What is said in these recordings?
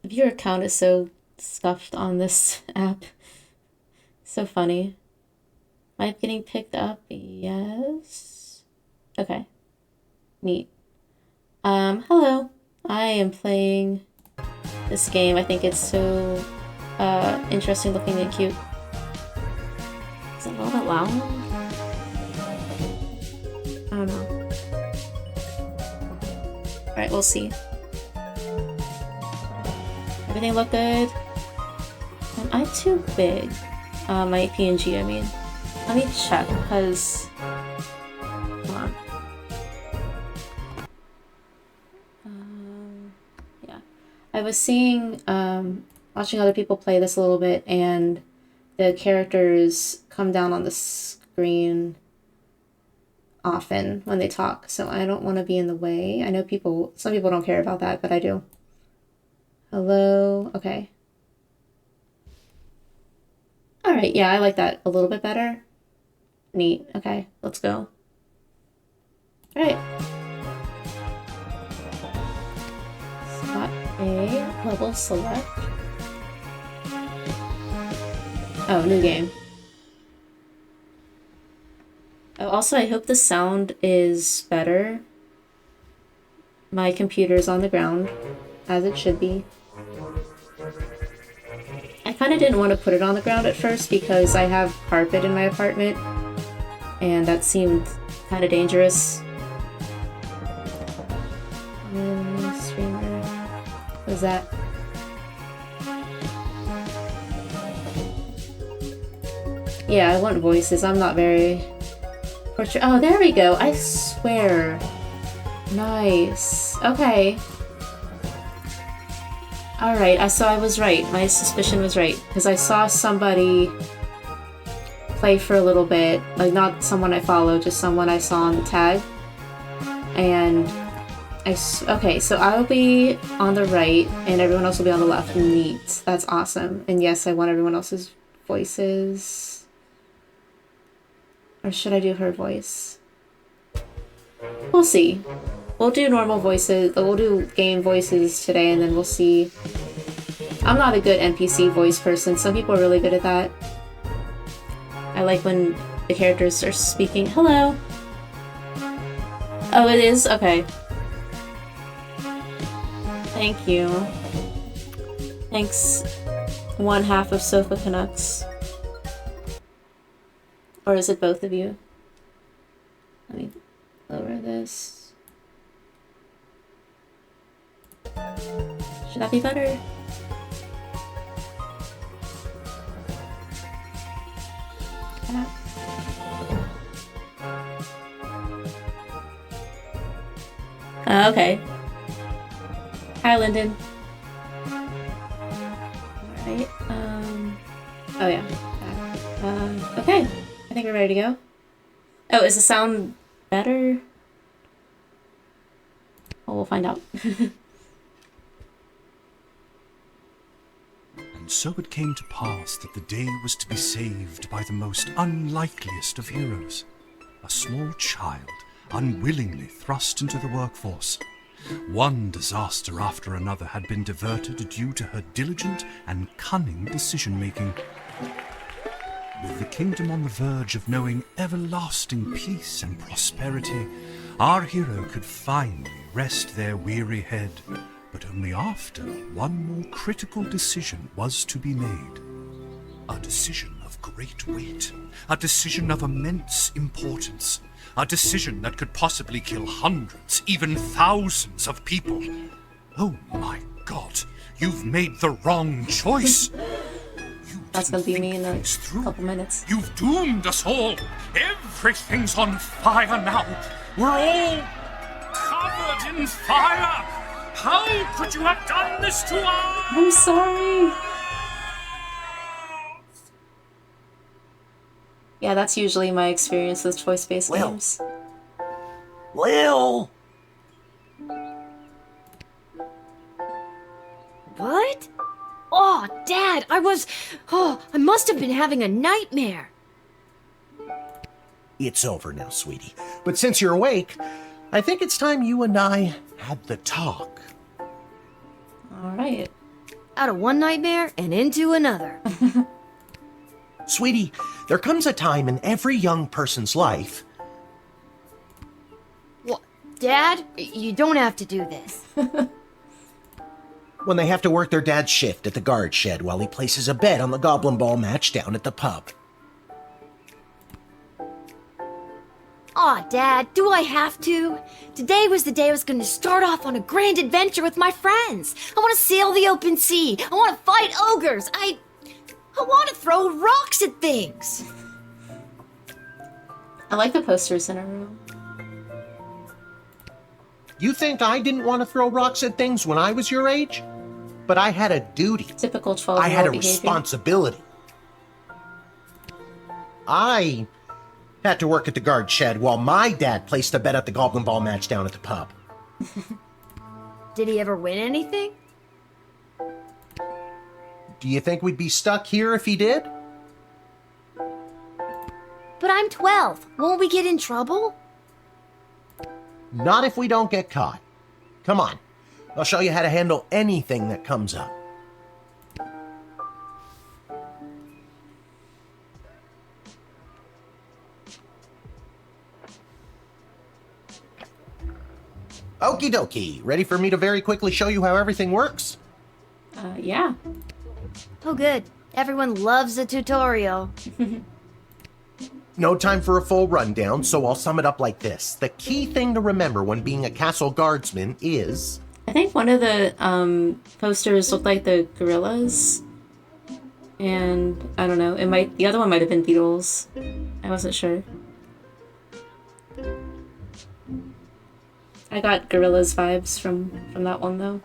Viewer count is so scuffed on this app. So funny. Am I getting picked up? Yes. Okay. Neat. Hello. I am playing this game. I think it's so interesting looking and cute. Is it a little bit loud? I don't know. Alright, we'll see. Everything look good? Am I too big? My PNG, I mean. Let me check, because... Hold on. Yeah. I was seeing, watching other people play this a little bit, and the characters come down on the screen often when they talk, so I don't want to be in the way. I know some people don't care about that, but I do. Hello? Okay. Alright, yeah, I like that a little bit better. Neat. Okay, let's go. Alright. Slot A, level select. Oh, new game. Oh, also, I hope the sound is better. My computer's on the ground, as it should be. I kind of didn't want to put it on the ground at first because I have carpet in my apartment, and that seemed kind of dangerous. Streamer. What is that? Yeah, I want voices. I'm not very... Oh, there we go. I swear. Nice. Okay. Alright, so I was right. My suspicion was right. Because I saw somebody play for a little bit. Like, not someone I follow, just someone I saw on the tag. And okay, so I'll be on the right, and everyone else will be on the left. Neat. That's awesome. And yes, I want everyone else's voices. Or should I do her voice? We'll see. We'll do normal voices. We'll do game voices today, and then we'll see. I'm not a good NPC voice person. Some people are really good at that. I like when the characters are speaking. Hello! Oh, it is? Okay. Thank you. Thanks, one half of Sofa Canucks. Or is it both of you? Let me lower this. Should that be better? Okay. Hi, Lyndon. Alright, oh yeah. Okay. I think we're ready to go. Oh, is the sound better? Well, we'll find out. And so it came to pass that the day was to be saved by the most unlikeliest of heroes, a small child unwillingly thrust into the workforce. One disaster after another had been diverted due to her diligent and cunning decision-making. With the kingdom on the verge of knowing everlasting peace and prosperity, our hero could finally rest their weary head, but only after one more critical decision was to be made. A decision of great weight, a decision of immense importance, a decision that could possibly kill hundreds, even thousands of people. Oh my God, you've made the wrong choice. That's gonna be me in a couple minutes. You've doomed us all. Everything's on fire now. We're all covered in fire. How could you have done this to us? I'm sorry. Yeah, that's usually my experience with choice-based games. Lil! What? Oh, Dad, I must have been having a nightmare. It's over now, sweetie. But since you're awake, I think it's time you and I had the talk. Alright. Out of one nightmare and into another. Sweetie, there comes a time in every young person's life. What? Dad, you don't have to do this. When they have to work their dad's shift at the guard shed while he places a bet on the goblin ball match down at the pub. Aw, Dad, do I have to? Today was the day I was going to start off on a grand adventure with my friends. I want to sail the open sea. I want to fight ogres. I want to throw rocks at things. I like the posters in our room. You think I didn't want to throw rocks at things when I was your age? But I had a duty. Typical 12-year-old I had a behavior. responsibility. I had to work at the guard shed while my dad placed a bet at the goblin ball match down at the pub. Did he ever win anything? Do you think we'd be stuck here if he did? But I'm 12. Won't we get in trouble? Not if we don't get caught. Come on. I'll show you how to handle anything that comes up. Okie dokie. Ready for me to very quickly show you how everything works? Yeah. Oh, good. Everyone loves a tutorial. No time for a full rundown, so I'll sum it up like this. The key thing to remember when being a castle guardsman is... I think one of the posters looked like the gorillas. And I don't know, the other one might have been beetles. I wasn't sure. I got gorillas vibes from that one though.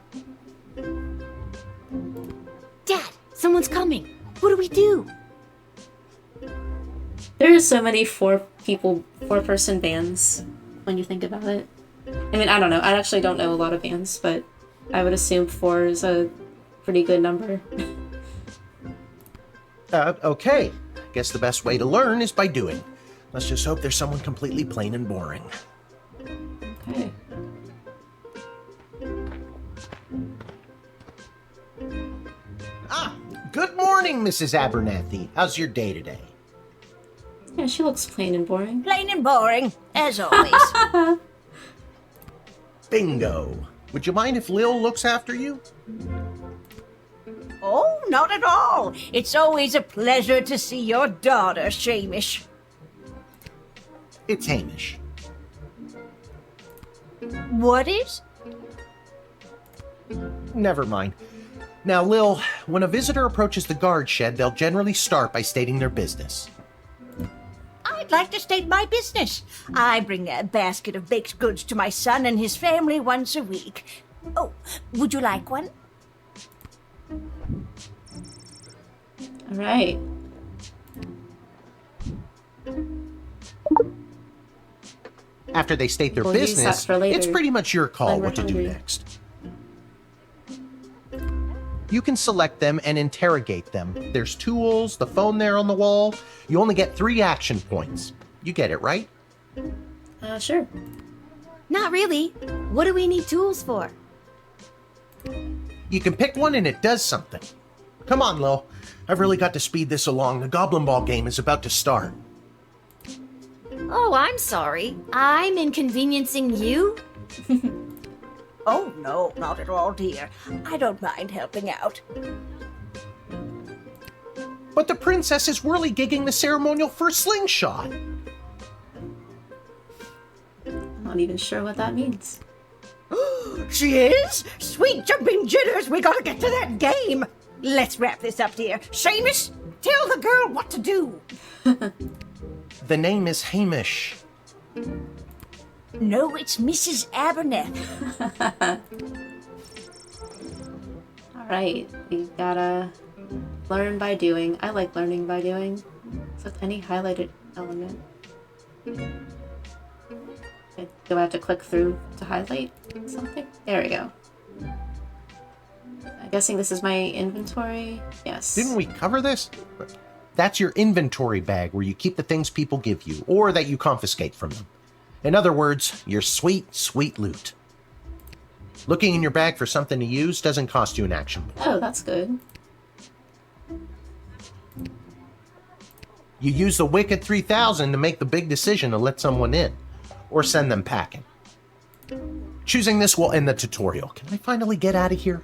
Dad, someone's coming. What do we do? There are so many four-person bands when you think about it. I mean, I don't know. I actually don't know a lot of bands, but I would assume 4 is a pretty good number. Okay. Guess the best way to learn is by doing. Let's just hope there's someone completely plain and boring. Okay. Ah, good morning, Mrs. Abernathy. How's your day today? Yeah, she looks plain and boring. Plain and boring, as always. Bingo. Would you mind if Lil looks after you? Oh, not at all. It's always a pleasure to see your daughter, Shamish. It's Hamish. What is? Never mind. Now, Lil, when a visitor approaches the guard shed, they'll generally start by stating their business. I'd like to state my business. I bring a basket of baked goods to my son and his family once a week. Oh, would you like one? All right. After they state their We'll use that business, for later, it's pretty much your call when we're what to do hungry. next. You can select them and interrogate them. There's tools, the phone there on the wall. You only get 3 action points. You get it, right? Sure. Not really. What do we need tools for? You can pick one and it does something. Come on, Lil. I've really got to speed this along. The Goblin Ball game is about to start. Oh, I'm sorry. I'm inconveniencing you? Oh, no, not at all, dear. I don't mind helping out. But the princess is whirly-gigging the ceremonial first slingshot. I'm not even sure what that means. She is? Sweet jumping jitters, we gotta get to that game. Let's wrap this up, dear. Seamus, tell the girl what to do. The name is Hamish. No, it's Mrs. Abernathy. All right, we gotta learn by doing. I like learning by doing. Except any highlighted element. Do I have to click through to highlight something? There we go. I'm guessing this is my inventory. Yes. Didn't we cover this? That's your inventory bag where you keep the things people give you, or that you confiscate from them. In other words, your sweet, sweet loot. Looking in your bag for something to use doesn't cost you an action point. Oh, that's good. You use the Wicked 3000 to make the big decision to let someone in, or send them packing. Choosing this will end the tutorial. Can I finally get out of here?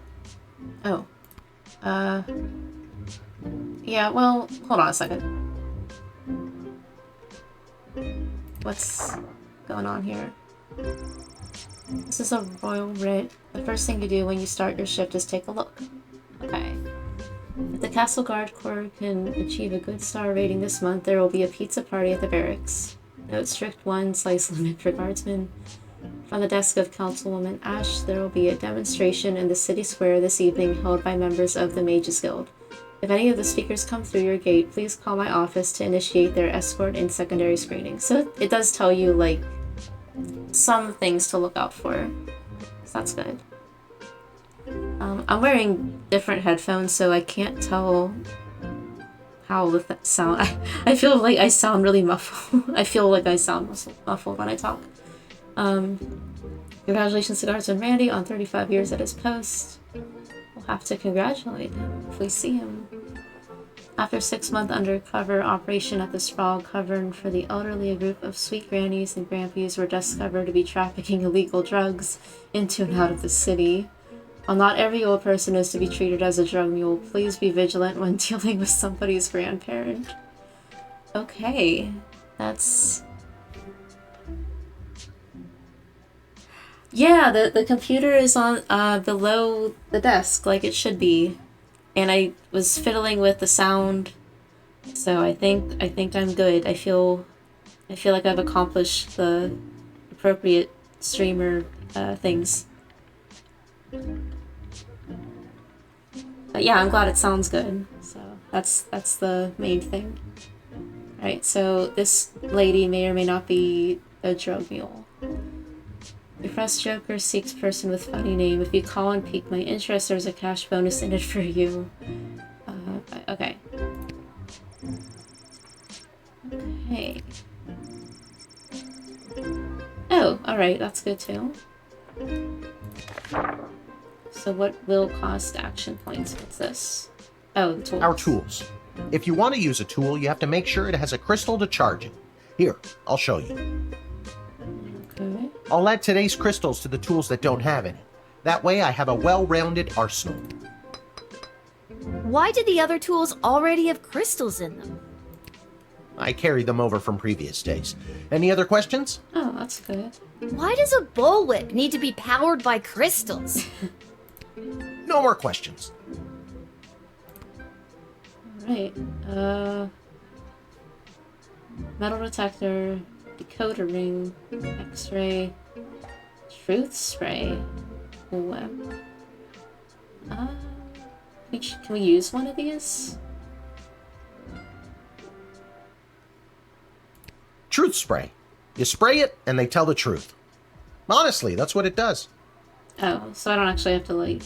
Oh. Yeah, well, hold on a second. What's going on here? This is a royal writ. The first thing you do when you start your shift is take a look. Okay. If the Castle Guard Corps can achieve a good star rating this month, there will be a pizza party at the barracks. Note strict 1 slice limit for guardsmen. From the desk of Councilwoman Ash, there will be a demonstration in the city square this evening held by members of the Mages Guild. If any of the speakers come through your gate, please call my office to initiate their escort and secondary screening. So it does tell you, like, some things to look out for. So that's good. I'm wearing different headphones, so I can't tell how the sound... I feel like I sound really muffled. I feel like I sound muffled when I talk. Congratulations to Guardsman Randy on 35 years at his post. We'll have to congratulate him if we see him. After a 6-month undercover operation at the Sprawl Cavern for the elderly, a group of sweet grannies and grandpas were discovered to be trafficking illegal drugs into and out of the city. While not every old person is to be treated as a drug mule, please be vigilant when dealing with somebody's grandparent. Okay, that's... Yeah, the computer is on below the desk, like it should be. And I was fiddling with the sound, so I think I'm good. I feel like I've accomplished the appropriate streamer things. But yeah, I'm glad it sounds good. So that's the main thing. Alright, so this lady may or may not be a drug mule. Your first Joker seeks person with funny name. If you call and pique my interest, there's a cash bonus in it for you. Okay. Okay. Oh, alright, that's good too. So what will cost action points? What's this? Oh, the tools. Our tools. If you want to use a tool, you have to make sure it has a crystal to charge it. Here, I'll show you. Okay. I'll add today's crystals to the tools that don't have any. That way I have a well-rounded arsenal. Why did the other tools already have crystals in them? I carried them over from previous days. Any other questions? Oh, that's good. Why does a bullwhip need to be powered by crystals? No more questions. Alright. Metal detector, decoder ring, X-ray, truth spray. Web. Can we use one of these? Truth spray. You spray it and they tell the truth. Honestly, that's what it does. Oh, so I don't actually have to, like,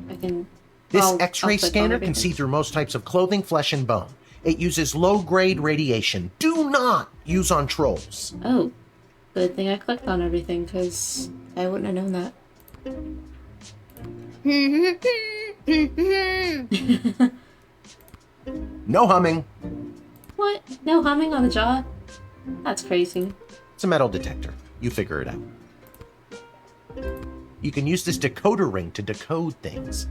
I can... This I'll X-ray click on scanner can everything. see through most types of clothing, flesh, and bone. It uses low-grade radiation. Do not use on trolls. Oh, good thing I clicked on everything, because I wouldn't have known that. No humming. What? No humming on the job? That's crazy. It's a metal detector. You figure it out. You can use this decoder ring to decode things.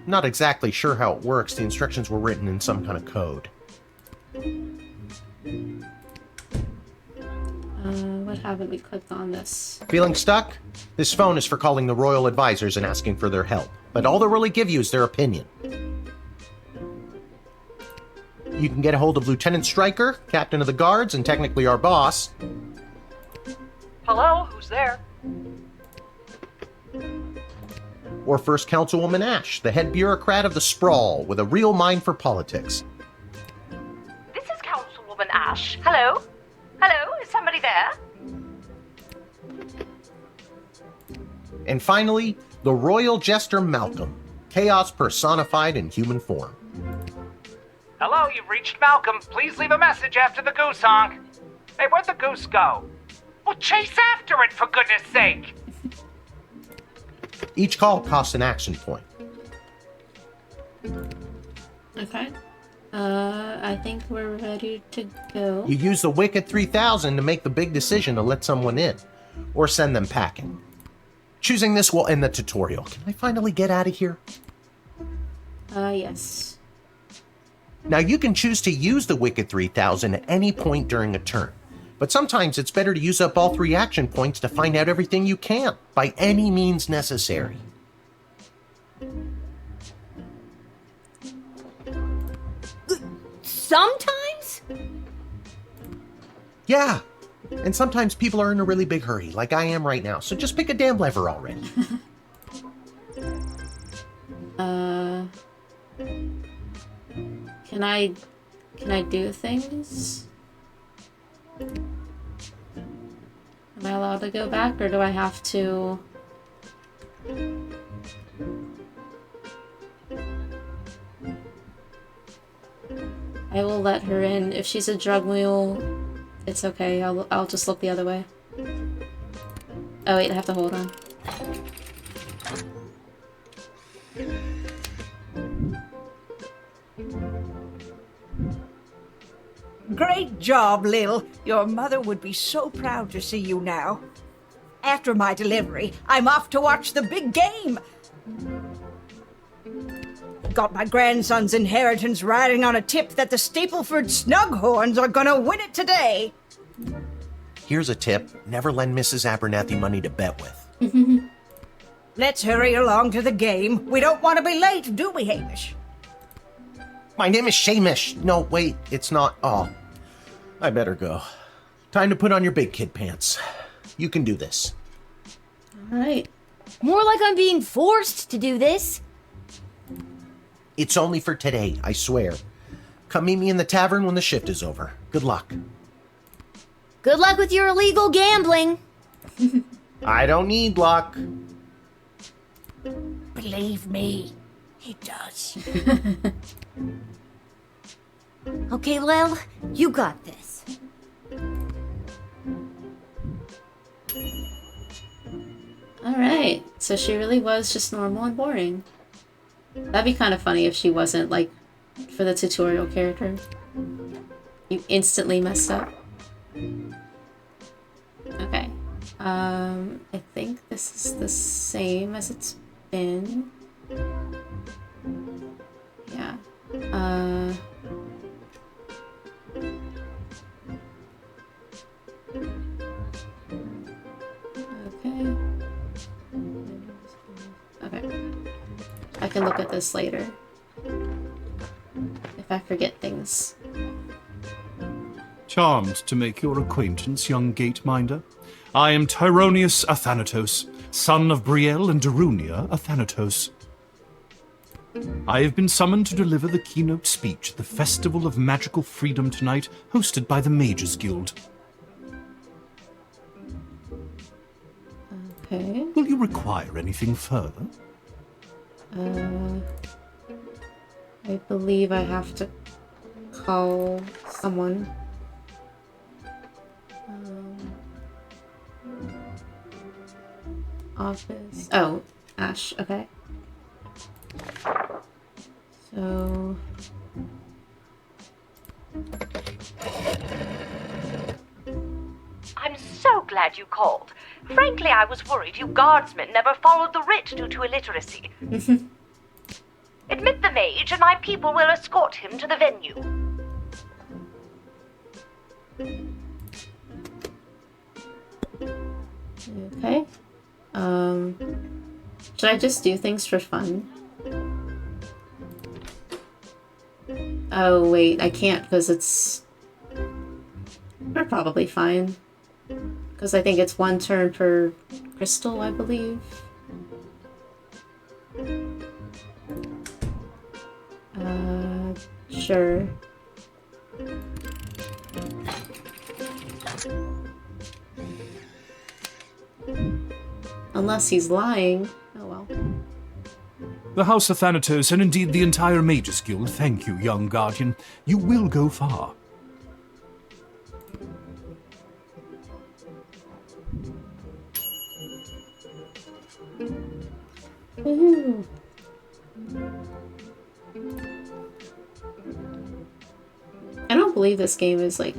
Not exactly sure how it works. The instructions were written in some kind of code. What haven't we clicked on this? Feeling stuck? This phone is for calling the royal advisors and asking for their help. But all they'll really give you is their opinion. You can get a hold of Lieutenant Stryker, captain of the guards, and technically our boss. Hello? Who's there? Or First Councilwoman Ash, the head bureaucrat of the Sprawl, with a real mind for politics. This is Councilwoman Ash. Hello? Hello? Is somebody there? And finally, the royal jester Malcolm, chaos personified in human form. Hello, you've reached Malcolm. Please leave a message after the goose honk. Hey, where'd the goose go? Well, chase after it, for goodness sake! Each call costs an action point. Okay. I think we're ready to go. You use the Wicked 3000 to make the big decision to let someone in, or send them packing. Choosing this will end the tutorial. Can I finally get out of here? Yes. Now you can choose to use the Wicked 3000 at any point during a turn, but sometimes it's better to use up all 3 action points to find out everything you can, by any means necessary. Sometimes? Yeah, and sometimes people are in a really big hurry, like I am right now, so just pick a damn lever already. Can I do things? Am I allowed to go back, or do I have to... I will let her in. If she's a drug mule, it's okay. I'll just look the other way. Oh wait, I have to hold on. Great job, Lil. Your mother would be so proud to see you now. After my delivery, I'm off to watch the big game. Got my grandson's inheritance riding on a tip that the Stapleford Snughorns are gonna win it today. Here's a tip. Never lend Mrs. Abernathy money to bet with. Let's hurry along to the game. We don't want to be late, do we, Hamish? My name is Shamish. No, wait, it's not. Oh, I better go. Time to put on your big kid pants. You can do this. Alright. More like I'm being forced to do this. It's only for today, I swear. Come meet me in the tavern when the shift is over. Good luck. Good luck with your illegal gambling. I don't need luck. Believe me, he does. Okay, Lil, you got this. Alright. So she really was just normal and boring. That'd be kind of funny if she wasn't, like, for the tutorial character. You instantly messed up. Okay. I think this is the same as it's been. Yeah. Okay. Okay. I can look at this later. If I forget things. Charmed to make your acquaintance, young gateminder. I am Tyronius Athanatos, son of Brielle and Darunia Athanatos. I have been summoned to deliver the keynote speech at the Festival of Magical Freedom tonight, hosted by the Mages Guild. Okay. Will you require anything further? I believe I have to call someone. Office. Oh, Ash. Okay. So. I'm so glad you called. Frankly, I was worried you guardsmen never followed the writ due to illiteracy. Admit the mage, and my people will escort him to the venue. Okay. Should I just do things for fun? Oh, wait, I can't because it's... We're probably fine. Because I think it's 1 turn per crystal, I believe. Sure. Unless he's lying. Oh well. The House of Thanatos, and indeed the entire Mages Guild, thank you, young guardian. You will go far. Woohoo! I don't believe this game is like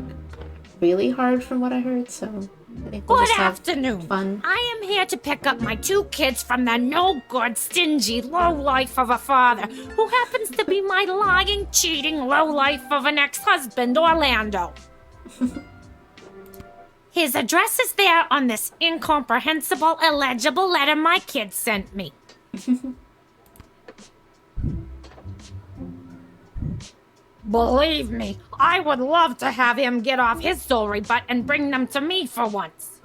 really hard from what I heard, so I think we'll Good just have afternoon. fun. I am here to pick up my 2 kids from the no-good, stingy lowlife of a father who happens to be my lying, cheating lowlife of an ex-husband, Orlando. His address is there on this incomprehensible, illegible letter my kids sent me. Believe me, I would love to have him get off his sorry butt and bring them to me for once.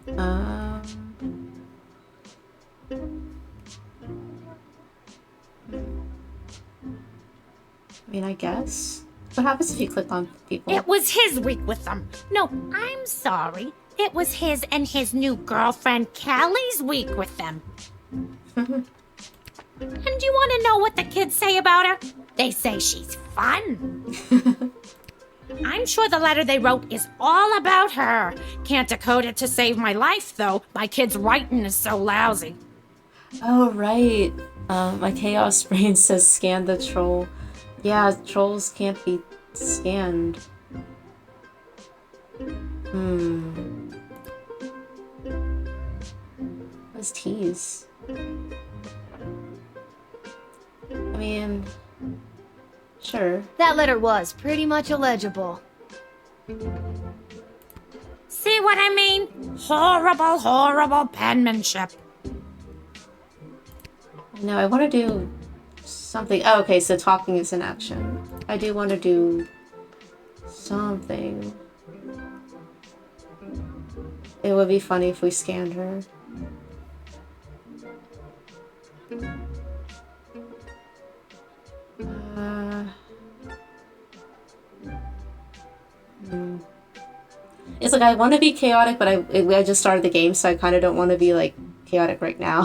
I mean, I guess. What happens if you click on people? It was his week with them. No, I'm sorry. It was his and his new girlfriend Callie's week with them. And do you want to know what the kids say about her? They say she's fun. I'm sure the letter they wrote is all about her. Can't decode it to save my life, though. My kid's writing is so lousy. Oh, right. My chaos brain says scan the troll. Yeah, trolls can't be scanned. What's tease? I mean, sure. That letter was pretty much illegible. See what I mean? Horrible, horrible penmanship. No, I want to do something. Oh, okay, so talking is an action. I do want to do something. It would be funny if we scanned her. It's like I want to be chaotic, but I just started the game, so I kind of don't want to be like chaotic right now.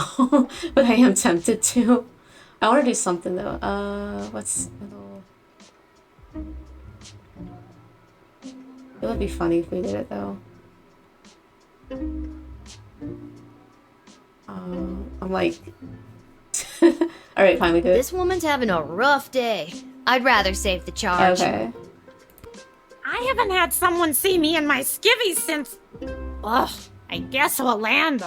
But I am tempted to. I want to do something though. What's a little... It would be funny if we did it though. I'm like, all right, fine, we do it. This woman's having a rough day. I'd rather save the charge. Okay. I haven't had someone see me in my skivvies since... Ugh, I guess Orlando.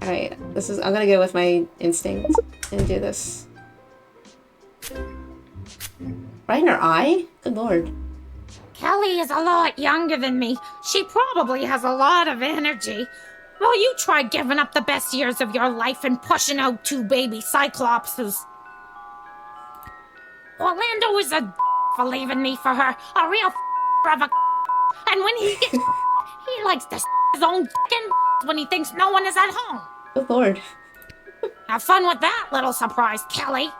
Alright, I'm gonna go with my instinct and do this. Right in her eye? Good lord. Kelly is a lot younger than me. She probably has a lot of energy. Well, you try giving up the best years of your life and pushing out 2 baby cyclopses. Orlando is a for leaving me for her. A real of a and when he gets... he likes to his own when he thinks no one is at home. Good lord. Have fun with that little surprise, Kelly.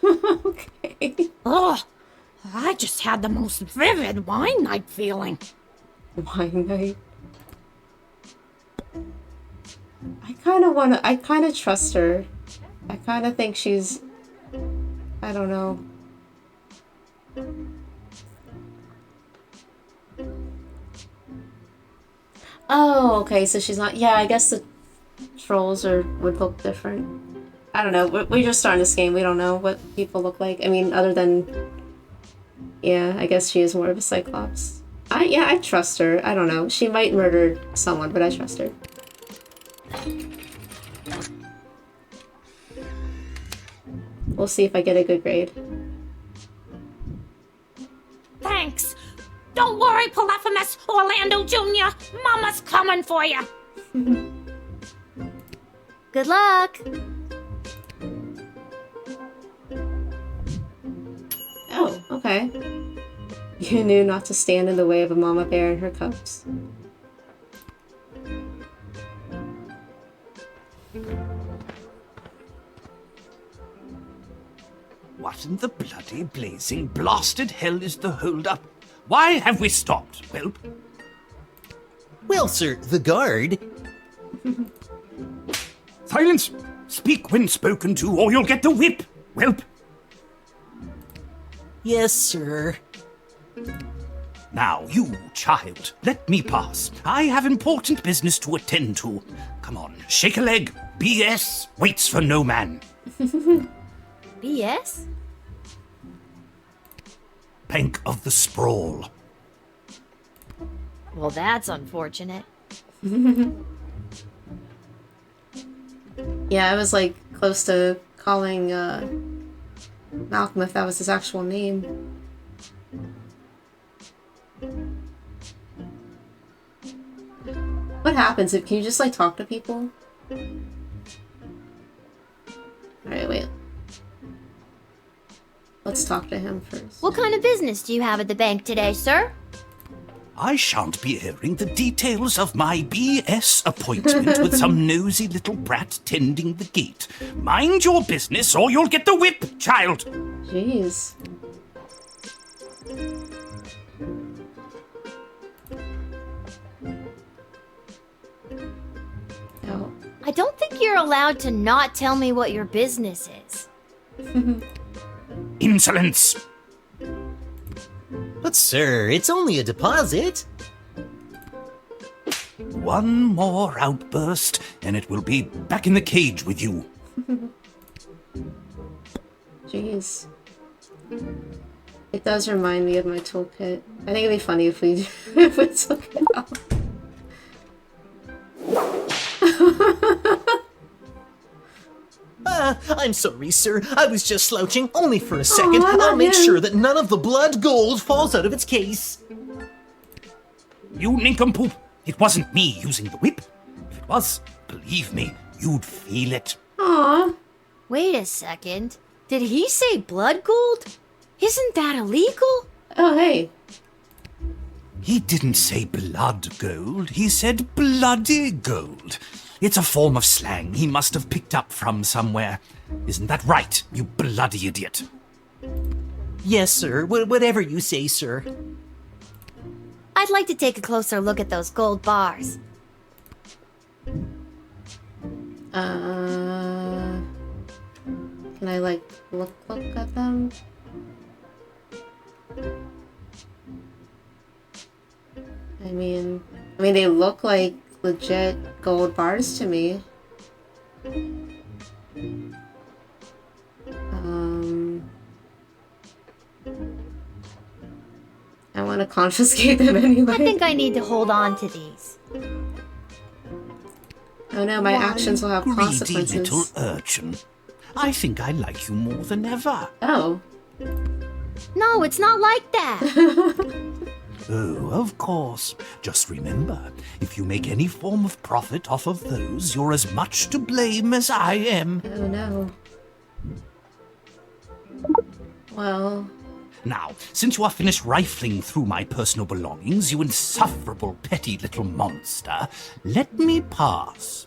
Okay. Ugh, I just had the most vivid wine night feeling. Wine night. I kind of trust her. I kind of think she's... I don't know. Oh, okay, so she's not... Yeah, I guess the trolls would look different. I don't know. We're just starting this game. We don't know what people look like. I mean, other than... Yeah, I guess she is more of a Cyclops. I trust her. I don't know. She might murder someone, but I trust her. We'll see if I get a good grade. Thanks. Don't worry, Polyphemus Orlando Jr. Mama's coming for you. Good luck. Oh, okay. You knew not to stand in the way of a mama bear and her cubs. What in the bloody blazing blasted hell is the hold-up? Why have we stopped, Whelp? Well, sir, the guard. Silence! Speak when spoken to, or you'll get the whip, Whelp! Yes, sir. Now, you child, let me pass. I have important business to attend to. Come on, shake a leg. BS waits for no man. BS? Bank of the Sprawl. Well, that's unfortunate. Yeah, I was like close to calling Malcolm if that was his actual name. What happens if can you just like talk to people? Alright, wait. Let's talk to him first. What kind of business do you have at the bank today, sir? I shan't be airing the details of my BS appointment with some nosy little brat tending the gate. Mind your business or you'll get the whip, child! Jeez. No. I don't think you're allowed to not tell me what your business is. Insolence! But sir, it's only a deposit. One more outburst, and it will be back in the cage with you. Jeez. It does remind me of my toolkit. I think it'd be funny if we if we took it out. I'm sorry, sir. I was just slouching only for a second. not I'll make him. sure that none of the blood gold falls out of its case. You nincompoop! It wasn't me using the whip. If it was, believe me, you'd feel it. Aww. Wait a second. Did he say blood gold? Isn't that illegal? Oh, hey. He didn't say blood gold, he said bloody gold. It's a form of slang he must have picked up from somewhere. Isn't that right, you bloody idiot? Yes, sir. Whatever you say, sir. I'd like to take a closer look at those gold bars. Can I like look at them? I mean they look like legit gold bars to me. I want to confiscate them anyway. I think I need to hold on to these. Oh no, my actions will have Greedy consequences. little urchin. I think I like you more than ever. Oh. No, it's not like that. Oh, of course. Just remember, if you make any form of profit off of those, you're as much to blame as I am. Oh no. Well... Now, since you are finished rifling through my personal belongings, you insufferable petty little monster, let me pass.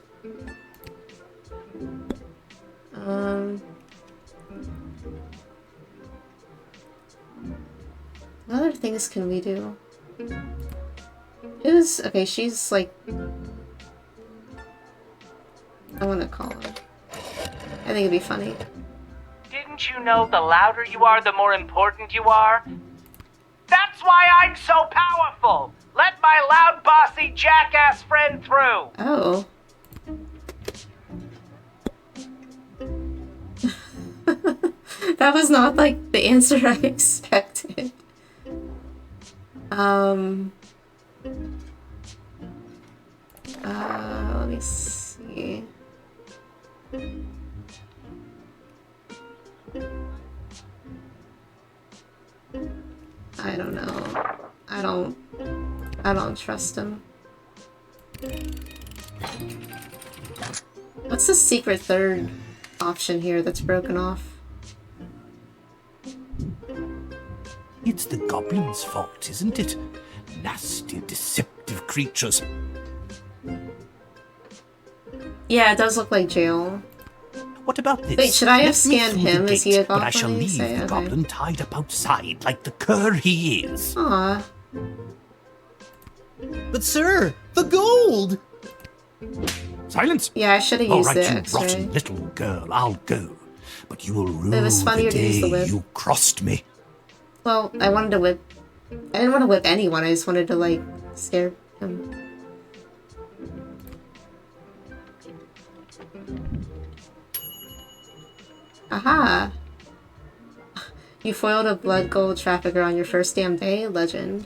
What other things can we do? Okay, she's like... I want to call her. I think it'd be funny. Didn't you know the louder you are, the more important you are? That's why I'm so powerful! Let my loud, bossy, jackass friend through! Oh. That was not like the answer I expected. Let me see. I don't know. I don't trust him. What's the secret third option here that's broken off? It's the goblin's fault, isn't it? Nasty, deceptive creatures. Yeah, it does look like jail. What about this? Wait, should I have Let me scanned through the him? Is he a gate, But I goblin, shall you leave say? the Okay. goblin tied up outside like the cur he is. Aw. But sir, the gold! Silence! Yeah, I should have All used right, the you X-ray. rotten little girl, I'll go. But you will rue was the funnier to use day the whip. you crossed me. Well, I wanted to whip I didn't want to whip anyone, I just wanted to, like, scare him. Aha! You foiled a blood gold trafficker on your first damn day? Legend.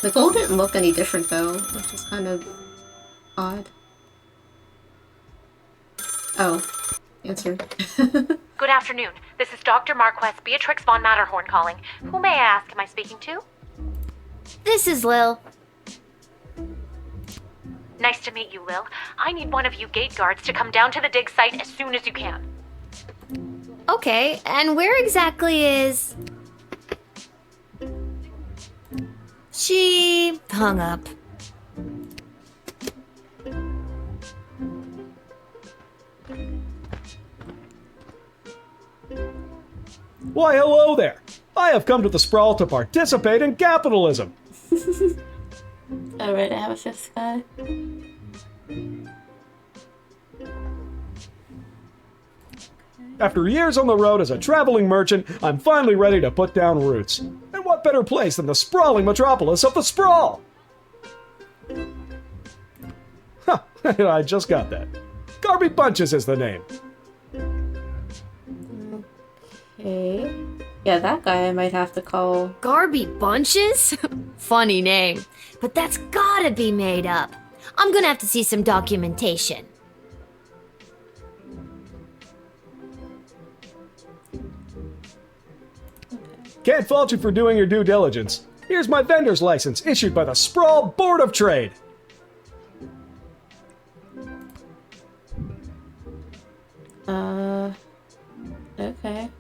The gold didn't look any different though, which is kind of odd. Oh, answer. Good afternoon. This is Dr. Marquess Beatrix von Matterhorn calling. Who may I ask am I speaking to? This is Lil. Nice to meet you, Lil. I need one of you gate guards to come down to the dig site as soon as you can. Okay, and where exactly is... She hung up. Why, hello there. I have come to the Sprawl to participate in capitalism. Alright, I have a fifth guy. After years on the road as a traveling merchant, I'm finally ready to put down roots. And what better place than the sprawling metropolis of the Sprawl? Huh, I just got that. Garby Bunches is the name. Okay. Yeah, that guy I might have to call. Garby Bunches? Funny name. But that's gotta be made up. I'm gonna have to see some documentation. Can't fault you for doing your due diligence. Here's my vendor's license, issued by the Sprawl Board of Trade. Okay. I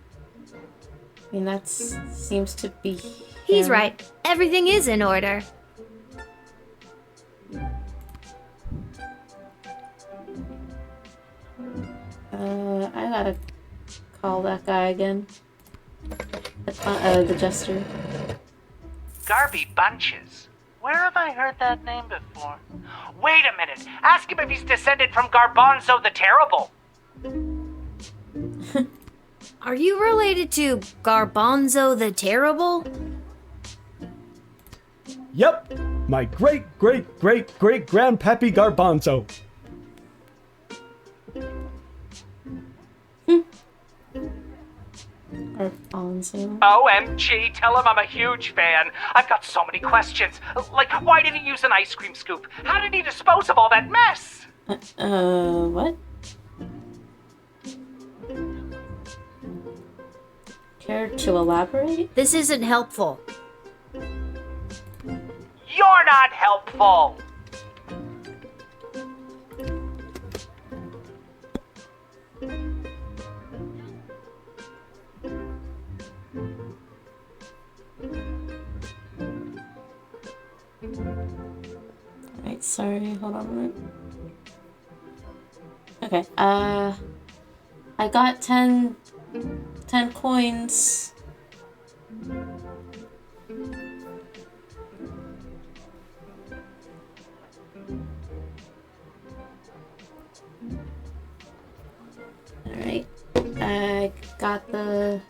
mean, that seems to be... He's right. Everything is in order. I gotta call that guy again. The jester. Garby Bunches. Where have I heard that name before? Wait a minute. Ask him if he's descended from Garbanzo the Terrible. Are you related to Garbanzo the Terrible? Yep, my great-great-great-great-grandpappy Garbanzo. Garbanzo. OMG, tell him I'm a huge fan. I've got so many questions. Like, why did he use an ice cream scoop? How did he dispose of all that mess? What? Care to elaborate? This isn't helpful. You're not helpful. Alright, sorry, hold on a minute. Okay, I got 10 coins. Alright, I got the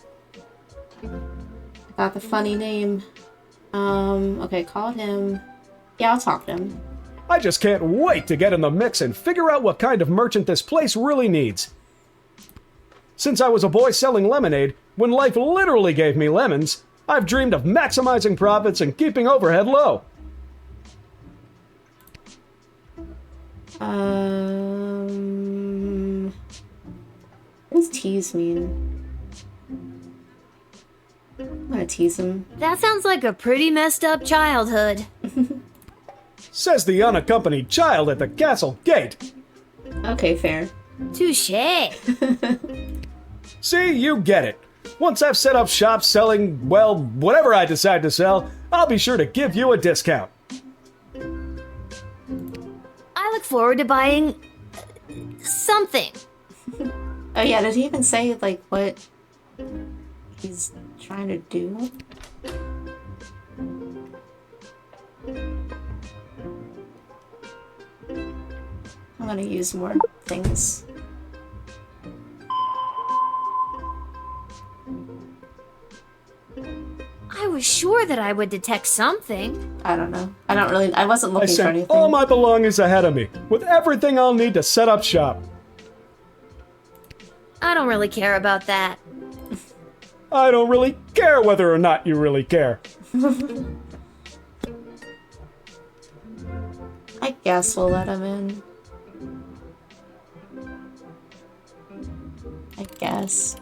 funny name. Okay, called him. Yeah, I'll talk to him. I just can't wait to get in the mix and figure out what kind of merchant this place really needs. Since I was a boy selling lemonade, when life literally gave me lemons, I've dreamed of maximizing profits and keeping overhead low. What does tease mean? I'm gonna tease him. That sounds like a pretty messed up childhood. Says the unaccompanied child at the castle gate. Okay, fair. Touché. See, you get it. Once I've set up shop selling, well, whatever I decide to sell, I'll be sure to give you a discount. I look forward to buying... something. Oh yeah, did he even say, like, what he's trying to do? I'm gonna use more things. was sure that I would detect something. I don't know. I wasn't I looking for sent anything. all my belongings ahead of me, with everything I'll need to set up shop. I don't really care about that. I don't really care whether or not you really care. I guess we'll let him in. I guess.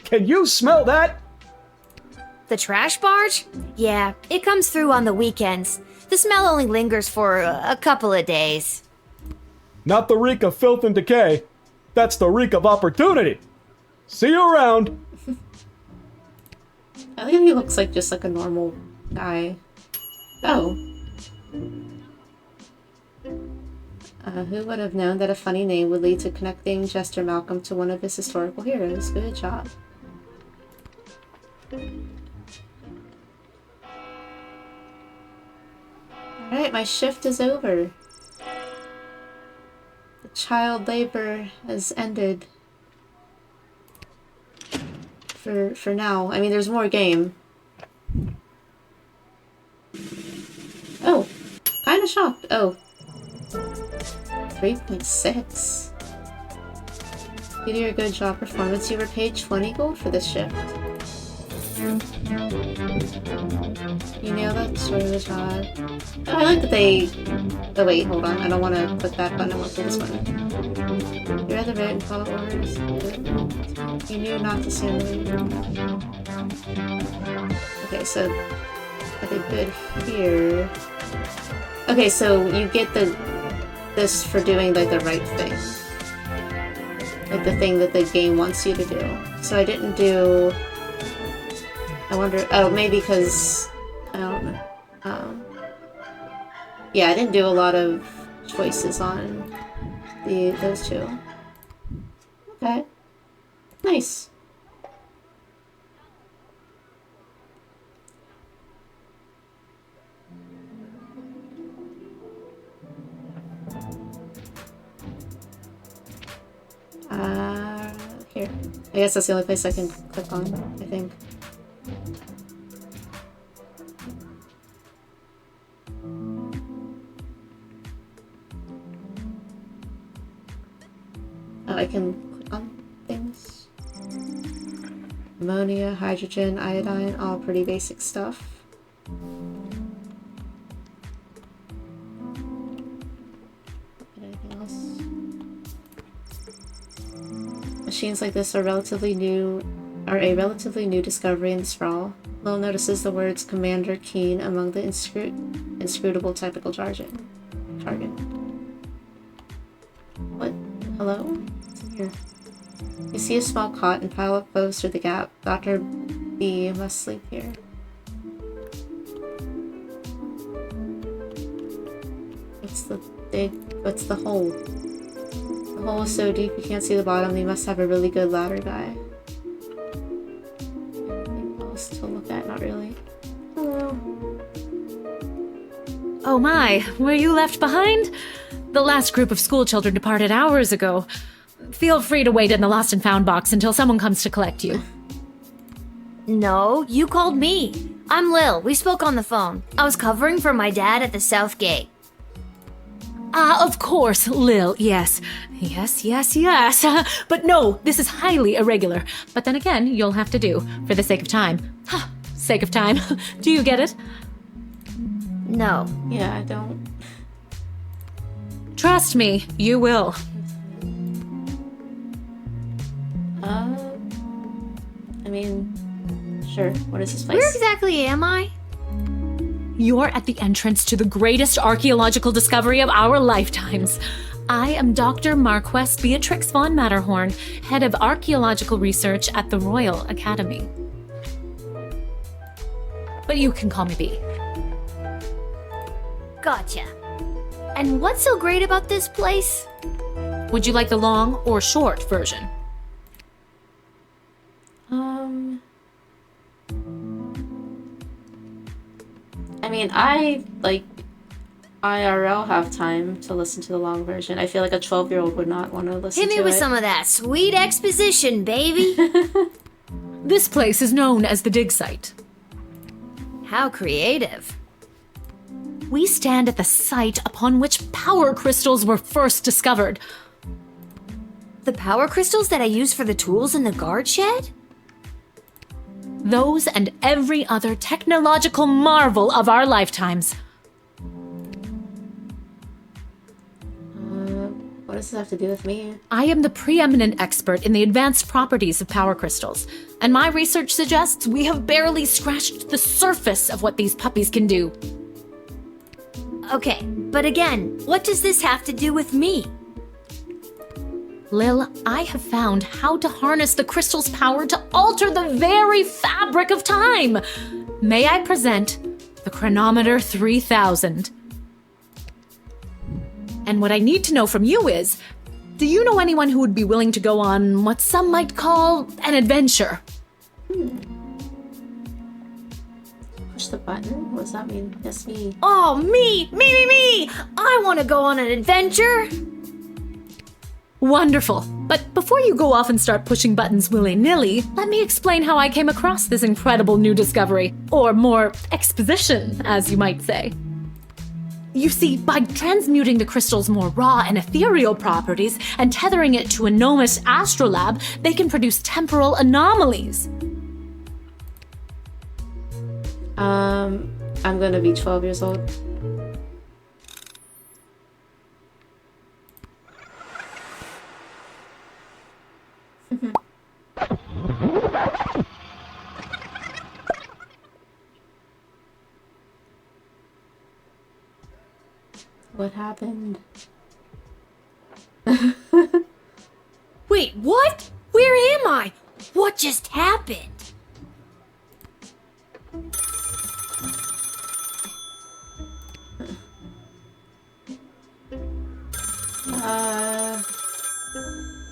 Can you smell that? The trash barge? Yeah, it comes through on the weekends. The smell only lingers for a couple of days. Not the reek of filth and decay. That's the reek of opportunity. See you around. I think he looks like just like a normal guy. Oh. Who would have known that a funny name would lead to connecting Jester Malcolm to one of his historical heroes? Good job. Alright, my shift is over. The child labor has ended. For now. I mean, there's more game. Oh. Kinda shocked. Oh. 3.6. Due to your good job performance, you were paid 20 gold for this shift. You nailed that sort of the job. Oh, I like that they... Oh wait, hold on. I don't want to click that button. I want to click this button. You read the written call orders. You knew not to stand the way. Okay, so... I did good here. Okay, so you get this for doing like the right thing. Like the thing that the game wants you to do. So I didn't do... I wonder... Oh, maybe because... I don't know. Yeah, I didn't do a lot of choices on those two. Okay. Nice. Here. I guess that's the only place I can click on, I think. Oh, I can click on things. Ammonia, hydrogen, iodine, all pretty basic stuff. Anything else? Machines like this are a relatively new discovery in the sprawl. Lil notices the words Commander Keen among the inscrutable technical jargon. What? Hello? What's in here? You see a small cot and pile of clothes through the gap. Dr. B must sleep here. What's the hole? The hole is so deep you can't see the bottom. They must have a really good ladder guy. Anything else to look at? Not really. Hello. Oh my, were you left behind? The last group of school children departed hours ago. Feel free to wait in the lost and found box until someone comes to collect you. No, you called me. I'm Lil. We spoke on the phone. I was covering for my dad at the South Gate. Ah, of course, Lil, yes. Yes. But no, this is highly irregular. But then again, you'll have to do, for the sake of time. Sake of time. Do you get it? No. Yeah, I don't. Trust me, you will. I mean, sure. What is this place? Where exactly am I? You're at the entrance to the greatest archaeological discovery of our lifetimes. I am Dr. Marquess Beatrix von Matterhorn, head of archaeological research at the Royal Academy. But you can call me B. Gotcha. And what's so great about this place? Would you like the long or short version? I mean, I, like, IRL have time to listen to the long version. I feel like a 12-year-old would not want to listen to it. Hit me with some of that sweet exposition, baby. This place is known as the dig site. How creative. We stand at the site upon which power crystals were first discovered. The power crystals that I use for the tools in the guard shed? Those and every other technological marvel of our lifetimes. What does this have to do with me? I am the preeminent expert in the advanced properties of power crystals, and my research suggests we have barely scratched the surface of what these puppies can do. Okay, but again, what does this have to do with me? Lil, I have found how to harness the crystal's power to alter the very fabric of time. May I present the Chronometer 3000? And what I need to know from you is, do you know anyone who would be willing to go on what some might call an adventure? Push the button? What does that mean? Yes, me. Oh, me! I want to go on an adventure! Wonderful. But before you go off and start pushing buttons willy-nilly, let me explain how I came across this incredible new discovery. Or more, exposition, as you might say. You see, by transmuting the crystal's more raw and ethereal properties and tethering it to a gnomish astrolabe, they can produce temporal anomalies. I'm gonna be 12 years old. What happened? Wait, what? Where am I? What just happened?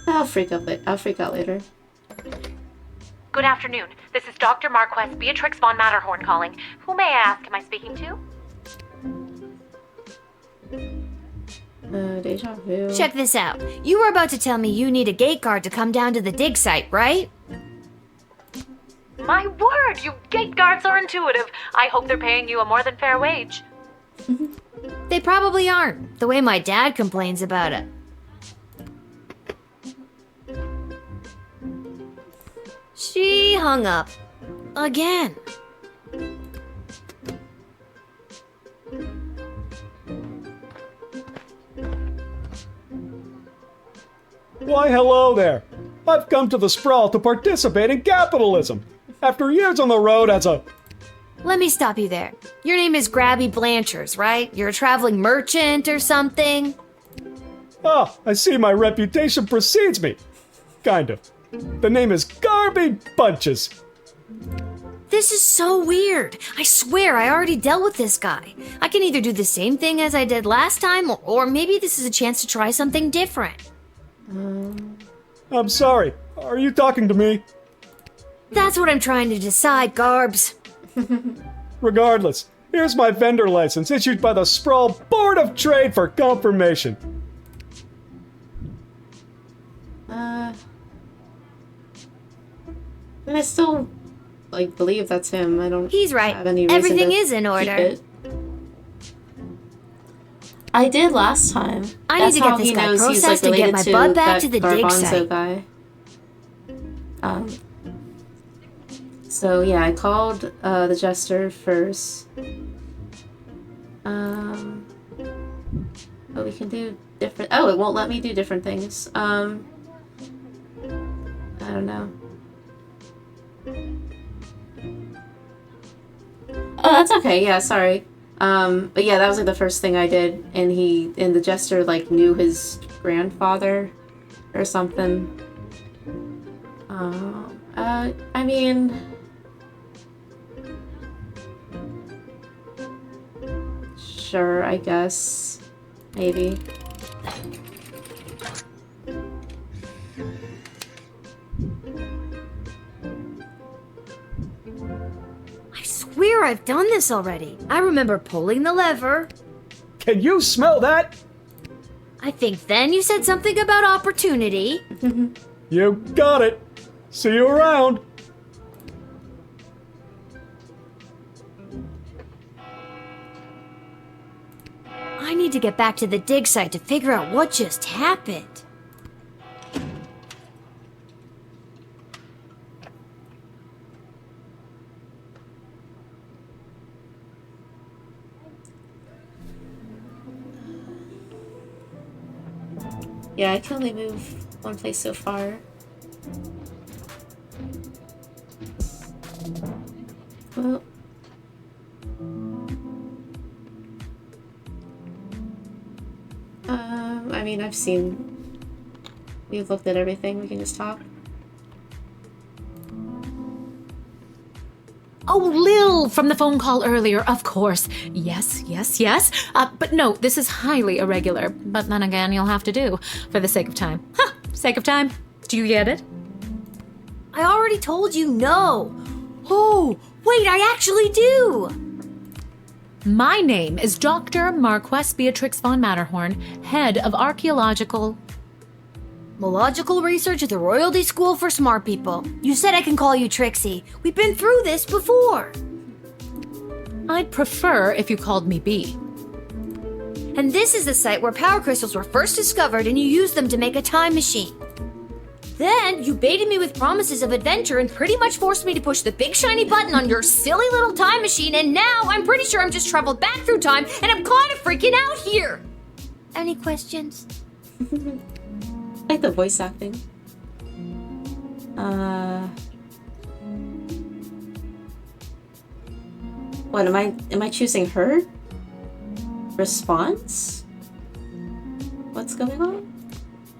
I'll freak out later. Good afternoon. This is Dr. Marquess Beatrix von Matterhorn calling. Who may I ask am I speaking to? Deja vu. Check this out. You were about to tell me you need a gate guard to come down to the dig site, right? My word, you gate guards are intuitive. I hope they're paying you a more than fair wage. They probably aren't, the way my dad complains about it. She hung up. Again. Why, hello there. I've come to the Sprawl to participate in capitalism. After years on the road as a... Let me stop you there. Your name is Grabby Blanchers, right? You're a traveling merchant or something? Ah, I see my reputation precedes me. Kind of. The name is Garby Bunches. This is so weird. I swear I already dealt with this guy. I can either do the same thing as I did last time, or maybe this is a chance to try something different. I'm sorry. Are you talking to me? That's what I'm trying to decide, Garbs. Regardless, here's my vendor license issued by the Sprawl Board of Trade for confirmation. And I still, believe that's him. I don't He's right. have any reason Everything to is in keep order. it. I did last time. I That's need to how get this he guy knows he's, processed and get related my to bud back that to the dig Garbanzo site. guy. So yeah, I called the jester first. But we can do different. Oh, it won't let me do different things. I don't know. Oh, that's okay. Yeah, sorry. But yeah, that was the first thing I did, and the jester knew his grandfather or something. I mean, sure, I guess, maybe. I swear I've done this already. I remember pulling the lever, Can you smell that? I think then you said something about opportunity. You got it. See you around. I need to get back to the dig site to figure out what just happened. Yeah, I can only move one place so far. Well, I mean, we've looked at everything. We can just talk. Oh, Lil from the phone call earlier, of course. Yes. But no, this is highly irregular. But then again, you'll have to do, for the sake of time. Sake of time. Do you get it? I already told you no. Oh, wait, I actually do. My name is Dr. Marquess Beatrix von Matterhorn, head of archaeological research at the Royalty School for Smart People. You said I can call you Trixie. We've been through this before. I'd prefer if you called me B. And this is the site where power crystals were first discovered and you used them to make a time machine. Then you baited me with promises of adventure and pretty much forced me to push the big shiny button on your silly little time machine, and now I'm pretty sure I'm just traveled back through time and I'm kind of freaking out here. Any questions? I like the voice acting. What am I choosing her? Response? What's going on?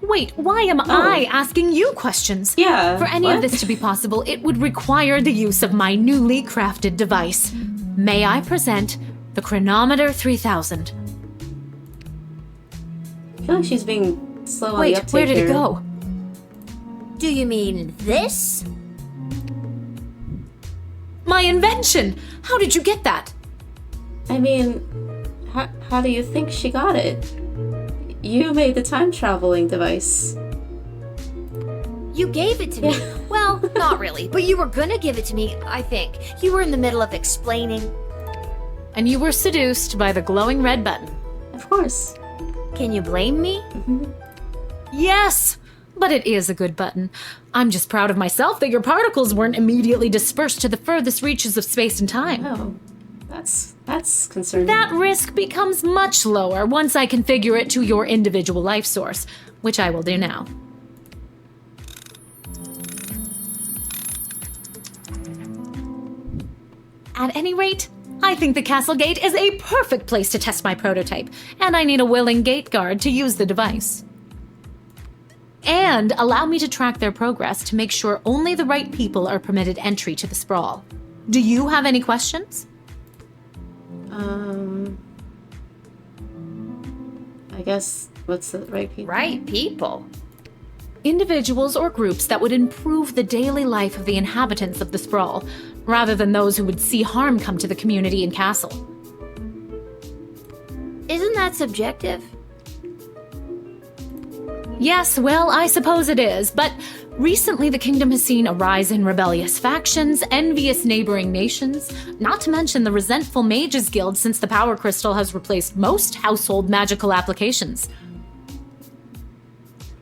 Wait, why am I asking you questions? Yeah, For any what? of this to be possible, it would require the use of my newly crafted device. May I present the Chronometer 3000? I feel like she's being slow on the Wait, uptake where did here. it go? Do you mean this? My invention! How did you get that? I mean, how do you think she got it? You made the time-traveling device. You gave it to me. Well, not really, but you were gonna give it to me, I think. You were in the middle of explaining. And you were seduced by the glowing red button. Of course. Can you blame me? Yes! But it is a good button. I'm just proud of myself that your particles weren't immediately dispersed to the furthest reaches of space and time. Oh, that's concerning. That risk becomes much lower once I configure it to your individual life source, which I will do now. At any rate, I think the castle gate is a perfect place to test my prototype, and I need a willing gate guard to use the device. And allow me to track their progress to make sure only the right people are permitted entry to the sprawl. Do you have any questions? I guess, what's the right people? Right people. Individuals or groups that would improve the daily life of the inhabitants of the sprawl, rather than those who would see harm come to the community and castle. Isn't that subjective? Yes, well, I suppose it is, but recently the kingdom has seen a rise in rebellious factions, envious neighboring nations, not to mention the resentful Mages Guild since the Power Crystal has replaced most household magical applications.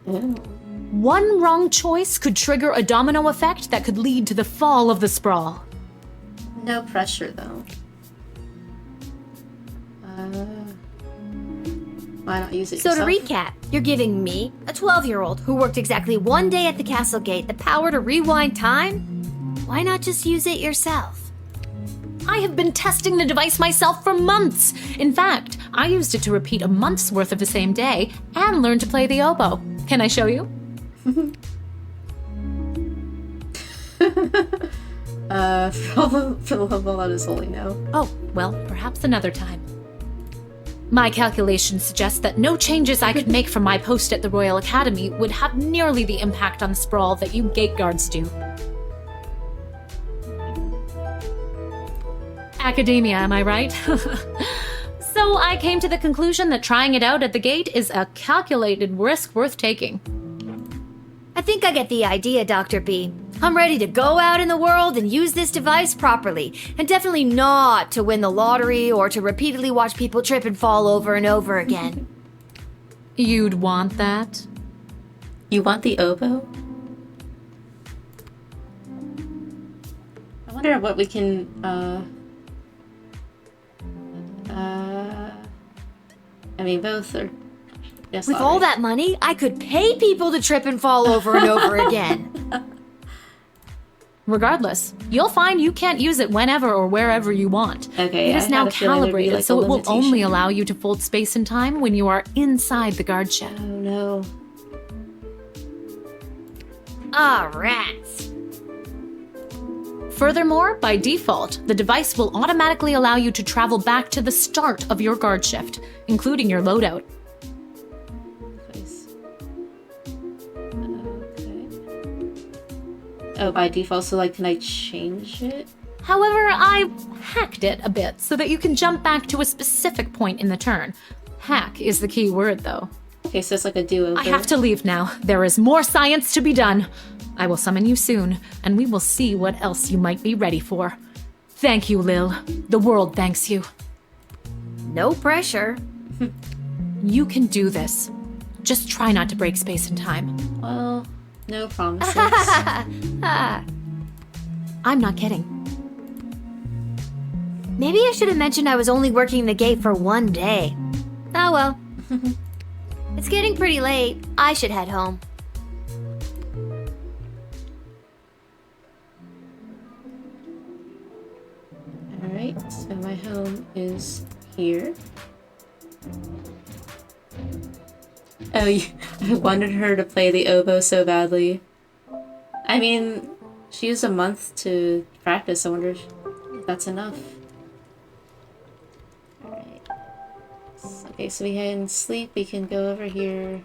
Oh. One wrong choice could trigger a domino effect that could lead to the fall of the sprawl. No pressure, though. Why not use it So to yourself? recap, you're giving me, a 12-year-old who worked exactly one day at the castle gate, the power to rewind time? Why not just use it yourself? I have been testing the device myself for months. In fact, I used it to repeat a month's worth of the same day and learn to play the oboe. Can I show you? For the love of Allah is holy, no. Oh, well, perhaps another time. My calculations suggest that no changes I could make from my post at the Royal Academy would have nearly the impact on the sprawl that you gate guards do. Academia, am I right? So I came to the conclusion that trying it out at the gate is a calculated risk worth taking. I think I get the idea, Dr. B. I'm ready to go out in the world and use this device properly, and definitely not to win the lottery or to repeatedly watch people trip and fall over and over again. You'd want that? You want the oboe? I wonder what we can, I mean, both are... Yes, With all that money, I could pay people to trip and fall over and over again. Regardless, you'll find you can't use it whenever or wherever you want. Okay, it is I now had a feeling there'd be, calibrated, like, so a it will only limitation. allow you to fold space and time when you are inside the guard shed. Oh no. Ah, rats. Furthermore, by default, the device will automatically allow you to travel back to the start of your guard shift, including your loadout. Please. Okay. Oh, by default, so like, can I change it? However, I hacked it a bit so that you can jump back to a specific point in the turn. Hack is the key word, though. Okay, so it's like a do-over. I have to leave now. There is more science to be done. I will summon you soon, and we will see what else you might be ready for. Thank you, Lil. The world thanks you. No pressure. You can do this. Just try not to break space and time. Well, no promises. I'm not kidding. Maybe I should have mentioned I was only working the gate for one day. Oh well. It's getting pretty late. I should head home. Alright, so my home is here. Oh, I wanted her to play the oboe so badly. I mean, she used a month to practice. I wonder if that's enough. Alright. Okay, so we can sleep. We can go over here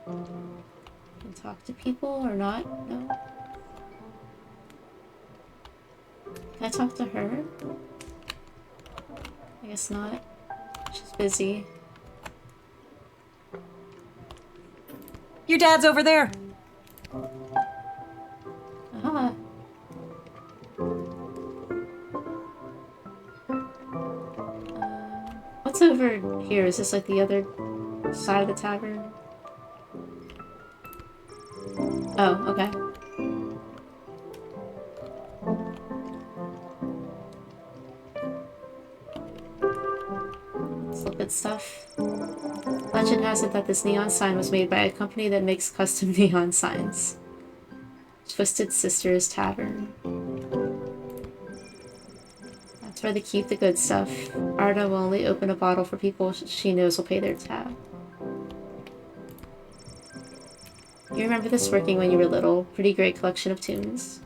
and talk to people or not. No? Can I talk to her? I guess not. She's busy. Your dad's over there. Ah. What's over here? Is this like the other side of the tavern? Oh, okay. Let's look at stuff. Legend has it that this neon sign was made by a company that makes custom neon signs. Twisted Sisters Tavern. That's where they keep the good stuff. Arda will only open a bottle for people she knows will pay their tab. You remember this working when you were little. Pretty great collection of tunes.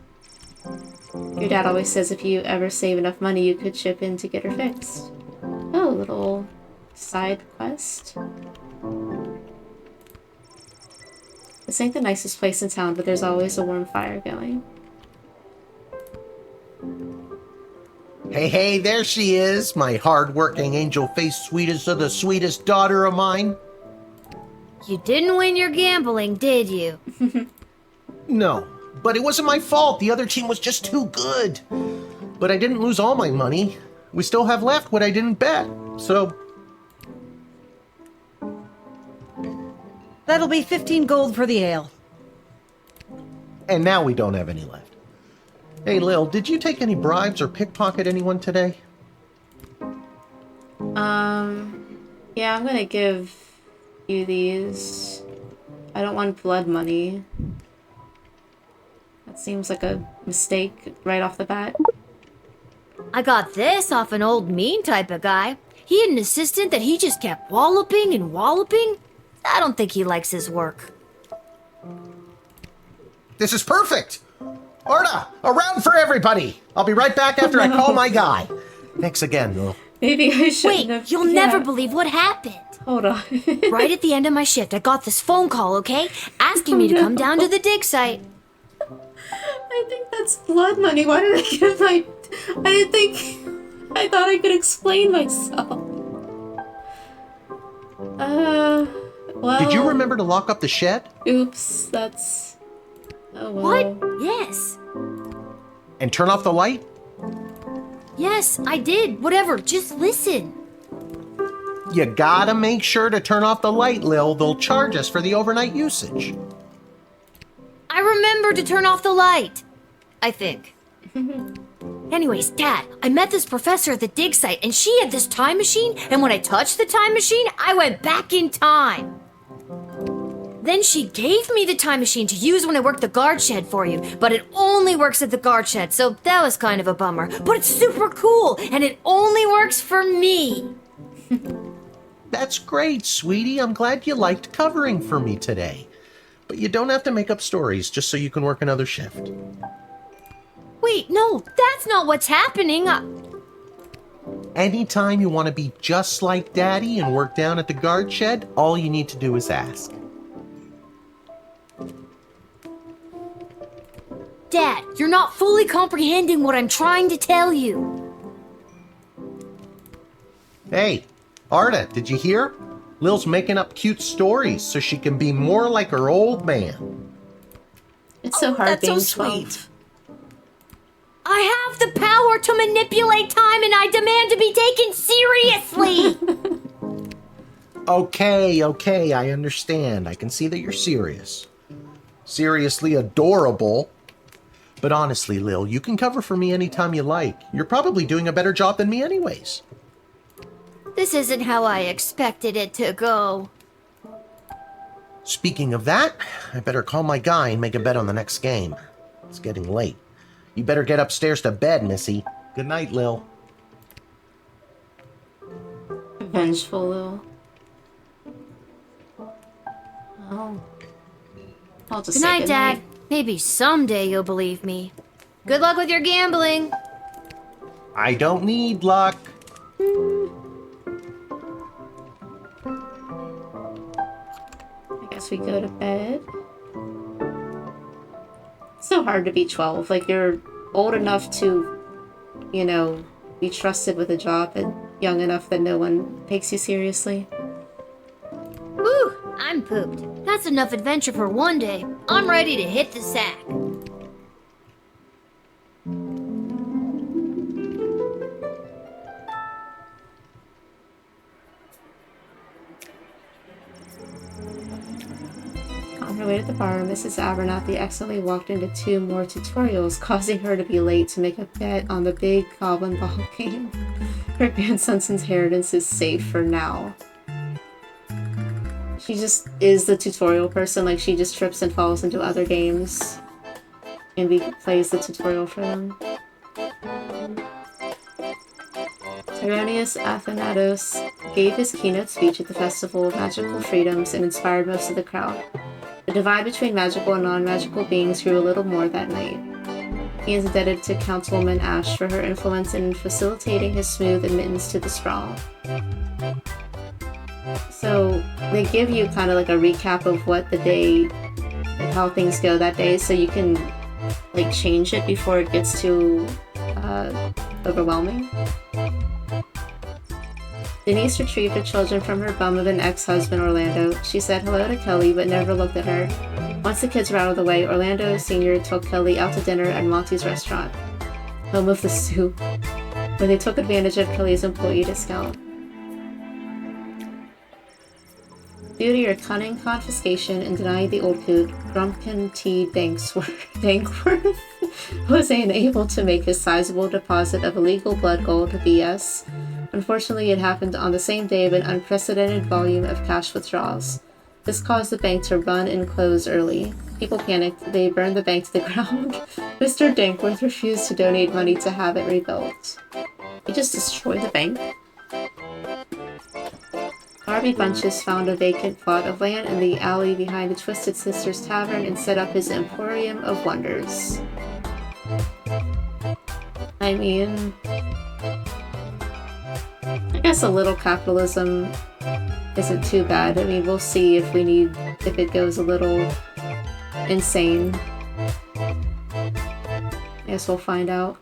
Your dad always says if you ever save enough money, you could chip in to get her fixed. Oh, little side quest. This ain't the nicest place in town, but there's always a warm fire going. Hey, there she is, my hard-working, angel-faced sweetest of the sweetest daughter of mine. You didn't win your gambling, did you? No, but it wasn't my fault. The other team was just too good. But I didn't lose all my money. We still have left what I didn't bet, so... That'll be 15 gold for the ale. And now we don't have any left. Hey, Lil, did you take any bribes or pickpocket anyone today? Yeah, I'm gonna give you these. I don't want blood money. That seems like a mistake right off the bat. I got this off an old mean type of guy. He had an assistant that he just kept walloping and walloping. I don't think he likes his work. This is perfect! Arda, a round for everybody! I'll be right back after I call my guy. Thanks again, Lil. Maybe I shouldn't Wait, have... you'll never believe what happened. Hold on. Right at the end of my shift, I got this phone call, okay? Asking me to come down to the dig site. I think that's blood money. Why did I give my... I didn't think... I thought I could explain myself. Well... Did you remember to lock up the shed? Oops, that's... Oh, well. What? Yes. And turn off the light? Yes, I did. Whatever, just listen. You gotta make sure to turn off the light, Lil. They'll charge us for the overnight usage. I remember to turn off the light. I think. Anyways, Dad, I met this professor at the dig site, and she had this time machine, and when I touched the time machine, I went back in time. Then she gave me the time machine to use when I worked the guard shed for you, but it only works at the guard shed, so that was kind of a bummer. But it's super cool, and it only works for me. That's great, sweetie. I'm glad you liked covering for me today. But you don't have to make up stories just so you can work another shift. Wait, no, that's not what's happening. Anytime you want to be just like Daddy and work down at the guard shed, all you need to do is ask. Dad, you're not fully comprehending what I'm trying to tell you. Hey, Arda, did you hear? Lil's making up cute stories so she can be more like her old man. It's so hard That's being so 12. sweet. I have the power to manipulate time, and I demand to be taken seriously. Okay, I understand. I can see that you're serious. Seriously adorable. But honestly, Lil, you can cover for me anytime you like. You're probably doing a better job than me anyways. This isn't how I expected it to go. Speaking of that, I better call my guy and make a bet on the next game. It's getting late. You better get upstairs to bed, Missy. Good night, Lil. Vengeful, Lil. Oh. I'll just Good say night, good Dad. night. Maybe someday you'll believe me. Good luck with your gambling. I don't need luck. I guess we go to bed. It's so hard to be 12. Like, you're old enough to, you know, be trusted with a job, and young enough that no one takes you seriously. Whew, I'm pooped. That's enough adventure for one day. I'm ready to hit the sack. On her way to the bar, Mrs. Abernathy accidentally walked into 2 more tutorials, causing her to be late to make a bet on the big goblin ball game. Her grandson's inheritance is safe for now. She just is the tutorial person, like she just trips and falls into other games and plays the tutorial for them. Tyronius Athanatos gave his keynote speech at the Festival of Magical Freedoms and inspired most of the crowd. The divide between magical and non-magical beings grew a little more that night. He is indebted to Councilwoman Ash for her influence in facilitating his smooth admittance to the sprawl. So they give you kind of like a recap of what the day, like how things go that day, so you can like change it before it gets too overwhelming. Denise retrieved her children from her bum of an ex-husband, Orlando. She said hello to Kelly, but never looked at her. Once the kids were out of the way, Orlando Sr. took Kelly out to dinner at Monty's restaurant, home of the soup, where they took advantage of Kelly's employee discount. Due to your cunning confiscation and denying the old coot, Grumpkin T. Dankworth was unable to make his sizable deposit of illegal blood gold BS. Unfortunately, it happened on the same day of an unprecedented volume of cash withdrawals. This caused the bank to run and close early. People panicked. They burned the bank to the ground. Mr. Dankworth refused to donate money to have it rebuilt. He just destroyed the bank. Harvey Bunches found a vacant plot of land in the alley behind the Twisted Sisters Tavern and set up his Emporium of Wonders. I mean, I guess a little capitalism isn't too bad. I mean, we'll see if it goes a little insane. I guess we'll find out.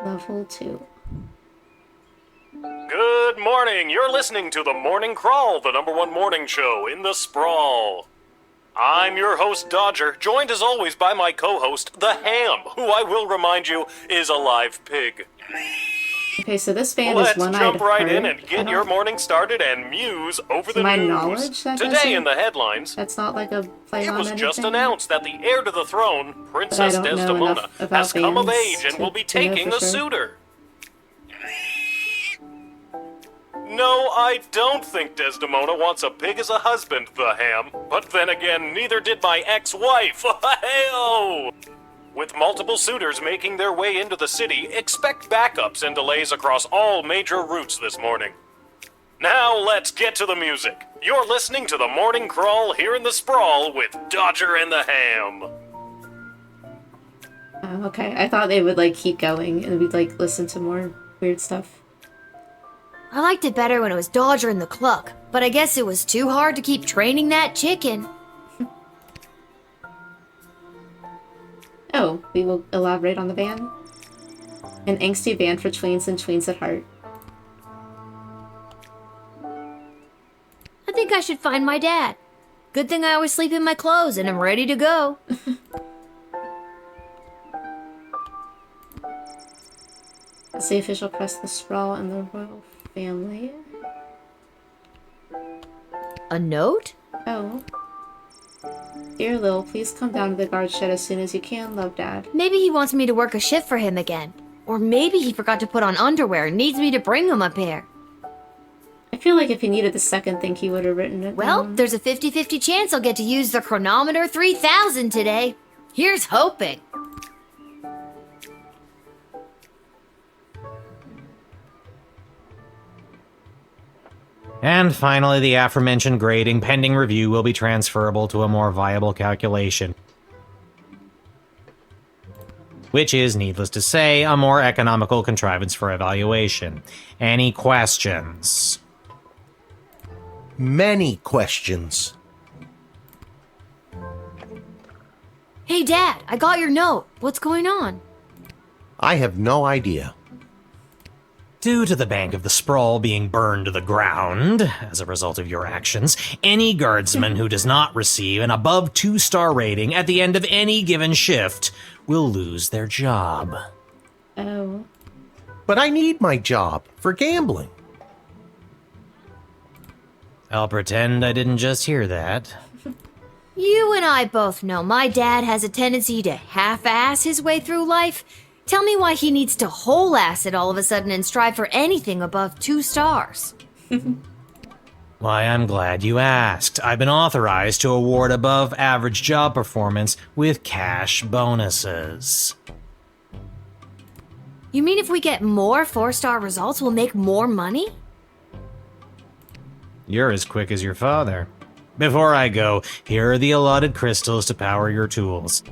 Level 2. Good Good morning. You're listening to The Morning Crawl, the #1 morning show in the sprawl. I'm your host, Dodger, joined as always by my co-host, the Ham, who I will remind you is a live pig. Okay, so this band Let's is one jump I'd right heard. in and get your morning started and muse over the my news. knowledge, that Today doesn't- in the headlines, That's not like a play it on was anything. just announced that the heir to the throne, Princess don't know Desdemona, enough about has come of bands age and to- will be to know taking for a sure. suitor. No, I don't think Desdemona wants a pig as a husband, the Ham. But then again, neither did my ex-wife. Hey-oh! With multiple suitors making their way into the city, expect backups and delays across all major routes this morning. Now let's get to the music. You're listening to the Morning Crawl here in the Sprawl with Dodger and the Ham. Oh, okay, I thought they would like keep going and we'd like listen to more weird stuff. I liked it better when it was Dodger and the Cluck, but I guess it was too hard to keep training that chicken. Oh, we will elaborate on the band. An angsty band for tweens and tweens at heart. I think I should find my dad. Good thing I always sleep in my clothes and I'm ready to go. That's the official press, the Sprawl and the royal family. A note? Oh. Dear Lil, please come down to the guard shed as soon as you can, love Dad. Maybe he wants me to work a shift for him again. Or maybe he forgot to put on underwear and needs me to bring him a pair. I feel like if he needed the second thing, he would have written it Well, down. there's a 50-50 chance I'll get to use the chronometer 3000 today. Here's hoping. And finally, the aforementioned grading pending review will be transferable to a more viable calculation. Which is, needless to say, a more economical contrivance for evaluation. Any questions? Many questions. Hey, Dad, I got your note. What's going on? I have no idea. Due to the Bank of the Sprawl being burned to the ground as a result of your actions, any guardsman who does not receive an above 2-star rating at the end of any given shift will lose their job. Oh. But I need my job for gambling. I'll pretend I didn't just hear that. You and I both know my dad has a tendency to half-ass his way through life. Tell me why he needs to whole-ass it all of a sudden and strive for anything above 2 stars. Why, I'm glad you asked. I've been authorized to award above average job performance with cash bonuses. You mean if we get more 4-star results, we'll make more money? You're as quick as your father. Before I go, here are the allotted crystals to power your tools.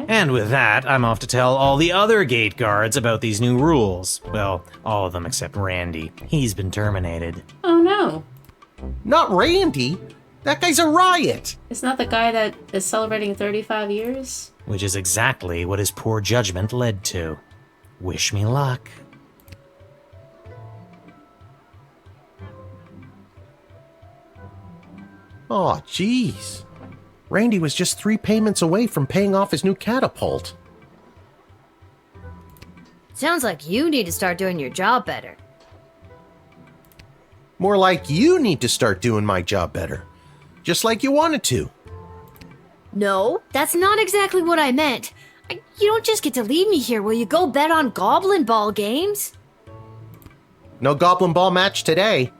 And with that, I'm off to tell all the other gate guards about these new rules. Well, all of them except Randy. He's been terminated. Oh no. Not Randy. That guy's a riot. It's not the guy that is celebrating 35 years? Which is exactly what his poor judgment led to. Wish me luck. Oh, jeez. Randy was just 3 payments away from paying off his new catapult. Sounds like you need to start doing your job better. More like you need to start doing my job better. Just like you wanted to. No, that's not exactly what I meant. You don't just get to leave me here. Will you go bet on Goblin Ball games? No Goblin Ball match today.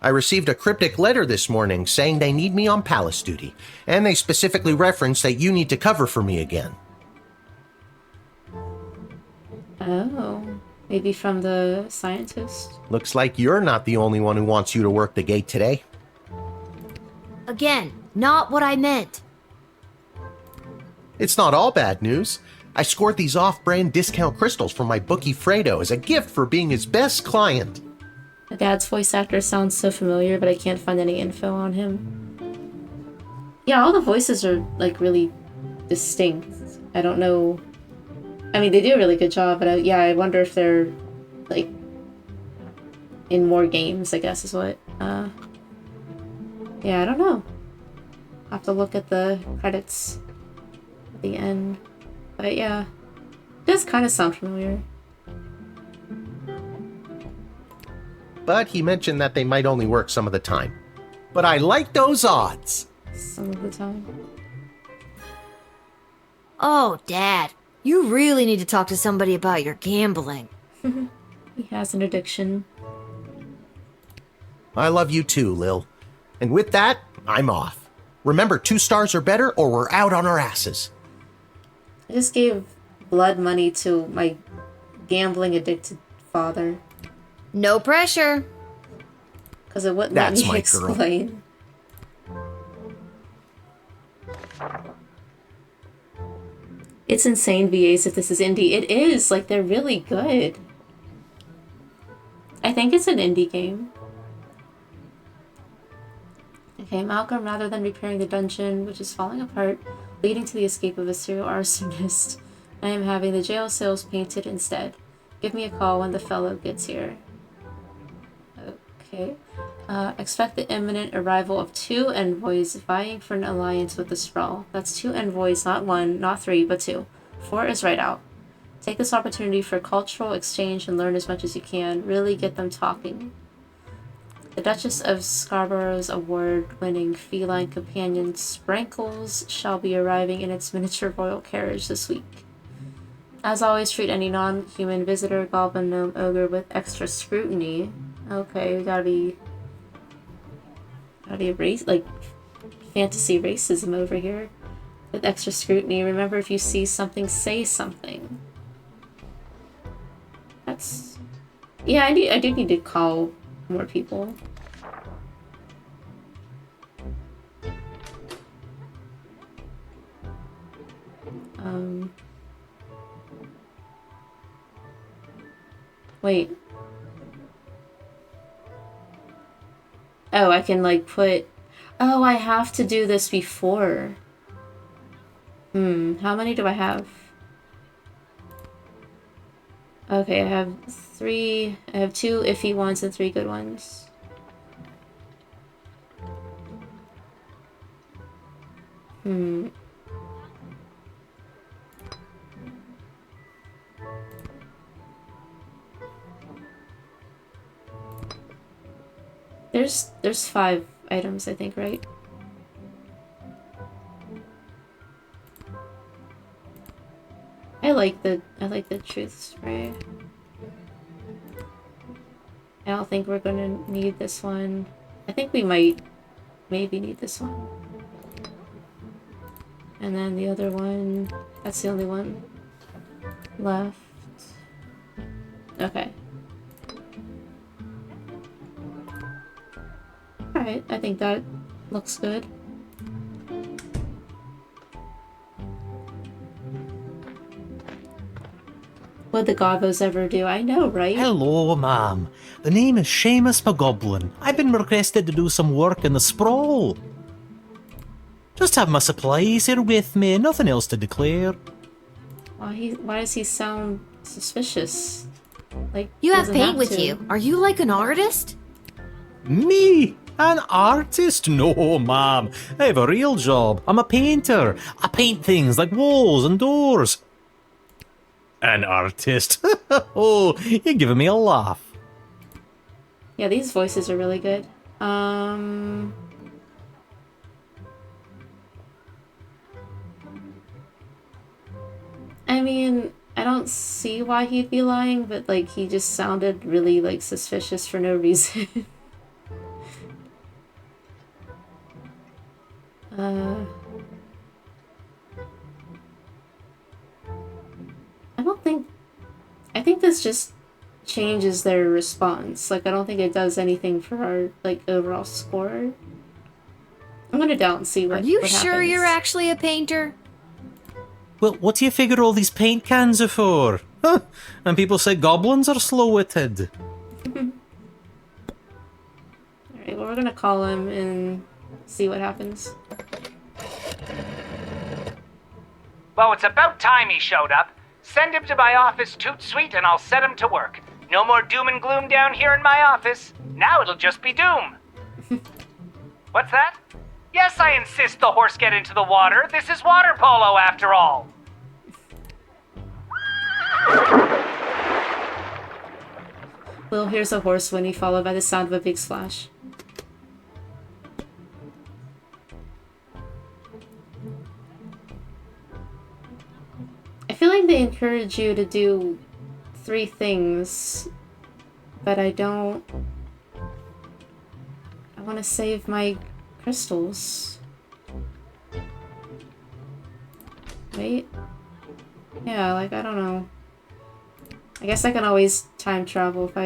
I received a cryptic letter this morning saying they need me on palace duty, and they specifically referenced that you need to cover for me again. Oh. Maybe from the scientist? Looks like you're not the only one who wants you to work the gate today. Again, not what I meant. It's not all bad news. I scored these off-brand discount crystals from my bookie Fredo as a gift for being his best client. My dad's voice actor sounds so familiar, but I can't find any info on him. Yeah, all the voices are, like, really distinct. I don't know I mean, they do a really good job, but yeah, I wonder if they're, like, in more games, I guess is what, yeah, I don't know. I'll have to look at the credits at the end. But yeah, it does kind of sound familiar. But he mentioned that they might only work some of the time. But I like those odds. Some of the time. Oh, Dad, you really need to talk to somebody about your gambling. He has an addiction. I love you too, Lil. And with that, I'm off. Remember, 2 stars or better, or we're out on our asses. I just gave blood money to my gambling addicted father. No pressure. Because it wouldn't That's let me my explain. It's insane, VAs, if this is indie. It is! Like, they're really good. I think it's an indie game. Okay, Malcolm, rather than repairing the dungeon, which is falling apart, leading to the escape of a serial arsonist, I am having the jail cells painted instead. Give me a call when the fellow gets here. Okay. Expect the imminent arrival of 2 envoys vying for an alliance with the Sprawl. That's 2 envoys, not 1, not 3, but 2. 4 is right out. Take this opportunity for cultural exchange and learn as much as you can. Really get them talking. The Duchess of Scarborough's award-winning feline companion Sprankles shall be arriving in its miniature royal carriage this week. As always, treat any non-human visitor, goblin, gnome, ogre with extra scrutiny. Okay, we gotta be race, like, fantasy racism over here. With extra scrutiny. Remember, if you see something, say something. That's... Yeah, I do need to call more people. Wait. Oh, I can, like, put... Oh, I have to do this before. How many do I have? Okay, I have 3... I have 2 iffy ones and 3 good ones. There's 5 items, I think, right? I like the truth spray. I don't think we're gonna need this one. I think we maybe need this one. And then the other one, that's the only one left. Okay. Alright, I think that looks good. What'd the Gobbos ever do? I know, right? Hello, ma'am. The name is Seamus McGoblin. I've been requested to do some work in the Sprawl. Just have my supplies here with me, nothing else to declare. Why does he sound suspicious? Like, You have doesn't paint with to. you. Are you like an artist? Me? An artist? No, ma'am. I have a real job. I'm a painter. I paint things like walls and doors. An artist? Oh, you're giving me a laugh. Yeah, these voices are really good. I mean, I don't see why he'd be lying, but, like, he just sounded really, like, suspicious for no reason. I think this just changes their response. Like, I don't think it does anything for our, like, overall score. I'm gonna doubt and see what Are you what sure happens. you're actually a painter? Well, what do you figure all these paint cans are for? Huh? And people say goblins are slow-witted. Alright, well, we're gonna call him and see what happens. Well, it's about time he showed up. Send him to my office toot sweet and I'll set him to work. No more doom and gloom down here in my office. Now it'll just be doom. What's that? Yes, I insist the horse get into the water. This is water polo after all. Lil hears a horse whinny followed by the sound of a big splash. I feel like they encourage you to do 3 things, but I don't... I want to save my crystals. Wait. Yeah, like, I don't know. I guess I can always time travel if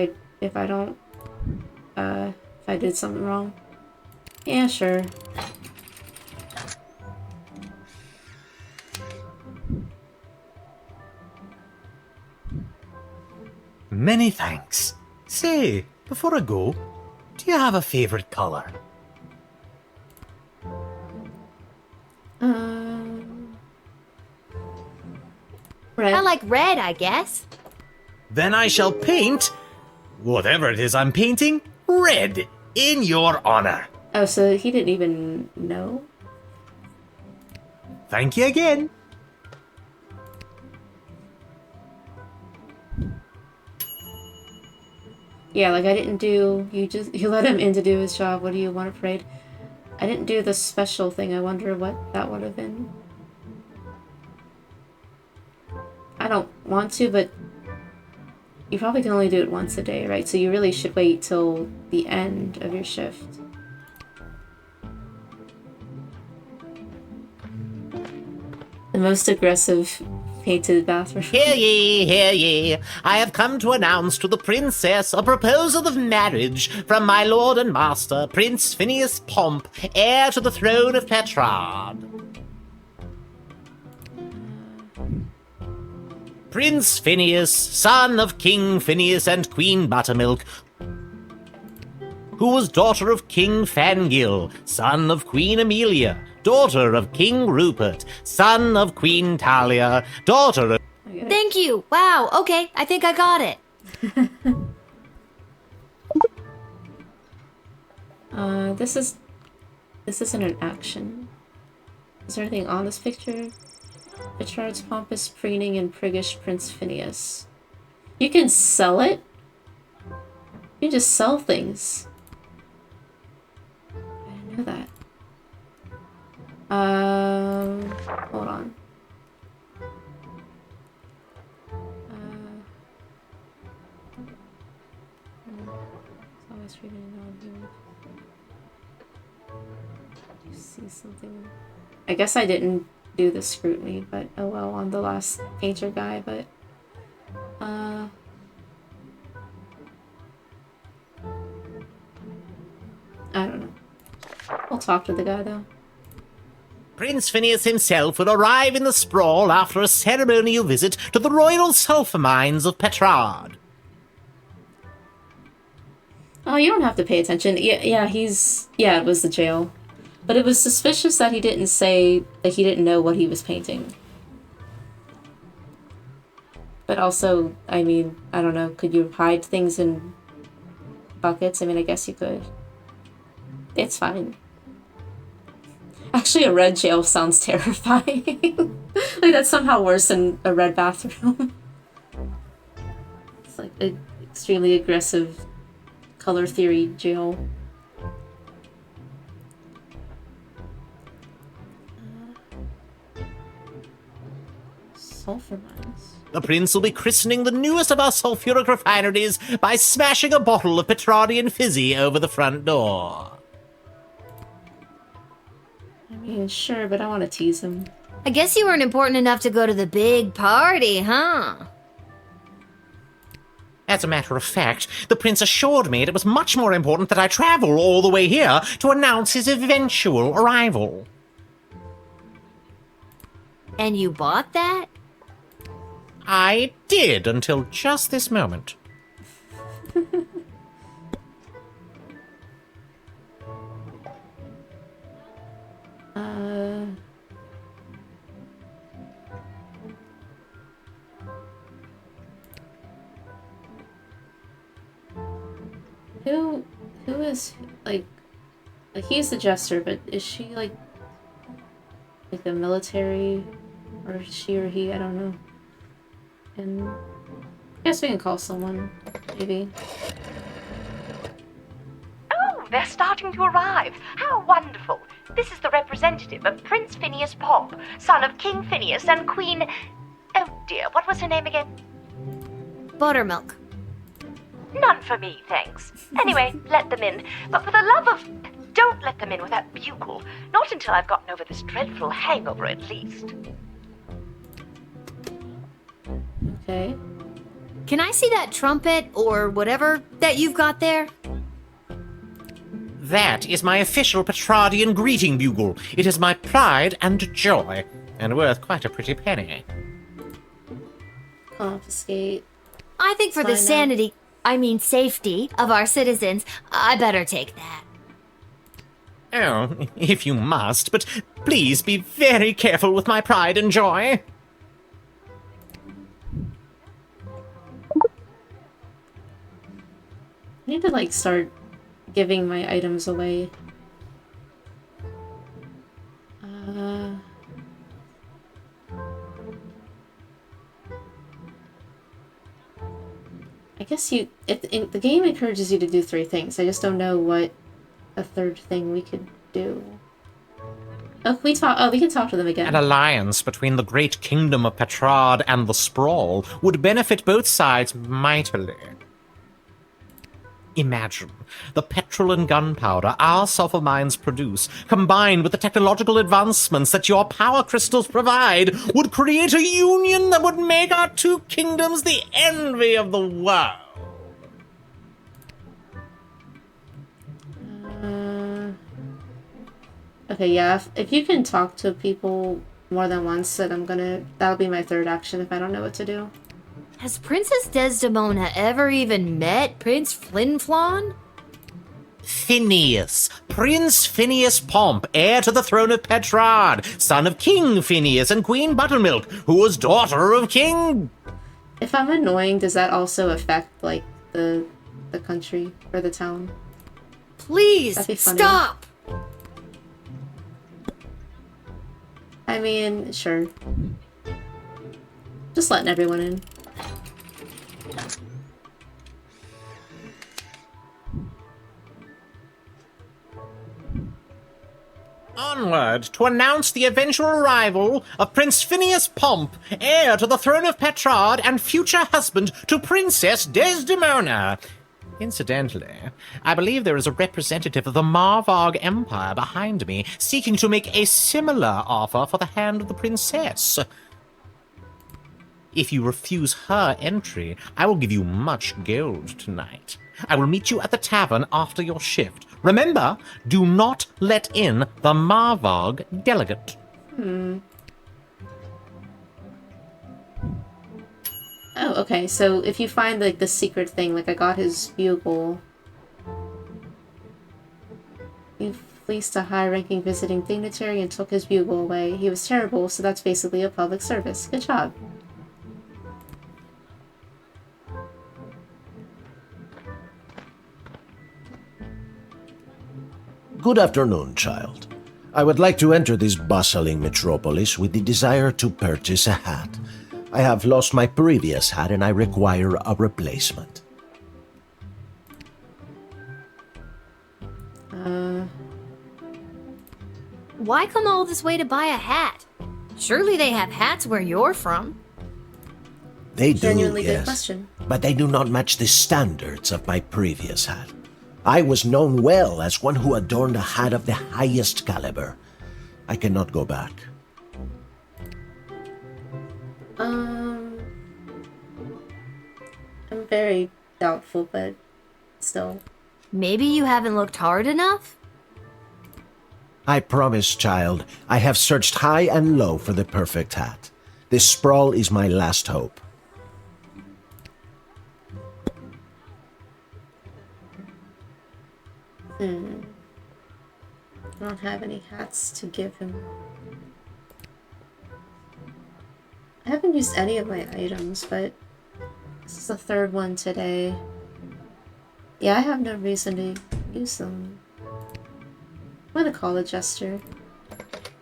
I don't, if I did something wrong. Yeah, sure. Many thanks. Say, before I go, do you have a favorite color? Red. I like red, I guess. Then I shall paint, whatever it is I'm painting, red in your honor. Oh, so he didn't even know? Thank you again. Yeah, like I didn't do... You let him in to do his job. What do you want, afraid? I didn't do the special thing. I wonder what that would have been. I don't want to, but you probably can only do it once a day, right? So you really should wait till the end of your shift. The most aggressive painted bathroom. Hear ye, hear ye. I have come to announce to the princess a proposal of marriage from my lord and master, Prince Phineas Pomp, heir to the throne of Petrard. Prince Phineas, son of King Phineas and Queen Buttermilk, who was daughter of King Fangil, son of Queen Amelia, daughter of King Rupert, son of Queen Talia, daughter of... Thank you. Wow. Okay, I think I got it. This isn't an action. Is there anything on this picture? Petrard's pompous preening and priggish Prince Phineas. You can sell it? You can just sell things. I didn't know that. Hold on. It's always reading on here. You see something? I guess I didn't do the scrutiny, but oh well, on the last painter guy, but I don't know. I'll talk to the guy though. Prince Phineas himself will arrive in the sprawl after a ceremonial visit to the royal sulphur mines of Petrard. Oh, you don't have to pay attention. Yeah, it was the jail. But it was suspicious that he didn't say that he didn't know what he was painting. But also, I mean, I don't know, could you hide things in buckets? I mean, I guess you could. It's fine. Actually, a red jail sounds terrifying. Like, that's somehow worse than a red bathroom. It's like an extremely aggressive color theory jail. Sulfur mines. The prince will be christening the newest of our sulphuric refineries by smashing a bottle of Petrardian fizzy over the front door. I mean, sure, but I want to tease him. I guess you weren't important enough to go to the big party, huh? As a matter of fact, the prince assured me it was much more important that I travel all the way here to announce his eventual arrival. And you bought that? I did until just this moment. Who is, like he's the jester, but is she, like the military? Or she or he, I don't know. And I guess we can call someone, maybe. Oh, they're starting to arrive. How wonderful. This is the representative of Prince Phineas Pomp, son of King Phineas and Queen... Oh dear, what was her name again? Buttermilk. None for me, thanks. Anyway, let them in. But for the love of... Don't let them in with that bugle. Not until I've gotten over this dreadful hangover, at least. Okay. Can I see that trumpet or whatever that you've got there? That is my official Petrardian greeting bugle. It is my pride and joy, and worth quite a pretty penny. Confiscate. I think for the safety of our citizens, I better take that. Oh, if you must, but please be very careful with my pride and joy. I need to, like, start giving my items away. I guess if the game encourages you to do 3 things, I just don't know what a third thing we could do. Oh, we can talk to them again. An alliance between the great kingdom of Petrard and the Sprawl would benefit both sides mightily. Imagine the petrol and gunpowder our sulfur mines produce, combined with the technological advancements that your power crystals provide, would create a union that would make our 2 kingdoms the envy of the world. Okay, yeah, if you can talk to people more than once, then that'll be my third action if I don't know what to do. Has Princess Desdemona ever even met Prince Flinflon? Phineas, Prince Phineas Pomp, heir to the throne of Petrard, son of King Phineas and Queen Buttermilk, who was daughter of King... If I'm annoying, does that also affect, like, the country or the town? Please, stop! I mean, sure. Just letting everyone in. Onward to announce the eventual arrival of Prince Phineas Pomp, heir to the throne of Petrard and future husband to Princess Desdemona. Incidentally, I believe there is a representative of the Marvog Empire behind me, seeking to make a similar offer for the hand of the princess. If you refuse her entry, I will give you much gold tonight. I will meet you at the tavern after your shift. Remember, do not let in the Marvog delegate. Oh, okay, so if you find, like, the secret thing, like I got his bugle. You fleeced a high-ranking visiting dignitary and took his bugle away. He was terrible, so that's basically a public service. Good job. Good afternoon, child. I would like to enter this bustling metropolis with the desire to purchase a hat. I have lost my previous hat and I require a replacement. Why come all this way to buy a hat? Surely they have hats where you're from. They do, Genuinely good yes, question. but they do not match the standards of my previous hat. I was known well as one who adorned a hat of the highest caliber. I cannot go back. I'm very doubtful, but still. Maybe you haven't looked hard enough? I promise, child, I have searched high and low for the perfect hat. This sprawl is my last hope. I don't have any hats to give him. I haven't used any of my items, but this is the third one today. Yeah, I have no reason to use them. I'm gonna call the jester.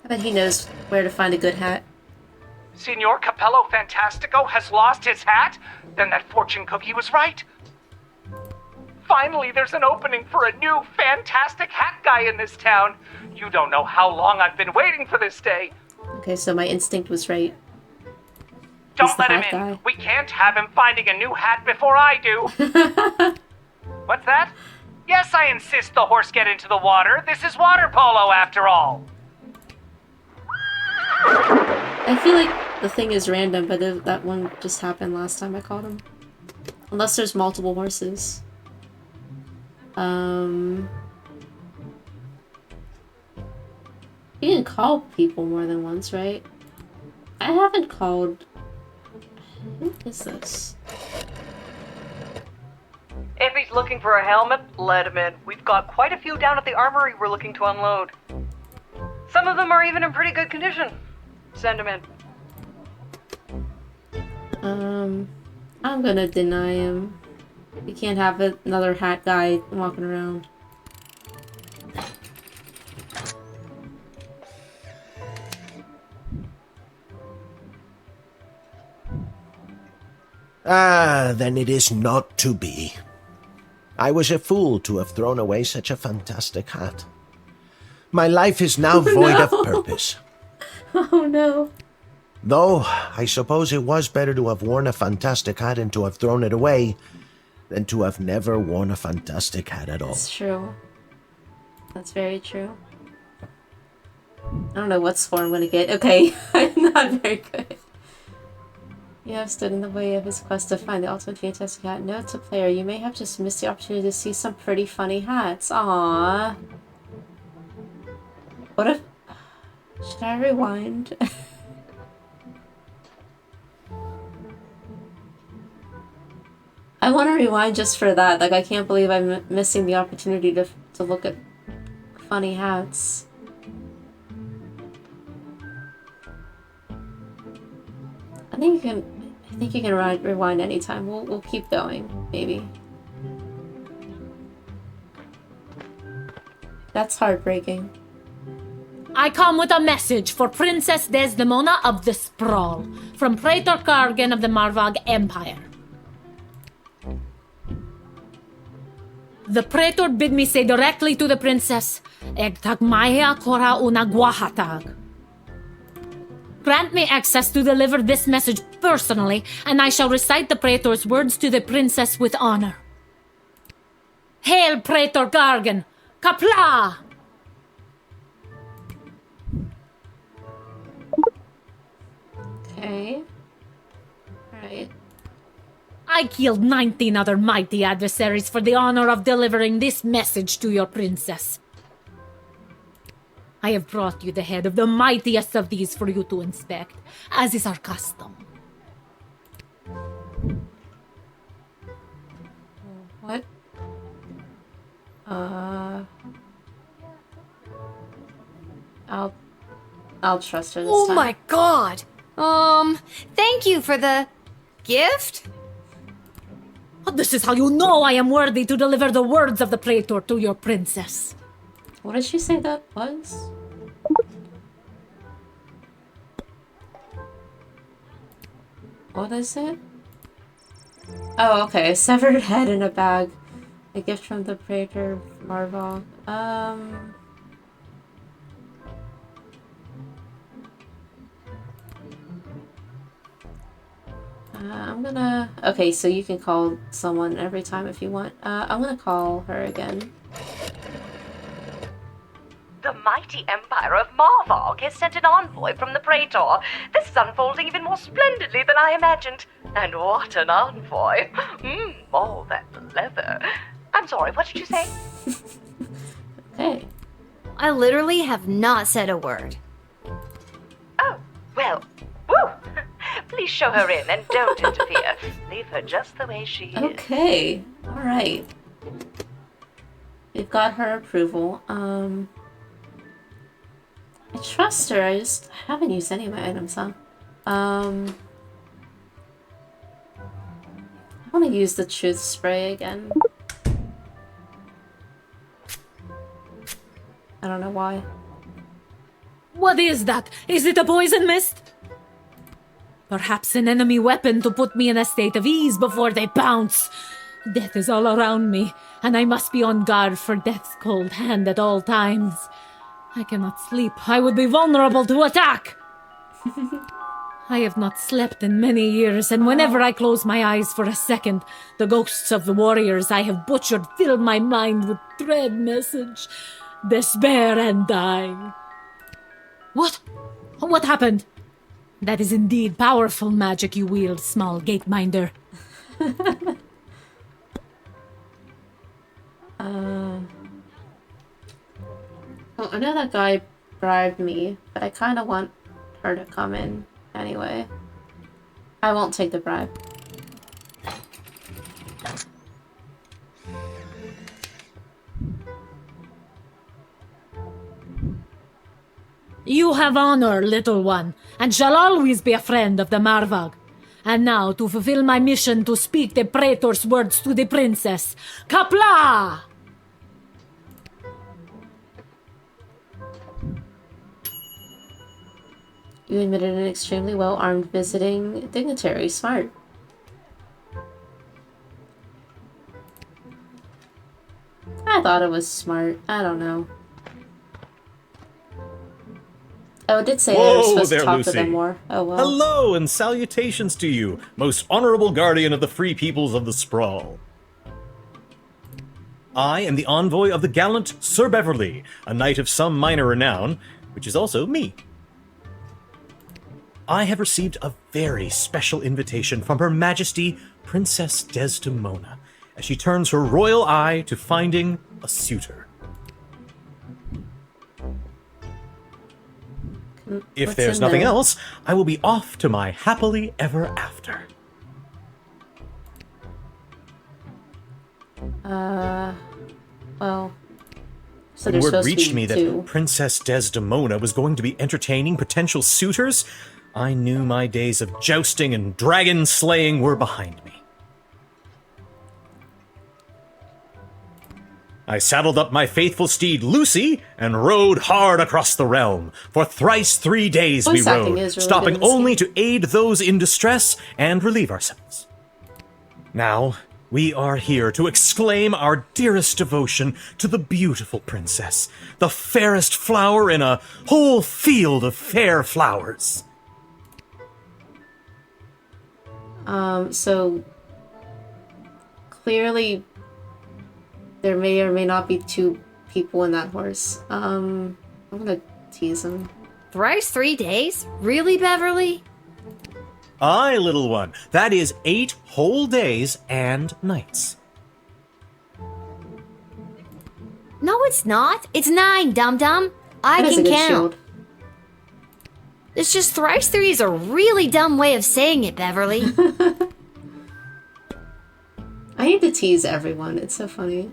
I bet he knows where to find a good hat. Signor Capello Fantastico has lost his hat? Then that fortune cookie was right. Finally, there's an opening for a new fantastic hat guy in this town. You don't know how long I've been waiting for this day. Okay, so my instinct was right. Don't let him in. Guy. We can't have him finding a new hat before I do. What's that? Yes, I insist the horse get into the water. This is water polo after all. I feel like the thing is random, but that one just happened last time I caught him. Unless there's multiple horses. You can call people more than once, right? I haven't called... Who is this? If he's looking for a helmet, let him in. We've got quite a few down at the armory we're looking to unload. Some of them are even in pretty good condition. Send him in. I'm gonna deny him. You can't have another hat guy walking around. Ah, then it is not to be. I was a fool to have thrown away such a fantastic hat. My life is now void of purpose. Oh no. Though, I suppose it was better to have worn a fantastic hat and to have thrown it away than to have never worn a fantastic hat at all. That's true. That's very true. I don't know what score I'm gonna get. Okay, I'm not very good. You have stood in the way of his quest to find the ultimate fantastic hat. Note to player, you may have just missed the opportunity to see some pretty funny hats. Aww. What if... Should I rewind? I want to rewind just for that. Like, I can't believe I'm missing the opportunity to look at funny hats. I think you can rewind anytime. We'll keep going, maybe. That's heartbreaking. I come with a message for Princess Desdemona of the Sprawl, from Praetor Kargan of the Marvog Empire. The Praetor bid me say directly to the princess, Egtag Maya Kora una Guahatag. Grant me access to deliver this message personally, and I shall recite the Praetor's words to the princess with honor. Hail, Praetor Gargan! Kapla! Okay. Alright. I killed 19 other mighty adversaries for the honor of delivering this message to your princess. I have brought you the head of the mightiest of these for you to inspect, as is our custom. What? I'll trust her this time. Oh my god! Thank you for the gift? This is how you know I am worthy to deliver the words of the Praetor to your princess. What did she say that was? What is it? Oh, okay. A severed head in a bag. A gift from the Praetor Marvog. I'm gonna... Okay, so you can call someone every time if you want. I'm gonna call her again. The mighty empire of Marvog has sent an envoy from the Praetor. This is unfolding even more splendidly than I imagined. And what an envoy. All that leather. I'm sorry, what did you say? Okay. I literally have not said a word. Oh, well, woo! Please show her in and don't interfere. Leave her just the way she is. Okay. Alright. We've got her approval. I trust her, I haven't used any of my items, huh? I want to use the truth spray again. don't know why. What is that? Is it a poison mist? Perhaps an enemy weapon to put me in a state of ease before they pounce. Death is all around me, and I must be on guard for death's cold hand at all times. I cannot sleep. I would be vulnerable to attack. I have not slept in many years, and whenever I close my eyes for a second, the ghosts of the warriors I have butchered fill my mind with dread message, despair, and dying. What? What happened? That is indeed powerful magic you wield, small gateminder. Well, I know that guy bribed me, but I kind of want her to come in anyway. I won't take the bribe. You have honor, little one, and shall always be a friend of the Marvag. And now, to fulfill my mission to speak the Praetor's words to the princess. Kapla! You admitted an extremely well-armed visiting dignitary. Smart. I thought it was smart. I don't know. Oh, it did say I was supposed to talk to them more. Oh, well. Hello and salutations to you, most honorable guardian of the free peoples of the Sprawl. I am the envoy of the gallant Sir Beverly, a knight of some minor renown, which is also me. I have received a very special invitation from Her Majesty Princess Desdemona, as she turns her royal eye to finding a suitor. If there's nothing else, I will be off to my happily ever after. Well... So when there's word supposed reached to be me that two. Princess Desdemona was going to be entertaining potential suitors, I knew my days of jousting and dragon slaying were behind me. I saddled up my faithful steed Lucy and rode hard across the realm. For thrice 3 days we Voice acting rode, is really stopping good in this only to aid those in distress and relieve ourselves. Now, we are here to exclaim our dearest devotion to the beautiful princess, the fairest flower in a whole field of fair flowers. So... Clearly... There may or may not be two people in that horse. I'm gonna tease him. Thrice 3 days? Really, Beverly? Aye, little one. That is 8 whole days and nights. No, it's not. It's 9, dum-dum. I That is can a good count. shield. It's just thrice 3 is a really dumb way of saying it, Beverly. I need to tease everyone. It's so funny.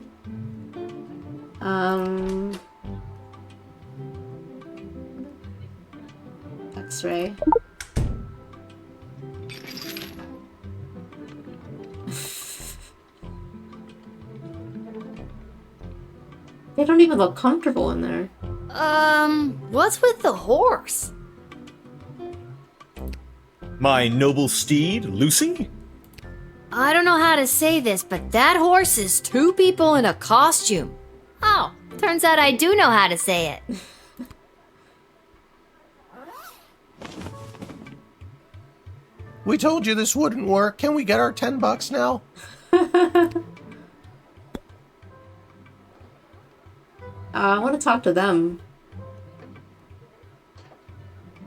X-ray. They don't even look comfortable in there. What's with the horse? My noble steed, Lucy? I don't know how to say this, but that horse is 2 people in a costume. Oh, turns out I do know how to say it. We told you this wouldn't work. Can we get our $10 now? I want to talk to them.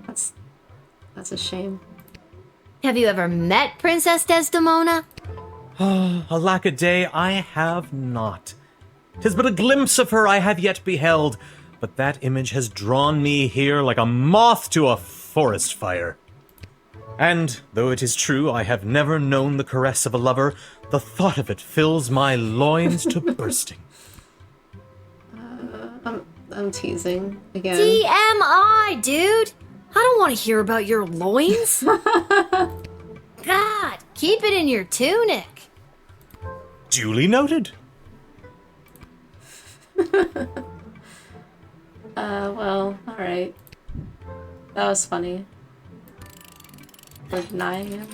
That's a shame. Have you ever met Princess Desdemona? Alack a day, I have not. 'Tis but a glimpse of her I have yet beheld, but that image has drawn me here like a moth to a forest fire. And, though it is true I have never known the caress of a lover, the thought of it fills my loins to bursting. I'm teasing again. TMI, dude! I don't want to hear about your loins. God, keep it in your tunic. Duly noted. Well, alright. That was funny. For denying him.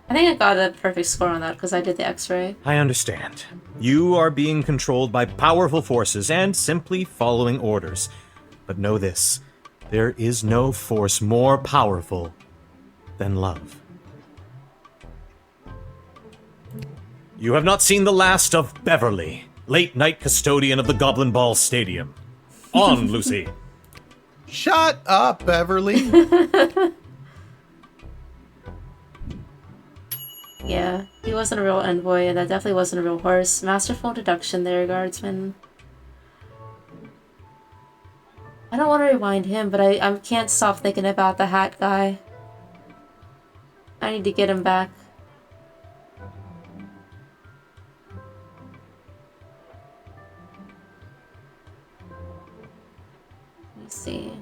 I think I got a perfect score on that because I did the x-ray. I understand. You are being controlled by powerful forces and simply following orders. But know this, there is no force more powerful than love. You have not seen the last of Beverly, late-night custodian of the Goblin Ball Stadium. On, Lucy. Shut up, Beverly. Yeah, he wasn't a real envoy, and that definitely wasn't a real horse. Masterful deduction there, Guardsman. I don't want to rewind him, but I can't stop thinking about the hat guy. I need to get him back. Let me see.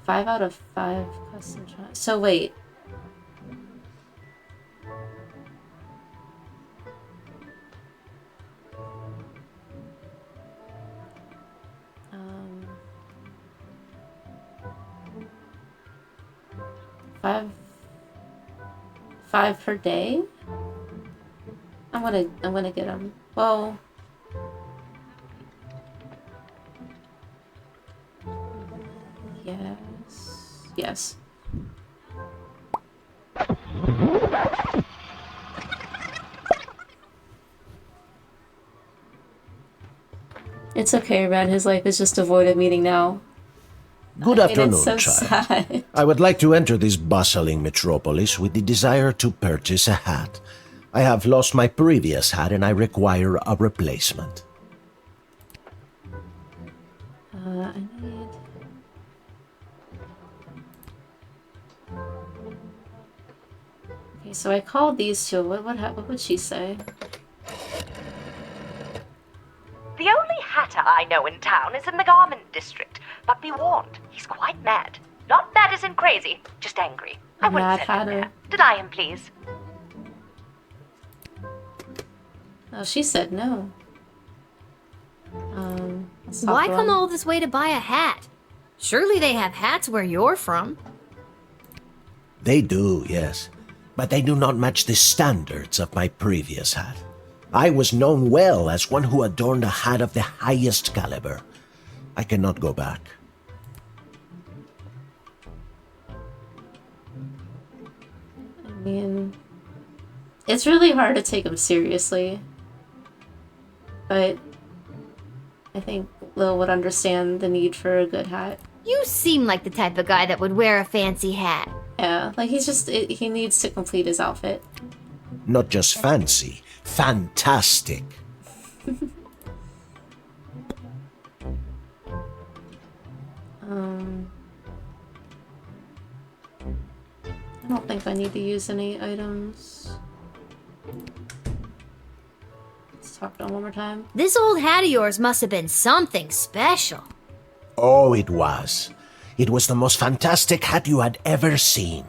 5 out of 5 custom trials. So wait. Um, 5 per day? I'm gonna get him. Well, yes. It's okay, Red. His life is just devoid of meaning now. Good afternoon, it's so child. sad. I would like to enter this bustling metropolis with the desire to purchase a hat. I have lost my previous hat and I require a replacement. I need... Okay, so I called these two. What would she say? The only hatter I know in town is in the garment district, but be warned, he's quite mad. Not mad as in crazy, just angry. I wouldn't Mad send him hatter. there. Deny him, please. Oh, she said no. Let's talk Why to come him. all this way to buy a hat? Surely they have hats where you're from. They do, yes, but they do not match the standards of my previous hat. I was known well as one who adorned a hat of the highest caliber. I cannot go back. I mean, it's really hard to take him seriously. But I think Lil would understand the need for a good hat. You seem like the type of guy that would wear a fancy hat. Yeah, like he needs to complete his outfit. Not just fancy, fantastic. I don't think I need to use any items. Let's talk to him one more time. This old hat of yours must have been something special. Oh, it was. It was the most fantastic hat you had ever seen.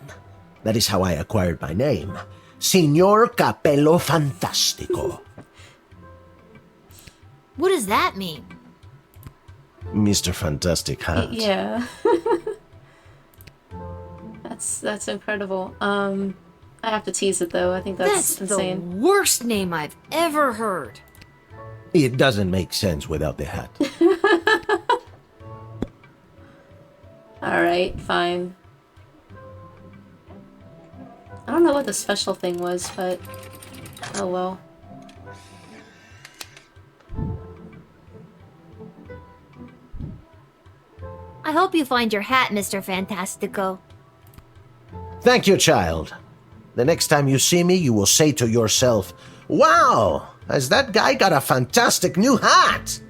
That is how I acquired my name. Signor Capello Fantastico. What does that mean? Mr. Fantastic Hat. Yeah. That's incredible. I have to tease it though. I think that's insane. The worst name I've ever heard. It doesn't make sense without the hat. Alright, fine. I don't know what the special thing was, but oh well. I hope you find your hat, Mr. Fantastico. Thank you, child. The next time you see me, you will say to yourself, "Wow, has that guy got a fantastic new hat?"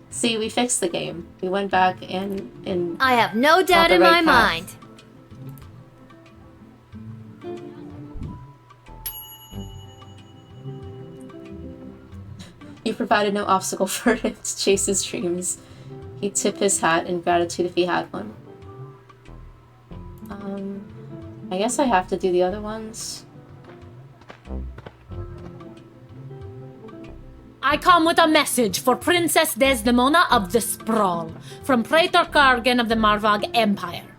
See, we fixed the game. We went back and I have no doubt the in right my path. mind. You provided no obstacle for him to chase his dreams. He'd tip his hat in gratitude if he had one. I guess I have to do the other ones. I come with a message for Princess Desdemona of the Sprawl, from Praetor Kargan of the Marvog Empire.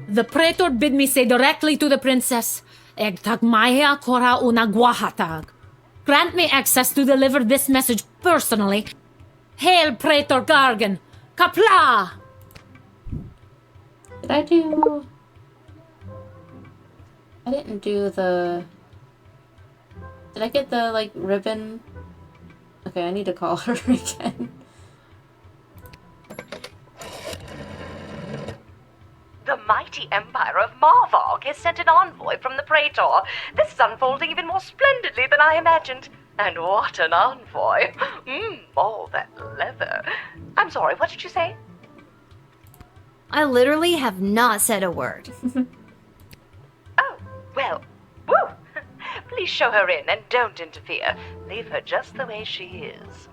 The Praetor bid me say directly to the princess, Egtag Maya Kora una Guahatag. Grant me access to deliver this message personally. Hail Praetor Kargan! Kapla! Did I do... I didn't do the... Did I get the, like, ribbon? Okay, I need to call her again. The mighty empire of Marvog has sent an envoy from the Praetor. This is unfolding even more splendidly than I imagined. And what an envoy! All that leather. I'm sorry, what did you say? I literally have not said a word. Oh, well, woo! Please show her in and don't interfere. Leave her just the way she is.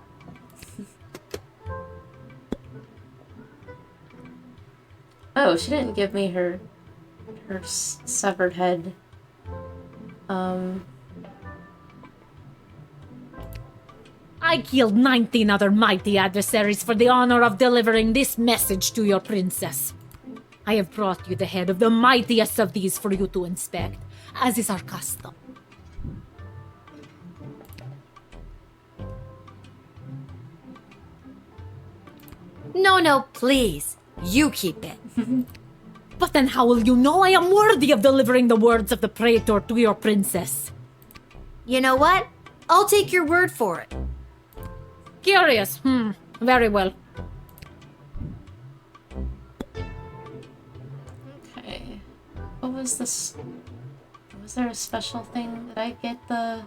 Oh, she didn't give me her severed head. I killed 19 other mighty adversaries for the honor of delivering this message to your princess. I have brought you the head of the mightiest of these for you to inspect, as is our custom. No, please. You keep it. But then how will you know I am worthy of delivering the words of the Praetor to your princess? You know what? I'll take your word for it. Curious. Very well. Okay. What was this? Was there a special thing? Did I get the...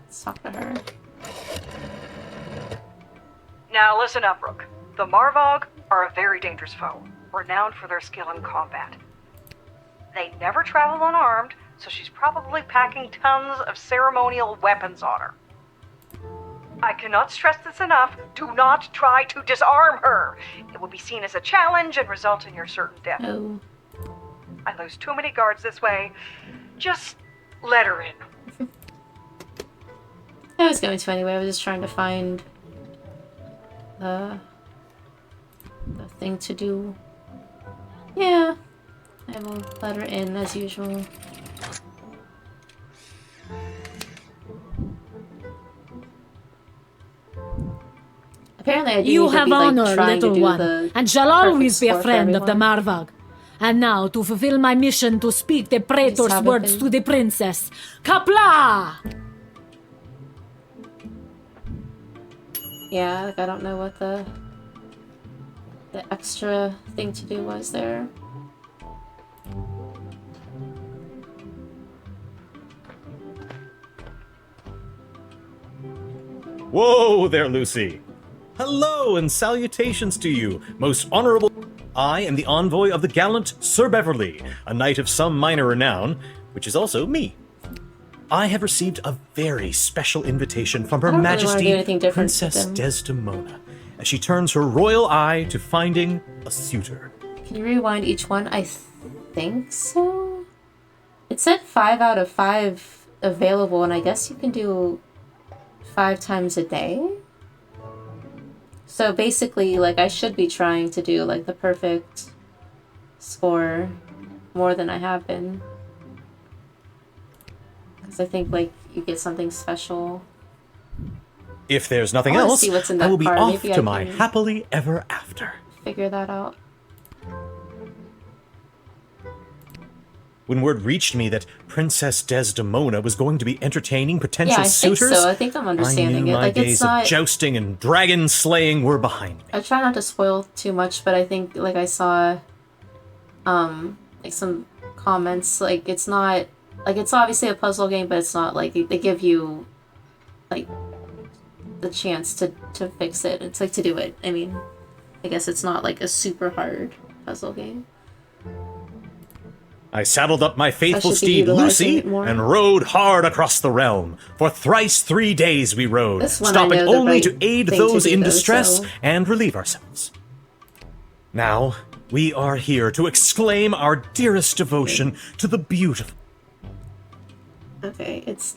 Let's talk to her. Now listen up, Rook. The Marvog are a very dangerous foe, renowned for their skill in combat. They never travel unarmed, so she's probably packing tons of ceremonial weapons on her. I cannot stress this enough. Do not try to disarm her. It will be seen as a challenge and result in your certain death. Oh. I lose too many guards this way. Just let her in. I was going to anyway. I was just trying to find the thing to do. Yeah. I will let her in as usual. Apparently I do You need to have be, like, honor, trying to little do one, the and shall perfect always be a score for friend of the everyone. Marvog. And now, to fulfill my mission to speak the Praetor's haven't words been- to the princess. Kapla! Yeah, like I don't know what the extra thing to do was there. Whoa there, Lucy! Hello and salutations to you, most honorable. I am the envoy of the gallant Sir Beverly, a knight of some minor renown, which is also me. I have received a very special invitation from Her I don't really wanna do Majesty anything different with Princess them. Desdemona, as she turns her royal eye to finding a suitor. Can you rewind each one? I think so. It said 5 out of 5 available, and I guess you can do 5 times a day. So basically, like, I should be trying to do, like, the perfect score more than I have been. Because I think, like, you get something special. If there's nothing I wanna else, see what's in I that will be card. off Maybe to I my can happily ever after. figure that out. When word reached me that Princess Desdemona was going to be entertaining potential Yeah, I think suitors, so. I think I'm understanding I knew it. my Like, it's days not- of jousting and dragon slaying were behind me. I try not to spoil too much, but I think, like, I saw, like, some comments, like, it's not, like, it's obviously a puzzle game, but it's not, like, they give you, like, the chance to fix it. It's, like, to do it. I mean, I guess it's not, like, a super hard puzzle game. I saddled up my faithful should be steed utilizing Lucy it more. and rode hard across the realm. For thrice 3 days we rode, This one I stopping know the only right to aid thing to those do, in though, distress so- and relieve ourselves. Now, we are here to exclaim our dearest devotion to the beautiful. Okay, it's.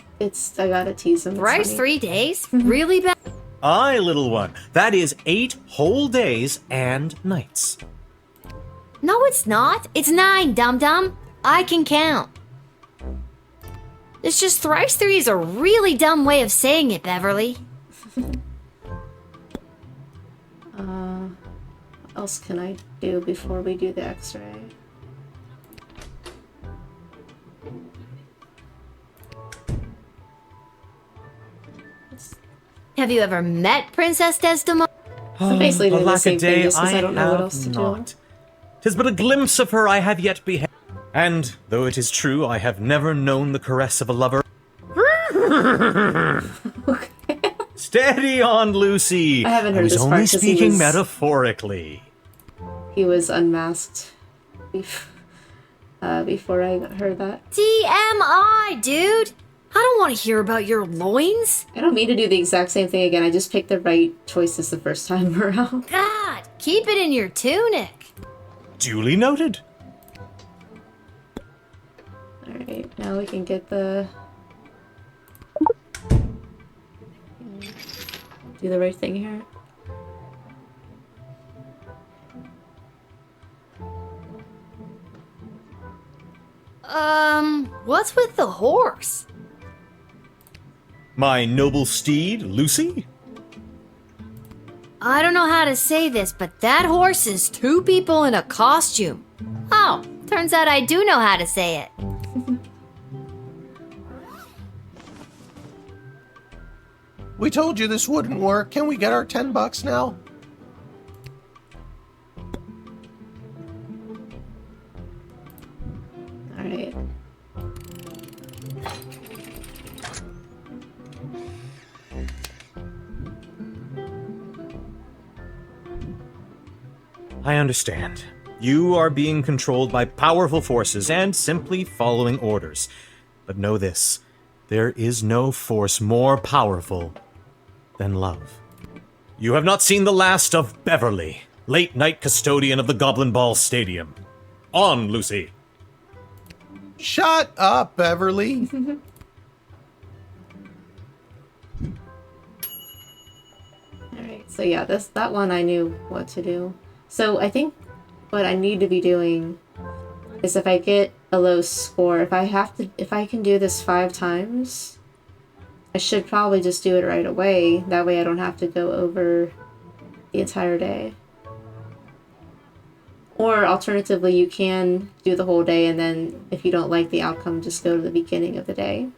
I gotta tease him. Thrice 3 days? Really bad? Aye, little one. That is 8 whole days and nights. No, it's not. It's 9, dum-dum. I can count. It's just thrice 3 is a really dumb way of saying it, Beverly. What else can I do before we do the X-ray? Have you ever met Princess Desdemona? So basically doing the same thing, Alackaday, just because I don't know what have else to not. do. 'Tis but a glimpse of her I have yet beheld. And though it is true I have never known the caress of a lover. Steady on, Lucy. I haven't heard was this only part 'cause he speaking was- metaphorically. He was unmasked before I heard that. TMI, dude! I don't want to hear about your loins. I don't mean to do the exact same thing again. I just picked the right choices the first time around. God, keep it in your tunic. Duly noted. Alright, now we can get the... Do the right thing here. What's with the horse? My noble steed, Lucy? I don't know how to say this, but that horse is 2 people in a costume. Oh, turns out I do know how to say it. We told you this wouldn't work. Can we get our $10 now? Alright. I understand. You are being controlled by powerful forces and simply following orders. But know this, there is no force more powerful than love. You have not seen the last of Beverly, late night custodian of the Goblin Ball Stadium. On, Lucy. Shut up, Beverly. Alright, so yeah, that one I knew what to do. So I think what I need to be doing is if I get a low score, if I can do this 5 times, I should probably just do it right away. That way I don't have to go over the entire day. Or alternatively, you can do the whole day and then if you don't like the outcome, just go to the beginning of the day.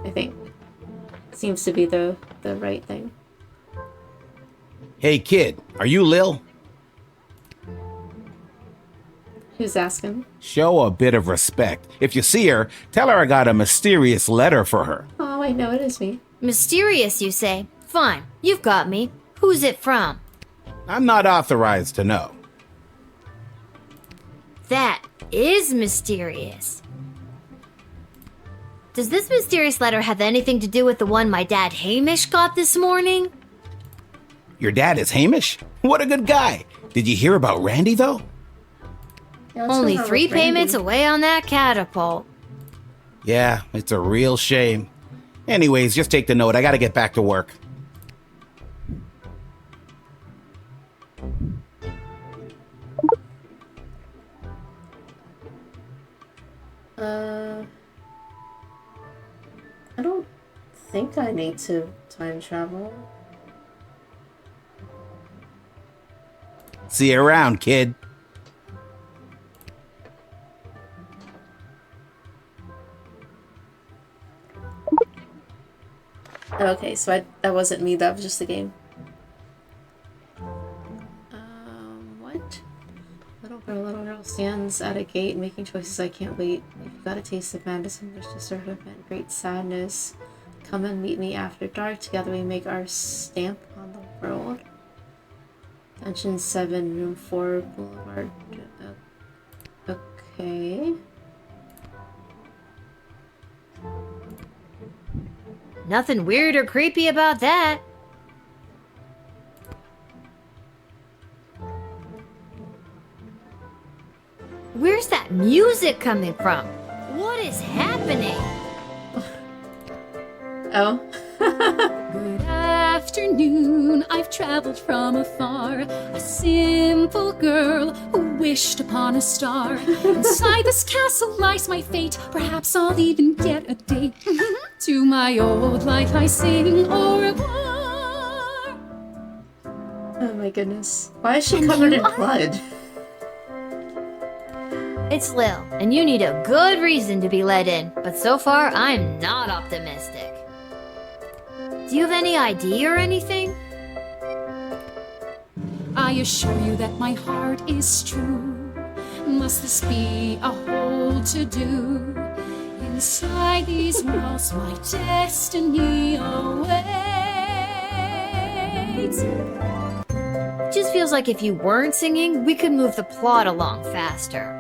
I think. Seems to be the right thing. Hey kid, are you Lil? Who's asking? Show a bit of respect. If you see her, tell her I got a mysterious letter for her. Oh, wait, no, it is me. Mysterious, you say? Fine, you've got me. Who's it from? I'm not authorized to know. That is mysterious. Does this mysterious letter have anything to do with the one my dad Hamish got this morning? Your dad is Hamish? What a good guy. Did you hear about Randy, though? Yeah, Only 3 payments away on that catapult. Yeah, it's a real shame. Anyways, just take the note. I gotta get back to work. I don't think I need to time travel. See you around, kid. Okay, so that wasn't me, that was just the game. What? Little girl stands at a gate making choices I can't wait. If you got a taste of madness and wish to start a great sadness, come and meet me after dark. Together we make our stamp on the world. Dungeon 7, Room 4, Boulevard. Okay. Nothing weird or creepy about that. Where's that music coming from? What is happening? Oh. Good afternoon, I've traveled from afar. A simple girl who wished upon a star. Inside this castle lies my fate. Perhaps I'll even get a date. To my old life I sing au revoir. Oh my goodness. Why is she covered in blood? It's Lil, and you need a good reason to be let in, but so far I'm not optimistic. Do you have any ID or anything? I assure you that my heart is true. Must this be a whole to-do? Inside these walls my destiny awaits. Just feels like if you weren't singing, we could move the plot along faster.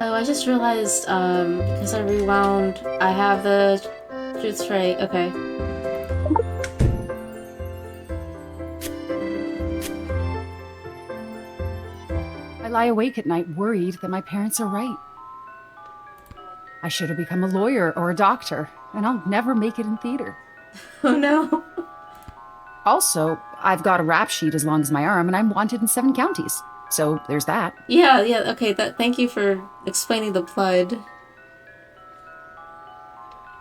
Oh, I just realized, because I rewound, I have the truth tray. Okay. I lie awake at night worried that my parents are right. I should have become a lawyer or a doctor, and I'll never make it in theater. Oh no. Also, I've got a rap sheet as long as my arm, and I'm wanted in 7 counties. So there's that. Yeah, okay, thank you for explaining the blood.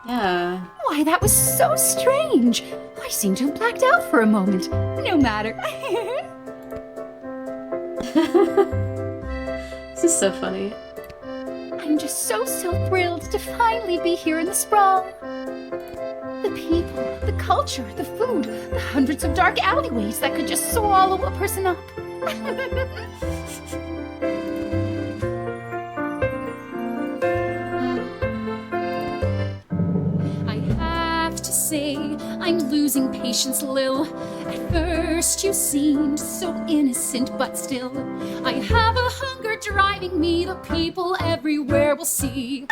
Yeah. Why, that was so strange. I seem to have blacked out for a moment. No matter. This is so funny. I'm just so thrilled to finally be here in the sprawl. The people, the culture, the food, the hundreds of dark alleyways that could just swallow a person up. I have to say, I'm losing patience, Lil. At first you seemed so innocent, but still, I have a hunger driving me. The people everywhere will see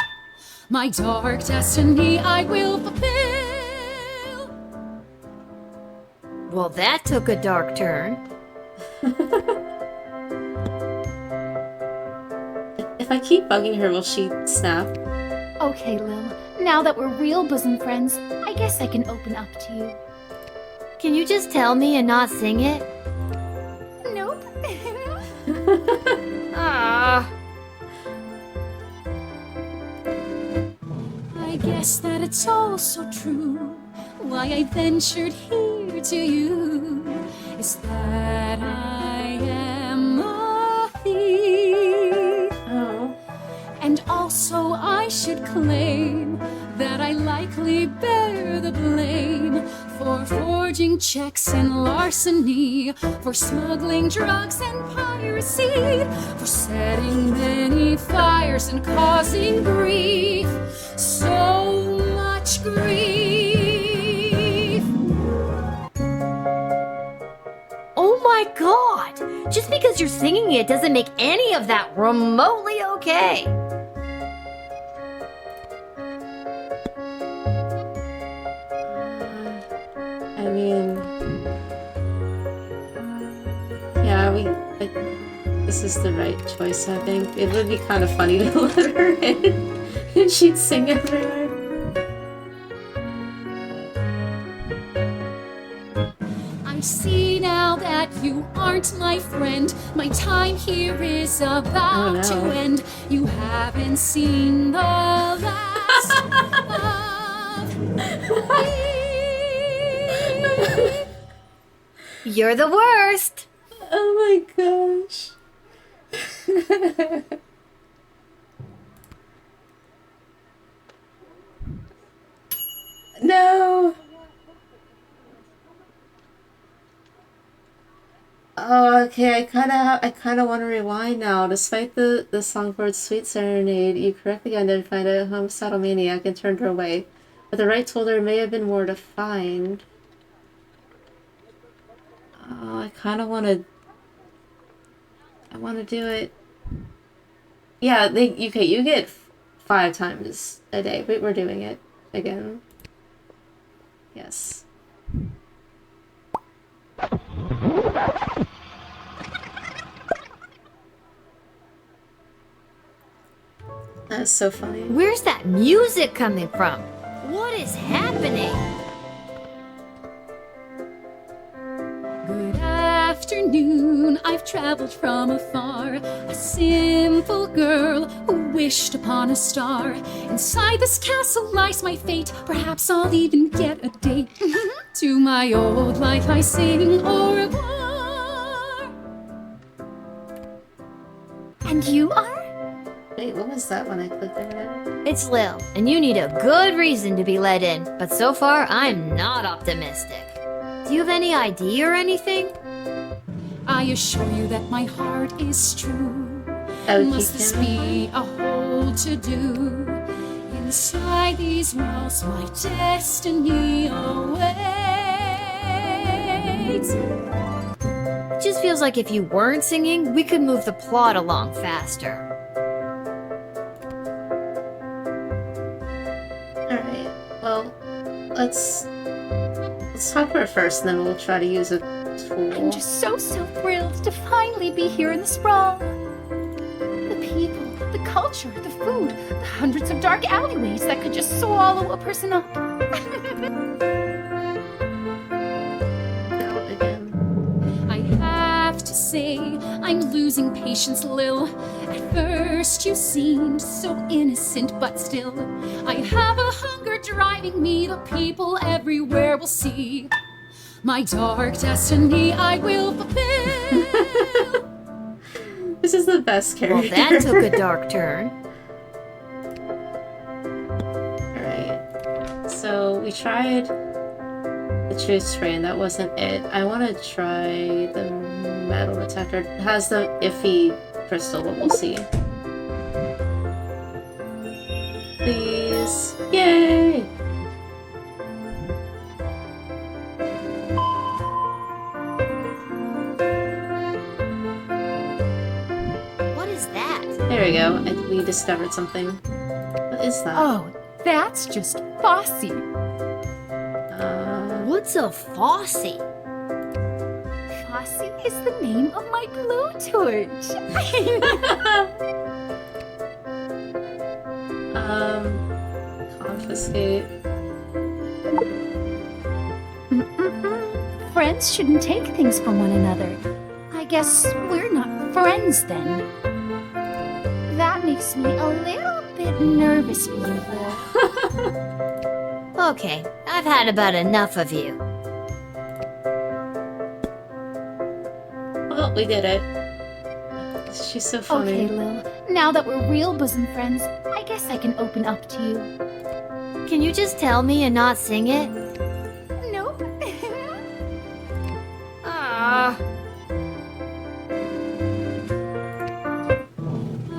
my dark destiny I will fulfill. Well, that took a dark turn. If I keep bugging her, will she snap? Okay, Lil. Now that we're real bosom friends, I guess I can open up to you. Can you just tell me and not sing it? Nope. Ah. I guess that it's all so true. Why I ventured here to you is that I am a thief. Oh. And also I should claim that I likely bear the blame for forging checks and larceny, for smuggling drugs and piracy, for setting many fires and causing grief, so much grief. Oh my god! Just because you're singing it doesn't make any of that remotely okay. I mean, yeah, this is the right choice, I think. It would be kind of funny to let her in and she'd sing everywhere. I see now that you aren't my friend. My time here is about to end. You haven't seen the last of me. You're the worst. Oh my gosh. No. Oh, okay. I kind of want to rewind now. Despite the songbird's sweet serenade, you correctly identified a homicidal maniac and turned her away. But the right told her may have been more to find. Oh, I kind of want to. I want to do it. Yeah, okay. You get 5 times a day. We're doing it again. Yes. was so funny. Where's that music coming from? What is happening? Good afternoon, I've traveled from afar. A simple girl who wished upon a star. Inside this castle lies my fate. Perhaps I'll even get a date. To my old life I sing au revoir. And you are? Wait, what was that when I clicked on it? It's Lil, and you need a good reason to be let in, but so far I'm not optimistic. Do you have any idea or anything? I assure you that my heart is true. Oh, Must this be a whole to-do? Inside these walls my destiny awaits. It just feels like if you weren't singing, we could move the plot along faster. Alright, well, let's talk to her first, and then we'll try to use a tool. I'm just so thrilled to finally be here in the sprawl. The people, the culture, the food, the hundreds of dark alleyways that could just swallow a person up. I have to say, I'm losing patience, Lil. At first you seemed so innocent, but still, I have a hunger driving me. The people everywhere will see my dark destiny I will fulfill. This is the best character. Well, that took a dark turn. Alright. So we tried the truth spray and that wasn't it. I want to try the metal detector. It has the iffy crystal, but we'll see. Please. Yay! What is that? There we go. We discovered something. What is that? Oh, that's just Fossy. What's a Fossy? Fossy is the name of my blowtorch. Confiscate. Friends shouldn't take things from one another. I guess we're not friends then. That makes me a little bit nervous for you, Lil. Okay, I've had about enough of you. Well, we did it. She's so funny. Okay, Lil. Now that we're real bosom friends, I guess I can open up to you. Can you just tell me and not sing it? Nope.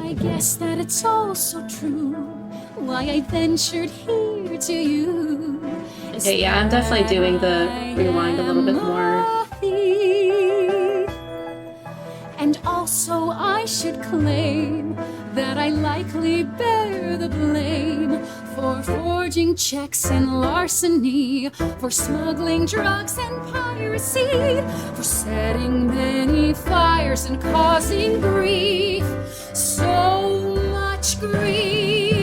I guess that it's all so true. Why I ventured here to you. Okay, yeah, I'm definitely doing the rewind a little bit more. And also I should claim that I likely bear the blame for forging checks and larceny, for smuggling drugs and piracy, for setting many fires and causing grief, so much grief.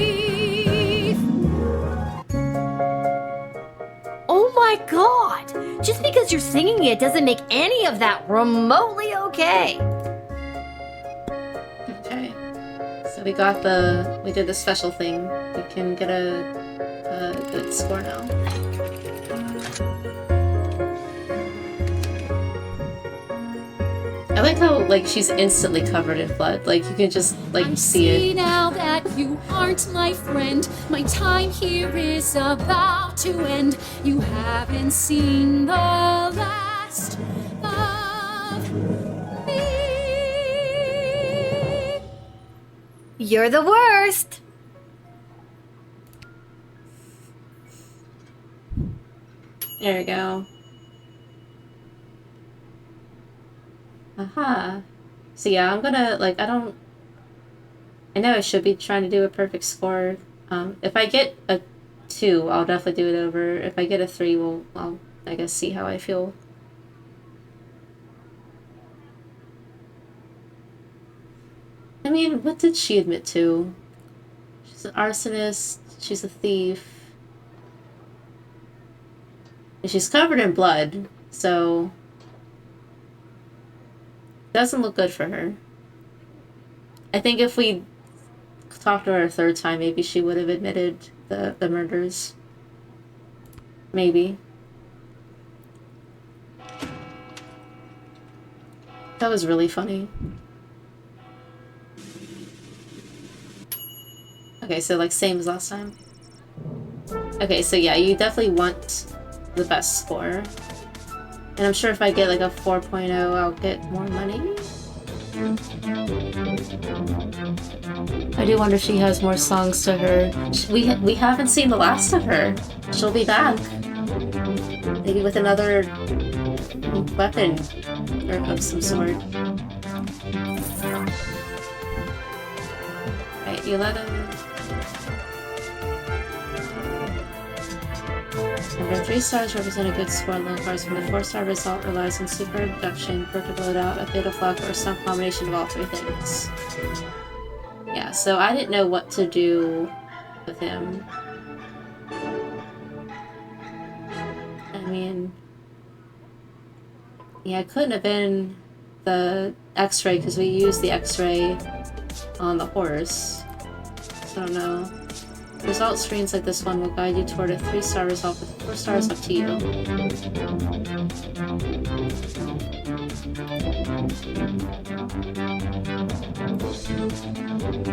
Oh my god! Just because you're singing it doesn't make any of that remotely okay. Okay. So we did the special thing. We can get a good score now. I like how, like, she's instantly covered in blood. Like, you can just, like, see it. Now that you aren't my friend, my time here is about to end. You haven't seen the last of me. You're the worst. There we go. Aha. So yeah, I'm gonna, like, I know I should be trying to do a perfect score. If I get a 2, I'll definitely do it over. If I get a 3, I'll, I guess, see how I feel. I mean, what did she admit to? She's an arsonist. She's a thief. And she's covered in blood, so doesn't look good for her. I think if we talked to her a third time, maybe she would have admitted the murders. Maybe. That was really funny. Okay, so like same as last time. Okay, so yeah, you definitely want the best score. And I'm sure if I get like a 4.0, I'll get more money. I do wonder if she has more songs to her. We haven't seen the last of her. She'll be back. Maybe with another weapon or of some sort. Right, you let him. Number 3 stars represent a good score on Lil Guardsman. The 4-star result relies on super deduction, perfect loadout, a bit of luck, or some combination of all 3 things. Yeah, so I didn't know what to do with him. I mean, yeah, it couldn't have been the X-ray because we used the X-ray on the horse. So I don't know. Result screens like this one will guide you toward a 3-star result, with 4 stars up to you.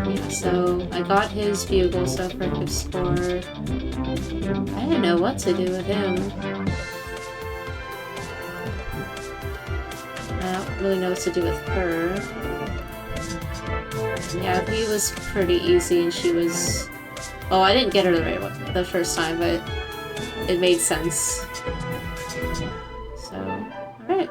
Yeah, so I got his bugle, so for his score. I didn't know what to do with him. I don't really know what to do with her. Yeah, he was pretty easy and she was... Oh, I didn't get her the right one the first time, but it made sense. So, alright.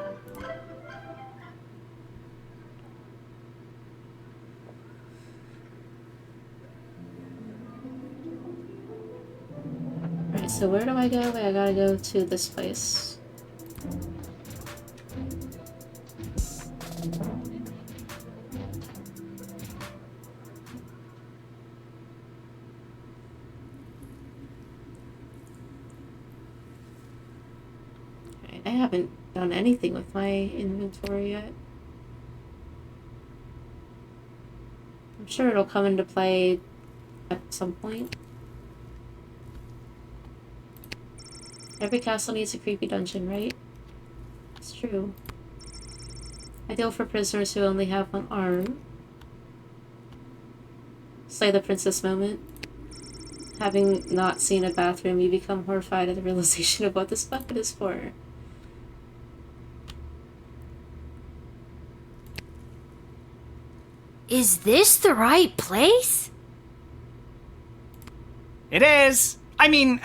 Alright, so where do I go? Wait, I gotta go to this place. I haven't done anything with my inventory yet. I'm sure it'll come into play at some point. Every castle needs a creepy dungeon, right? It's true. Ideal for prisoners who only have one arm. Slay the princess moment. Having not seen a bathroom, you become horrified at the realization of what this bucket is for. Is this the right place? It is. I mean,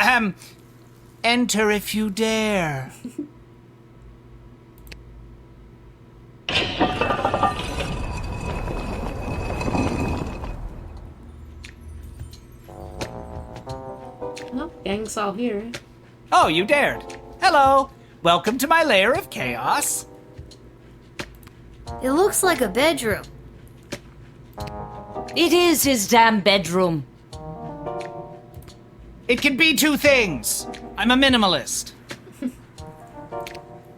enter if you dare. Oh, gang's all here. Oh, you dared. Hello. Welcome to my lair of chaos. It looks like a bedroom. It is his damn bedroom. It can be 2 things. I'm a minimalist.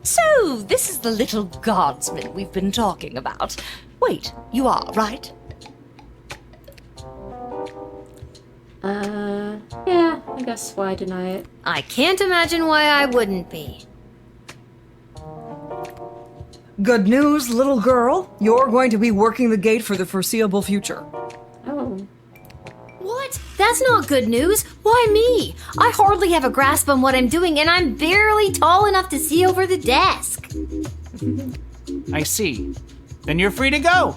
So, this is the little guardsman we've been talking about. Wait, you are, right? Yeah, I guess why deny it? I can't imagine why I wouldn't be. Good news, little girl. You're going to be working the gate for the foreseeable future. Oh. What? That's not good news. Why me? I hardly have a grasp on what I'm doing, and I'm barely tall enough to see over the desk. I see. Then you're free to go.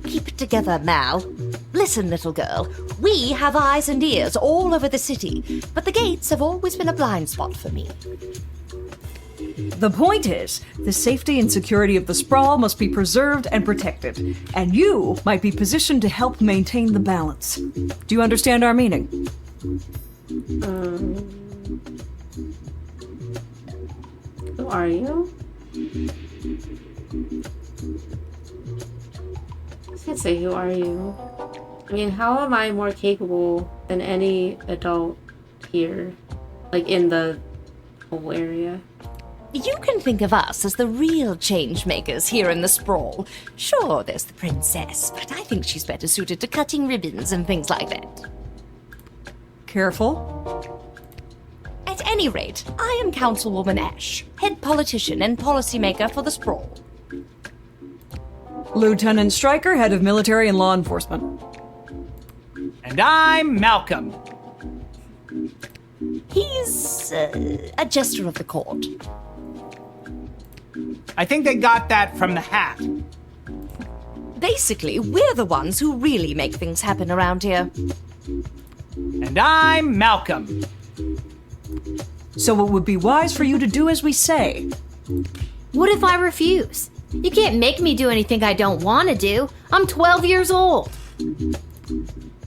Keep it together, Mal. Listen, little girl. We have eyes and ears all over the city, but the gates have always been a blind spot for me. The point is, the safety and security of the sprawl must be preserved and protected, and you might be positioned to help maintain the balance. Do you understand our meaning? Who are you? I can't say who are you. I mean, how am I more capable than any adult here? Like, in the whole area? You can think of us as the real change makers here in the sprawl. Sure, there's the princess, but I think she's better suited to cutting ribbons and things like that. Careful. At any rate, I am Councilwoman Ash, head politician and policymaker for the sprawl. Lieutenant Stryker, head of military and law enforcement. And I'm Malcolm. He's a jester of the court. I think they got that from the hat. Basically, we're the ones who really make things happen around here. And I'm Malcolm. So it would be wise for you to do as we say. What if I refuse? You can't make me do anything I don't want to do. I'm 12 years old.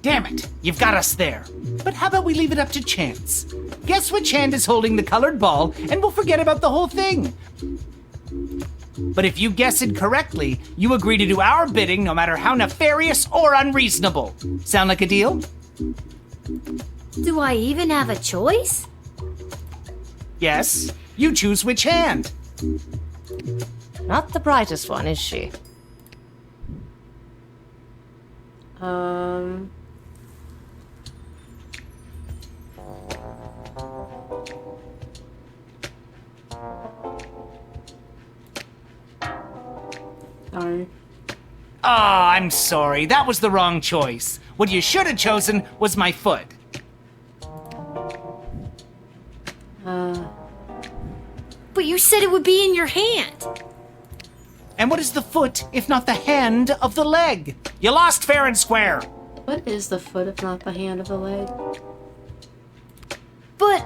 Damn it, you've got us there. But how about we leave it up to chance? Guess which hand is holding the colored ball, and we'll forget about the whole thing. But if you guess it correctly, you agree to do our bidding no matter how nefarious or unreasonable. Sound like a deal? Do I even have a choice? Yes. You choose which hand. Not the brightest one, is she? Sorry. Oh, I'm sorry. That was the wrong choice. What you should have chosen was my foot. But you said it would be in your hand. And what is the foot if not the hand of the leg? You lost fair and square. What is the foot if not the hand of the leg? But...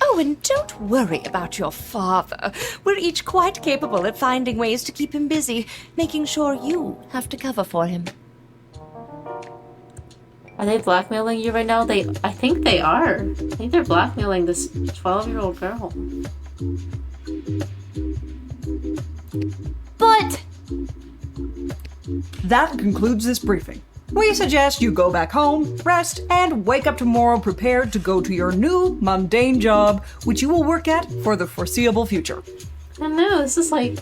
Oh, and don't worry about your father. We're each quite capable at finding ways to keep him busy, making sure you have to cover for him. Are they blackmailing you right now? I think they are. I think they're blackmailing this 12-year-old girl. But... That concludes this briefing. We suggest you go back home, rest, and wake up tomorrow prepared to go to your new mundane job, which you will work at for the foreseeable future. I don't know, this is like...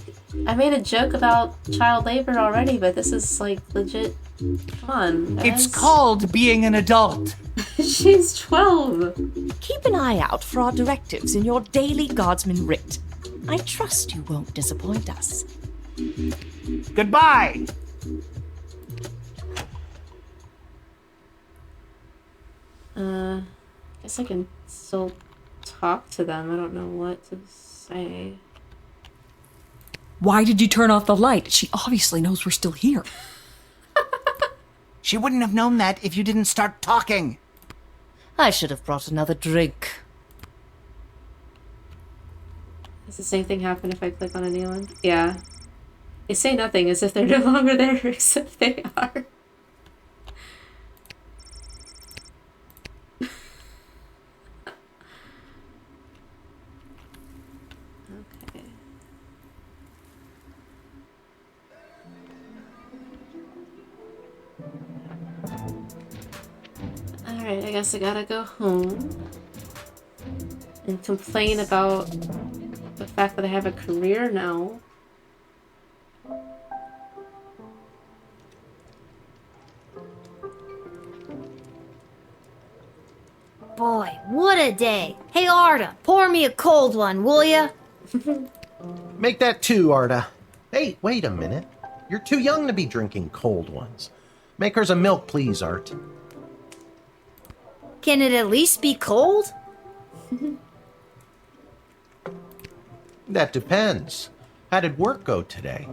I made a joke about child labor already, but this is like legit... Come on, guys. It's called being an adult. She's 12. Keep an eye out for our directives in your daily Guardsman writ. I trust you won't disappoint us. Goodbye. Guess I can still talk to them. I don't know what to say. Why did you turn off the light? She obviously knows we're still here. She wouldn't have known that if you didn't start talking. I should have brought another drink. Does the same thing happen if I click on anyone? Yeah. They say nothing as if they're no longer there, except they are. Okay. Alright, I guess I gotta go home and complain about the fact that I have a career now. Boy, what a day. Hey, Arda, pour me a cold one, will ya? Make that two, Arda. Hey, wait a minute. You're too young to be drinking cold ones. Make hers a milk, please, Art. Can it at least be cold? That depends. How did work go today?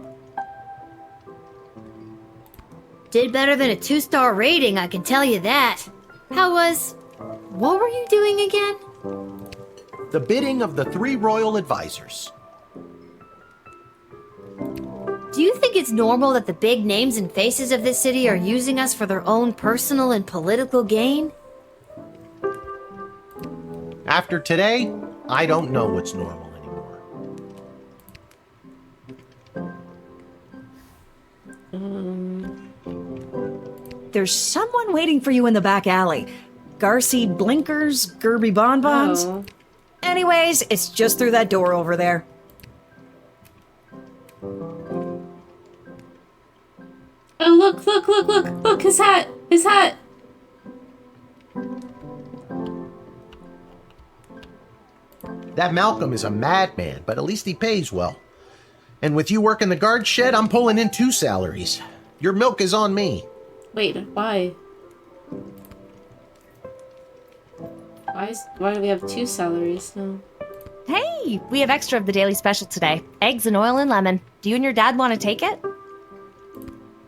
Did better than a 2-star rating, I can tell you that. How was... What were you doing again? The bidding of the 3 royal advisors. Do you think it's normal that the big names and faces of this city are using us for their own personal and political gain? After today, I don't know what's normal anymore. there's someone waiting for you in the back alley. Garcy Blinkers, Gerby Bonbons. Oh. Anyways, it's just through that door over there. Oh, look, his hat! His hat! That Malcolm is a madman, but at least he pays well. And with you working the guard shed, I'm pulling in 2 salaries. Your milk is on me. Wait, why? Why do we have 2 salaries now? Hey, we have extra of the daily special today. Eggs and oil and lemon. Do you and your dad want to take it?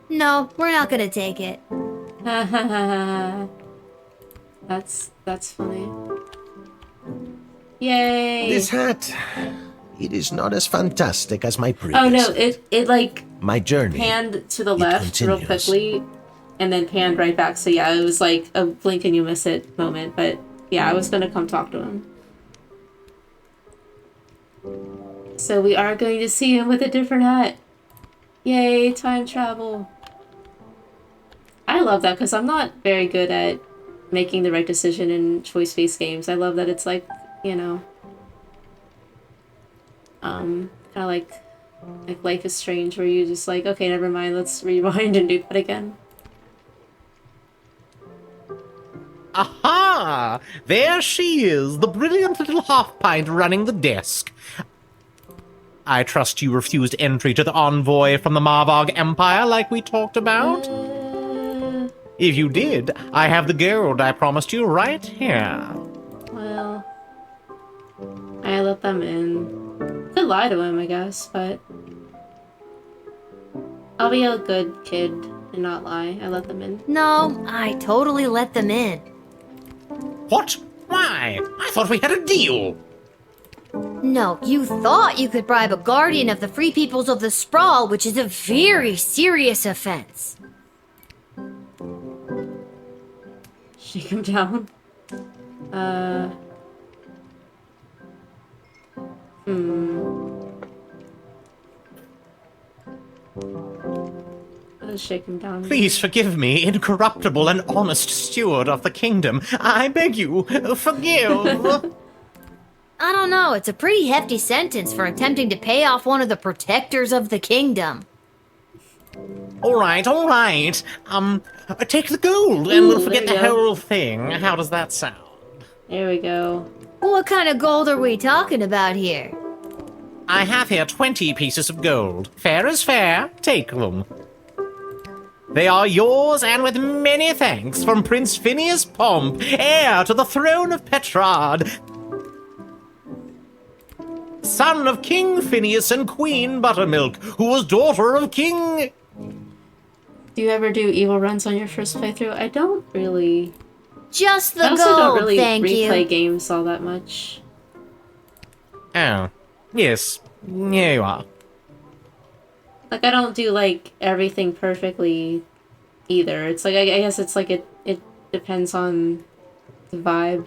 No, we're not gonna take it. That's funny. Yay! This hat, it is not as fantastic as my previous. Oh no, it like my journey panned to the left real continues. quickly, and then panned right back. So yeah, it was like a blink and you miss it moment. But yeah, I was gonna come talk to him. So we are going to see him with a different hat. Yay, time travel. I love that because I'm not very good at making the right decision in choice-based games. I love that it's like, you know, kind of like Life is Strange, where you just like, okay, never mind, let's rewind and do that again. Aha! There she is, the brilliant little half-pint running the desk. I trust you refused entry to the envoy from the Marvog Empire like we talked about? If you did, I have the gold I promised you right here. Well, I let them in. Could lie to him, I guess, but I'll be a good kid and not lie. I let them in. No, I totally let them in. What? Why? I thought we had a deal. No, you thought you could bribe a guardian of the Free Peoples of the Sprawl, which is a very serious offense. Shake him down. I'll shake him down. Please forgive me, incorruptible and honest steward of the kingdom. I beg you, forgive. I don't know, it's a pretty hefty sentence for attempting to pay off one of the protectors of the kingdom. All right. Take the gold and we'll forget the there you go. whole thing. How does that sound? There we go. What kind of gold are we talking about here? I have here 20 pieces of gold. Fair is fair. Take them. They are yours, and with many thanks from Prince Phineas Pomp, heir to the throne of Petrard, son of King Phineas and Queen Buttermilk, who was daughter of King... Do you ever do evil runs on your first playthrough? I don't really. Just the I also gold, don't really thank replay you. games all that much. Oh, yes. Here you are. Like, I don't do, like, everything perfectly either. It's like, I guess it's like it depends on the vibe.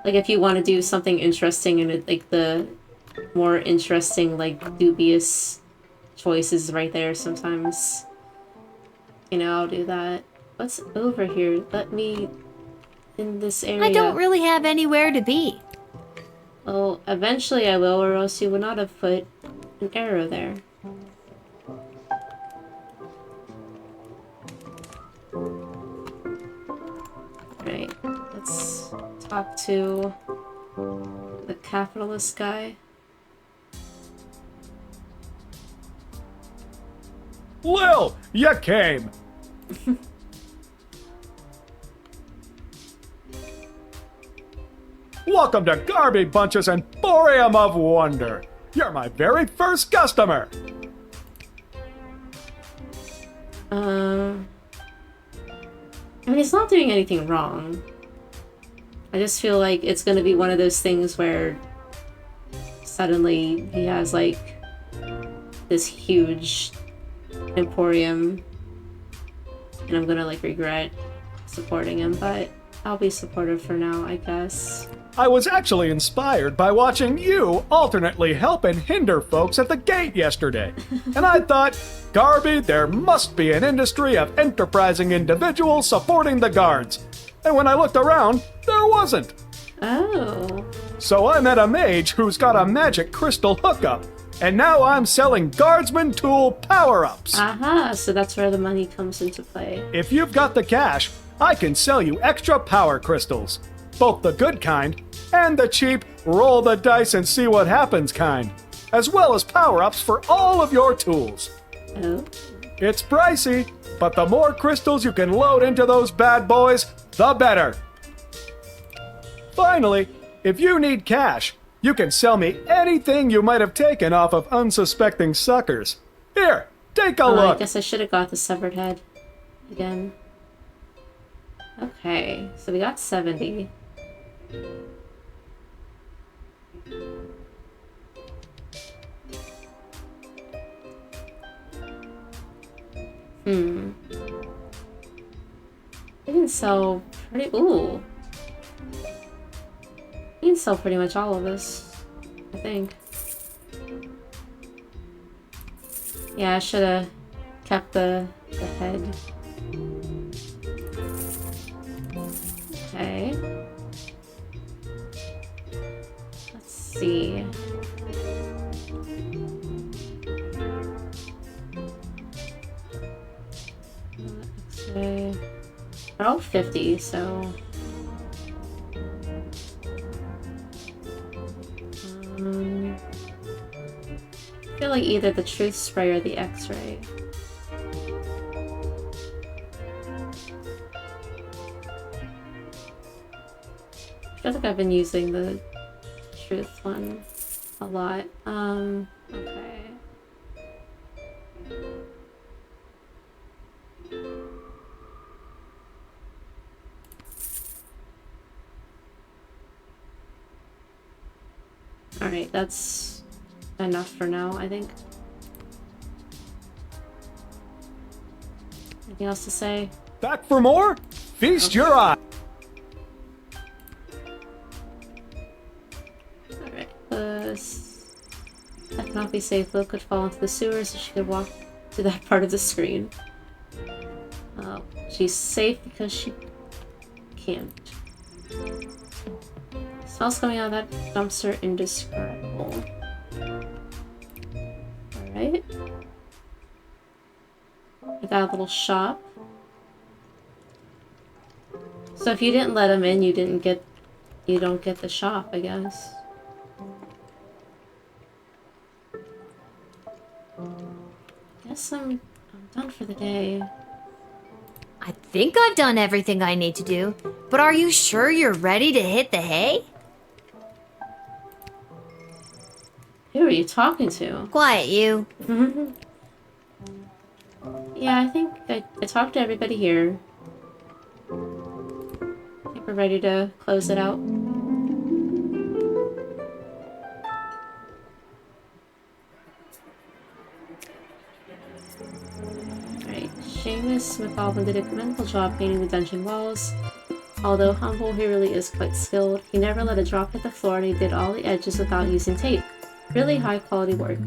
Like, if you want to do something interesting and it, like, the more interesting, like, dubious choices right there sometimes, you know, I'll do that. What's over here? Let me in this area. I don't really have anywhere to be. Well, eventually I will, or else you would not have put an arrow there. Right, let's talk to the capitalist guy. Lil, you came! Welcome to Garby Bunch's Emporium of Wonder. You're my very first customer. I mean, he's not doing anything wrong. I just feel like it's gonna be one of those things where suddenly he has, like, this huge emporium, and I'm gonna, like, regret supporting him, but I'll be supportive for now, I guess. I was actually inspired by watching you alternately help and hinder folks at the gate yesterday. And I thought, Garby, there must be an industry of enterprising individuals supporting the guards. And when I looked around, there wasn't. Oh. So I met a mage who's got a magic crystal hookup. And now I'm selling Guardsman tool power-ups. Aha, so that's where the money comes into play. If you've got the cash, I can sell you extra power crystals. Both the good kind and the cheap roll the dice and see what happens kind. As well as power-ups for all of your tools. Oh. It's pricey, but the more crystals you can load into those bad boys, the better. Finally, if you need cash, you can sell me anything you might have taken off of unsuspecting suckers. Here, take a look. I guess I should have got the severed head again. Okay, so we got 70. You can sell pretty... Ooh. You can sell pretty much all of this, I think. Yeah, I should have kept the head. Okay. Let's see. X-ray. They're all 50, so... I feel like either the truth spray or the X-ray. I feel like I've been using the truth one a lot. Okay. Alright, that's enough for now, I think. Anything else to say? Back for more? Feast your eye! Alright, that cannot be safe. Lil could fall into the sewers, so she could walk to that part of the screen. Oh, she's safe because she can't. Smells coming out of that dumpster indescribable. Alright. We got a little shop. So if you didn't let him in, you don't get the shop, I guess. Guess I'm done for the day. I think I've done everything I need to do, but are you sure you're ready to hit the hay? Who are you talking to? Quiet, you. Yeah, I think I talked to everybody here. I think we're ready to close it out. Alright, Seamus McAlvin did a commendable job painting the dungeon walls. Although humble, he really is quite skilled. He never let a drop hit the floor and he did all the edges without using tape. Really high quality work.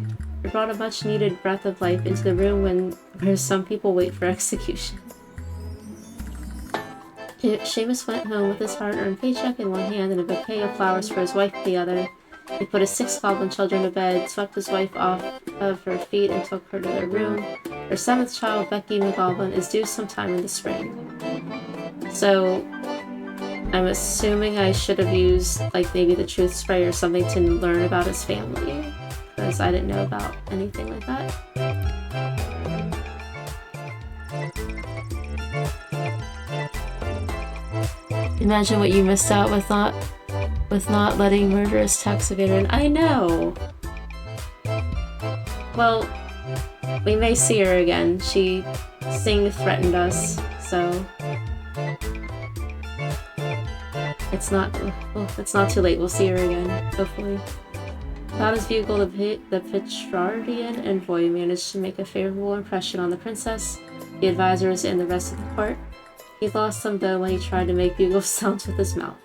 It brought a much needed breath of life into the room where some people wait for execution. Seamus went home with his hard-earned paycheck in one hand and a bouquet of flowers for his wife in the other. He put his 6 goblin children to bed, swept his wife off of her feet and took her to their room. Their 7th child, Becky McGoblin, is due sometime in the spring. So, I'm assuming I should have used, like, maybe the truth spray or something to learn about his family. Because I didn't know about anything like that. Imagine what you missed out with not letting murderous tax evader in. I know! Well, we may see her again. Sing threatened us, so... It's not too late. We'll see her again, hopefully. Without his bugle, the Petrardian envoy managed to make a favorable impression on the princess, the advisors, and the rest of the court. He lost some though when he tried to make bugle sounds with his mouth.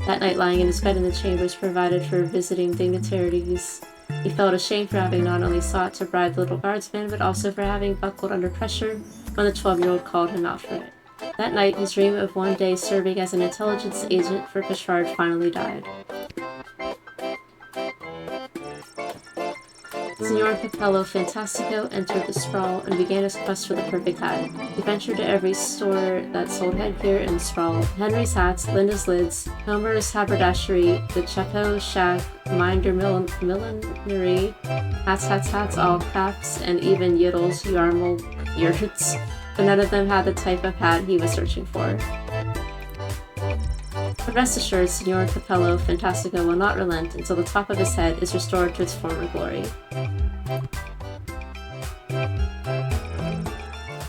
That night, lying in his bed in the chambers provided for visiting dignitaries, he felt ashamed for having not only sought to bribe the little guardsman, but also for having buckled under pressure when the 12-year-old called him out for it. That night, his dream of one day serving as an intelligence agent for Petrard finally died. Signor Capello Fantastico entered the sprawl and began his quest for the perfect hat. He ventured to every store that sold headgear in the sprawl: Henry's hats, Linda's lids, Homer's haberdashery, the Chapeau shack, Minder millinery, hats, all caps, and even Yiddle's yarmul yurts, but none of them had the type of hat he was searching for. But rest assured, Signor Capello Fantastico will not relent until the top of his head is restored to its former glory.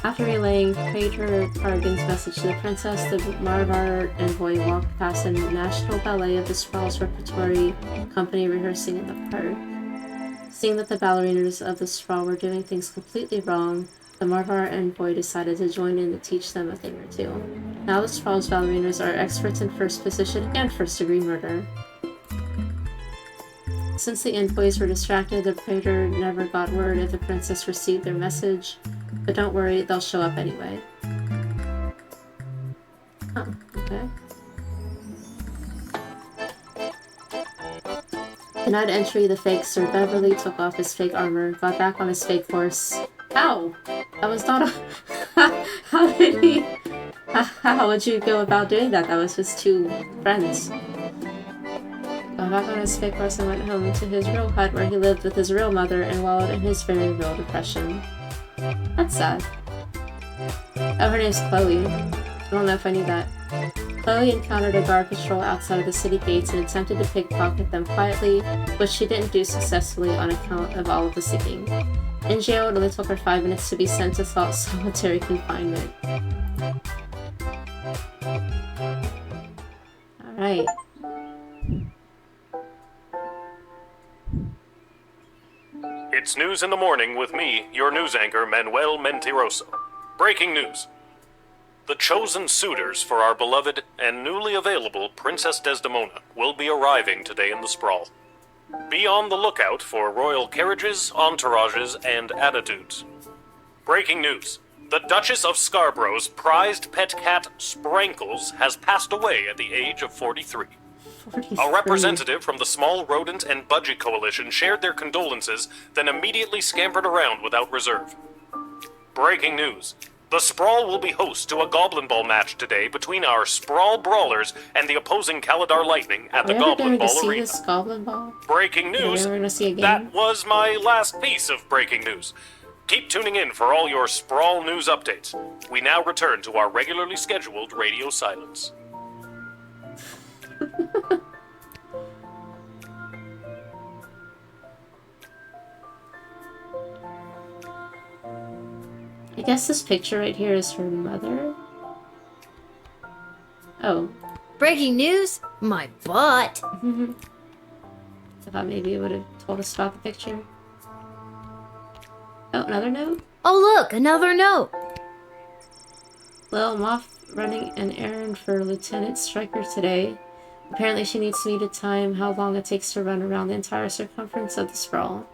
After relaying Praetor Cargan's message to the princess, the Marvar envoy walked past the National Ballet of the Sprawl's repertory company rehearsing in the park. Seeing that the ballerinas of the Sprawl were doing things completely wrong, the Marvar envoy decided to join in to teach them a thing or two. Now the Sprawl's ballerinas are experts in first position and first-degree murder. Since the envoys were distracted, the praetor never got word if the princess received their message, but don't worry, they'll show up anyway. Oh, okay. Denied entry, the fake Sir Beverly took off his fake armor, got back on his fake horse. How? That was not a... How did he... How would you go about doing that? That was his two friends. Got back on his fake horse and went home to his real hut where he lived with his real mother and wallowed in his very real depression. That's sad. Oh, her name's Chloe. I don't know if I knew that. Chloe encountered a guard patrol outside of the city gates and attempted to pickpocket them quietly, which she didn't do successfully on account of all of the singing. In jail, it only took her 5 minutes to be sent to solitary confinement. Alright. It's News in the Morning with me, your news anchor, Manuel Mentiroso. Breaking news. The chosen suitors for our beloved and newly available Princess Desdemona will be arriving today in the Sprawl. Be on the lookout for royal carriages, entourages, and attitudes. Breaking news. The Duchess of Scarborough's prized pet cat, Sprankles, has passed away at the age of 43. A representative from the Small Rodent and Budgie Coalition shared their condolences, then immediately scampered around without reserve. Breaking news. The Sprawl will be host to a Goblin Ball match today between our Sprawl Brawlers and the opposing Caladar Lightning at the Goblin Ball Arena. Goblin Ball? Breaking news. That was my last piece of breaking news. Keep tuning in for all your Sprawl news updates. We now return to our regularly scheduled radio silence. I guess this picture right here is her mother. Oh. Breaking news? My butt. I thought maybe it would have told us about the picture. Oh, another note? Oh look, another note. Lil Moth running an errand for Lieutenant Stryker today. Apparently she needs me to time how long it takes to run around the entire circumference of the Sprawl.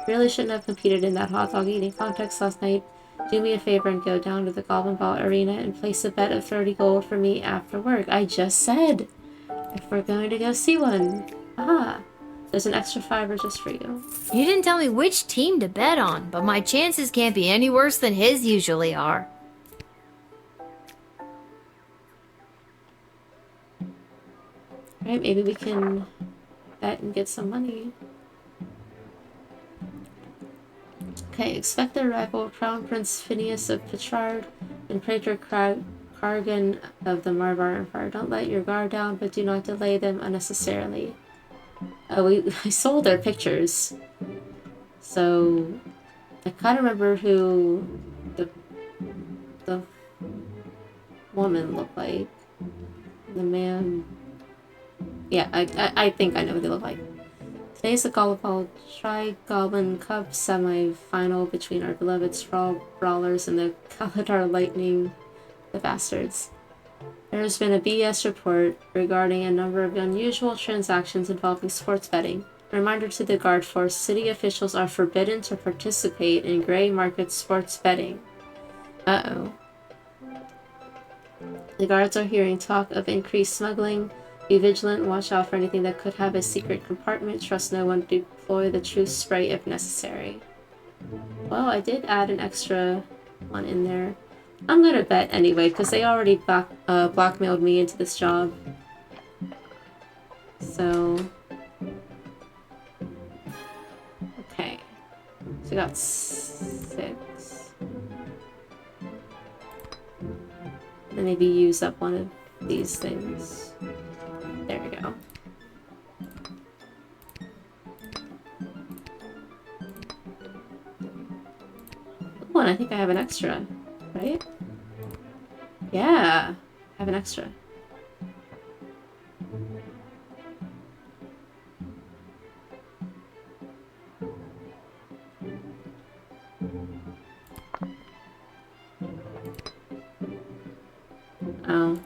Really shouldn't have competed in that hot dog eating contest last night. Do me a favor and go down to the Goblin Ball Arena and place a bet of 30 gold for me after work. I just said! If we're going to go see one. Ah, there's an extra $5 just for you. You didn't tell me which team to bet on, but my chances can't be any worse than his usually are. Alright, maybe we can bet and get some money. Okay, expect the arrival of Crown Prince Phineas of Petrard and Praetor Cargan of the Marvar Empire. Don't let your guard down, but do not delay them unnecessarily. I sold their pictures. So, I kind of remember who the woman looked like. The man... Yeah, I think I know what they look like. Today's the Goblin Tri-Goblin Cup semi-final between our beloved Sprawl Brawlers and the Caladar Lightning, the bastards. There has been a BS report regarding a number of unusual transactions involving sports betting. A reminder to the guard force, city officials are forbidden to participate in gray market sports betting. Uh-oh. The guards are hearing talk of increased smuggling. Be vigilant, watch out for anything that could have a secret compartment. Trust no one, deploy the truth spray if necessary. Well, I did add an extra one in there. I'm gonna bet anyway, because they already blackmailed me into this job. So... okay. So I got 6. Then maybe use up one of these things. There we go. Oh, and I think I have an extra, right? Yeah, I have an extra. Oh,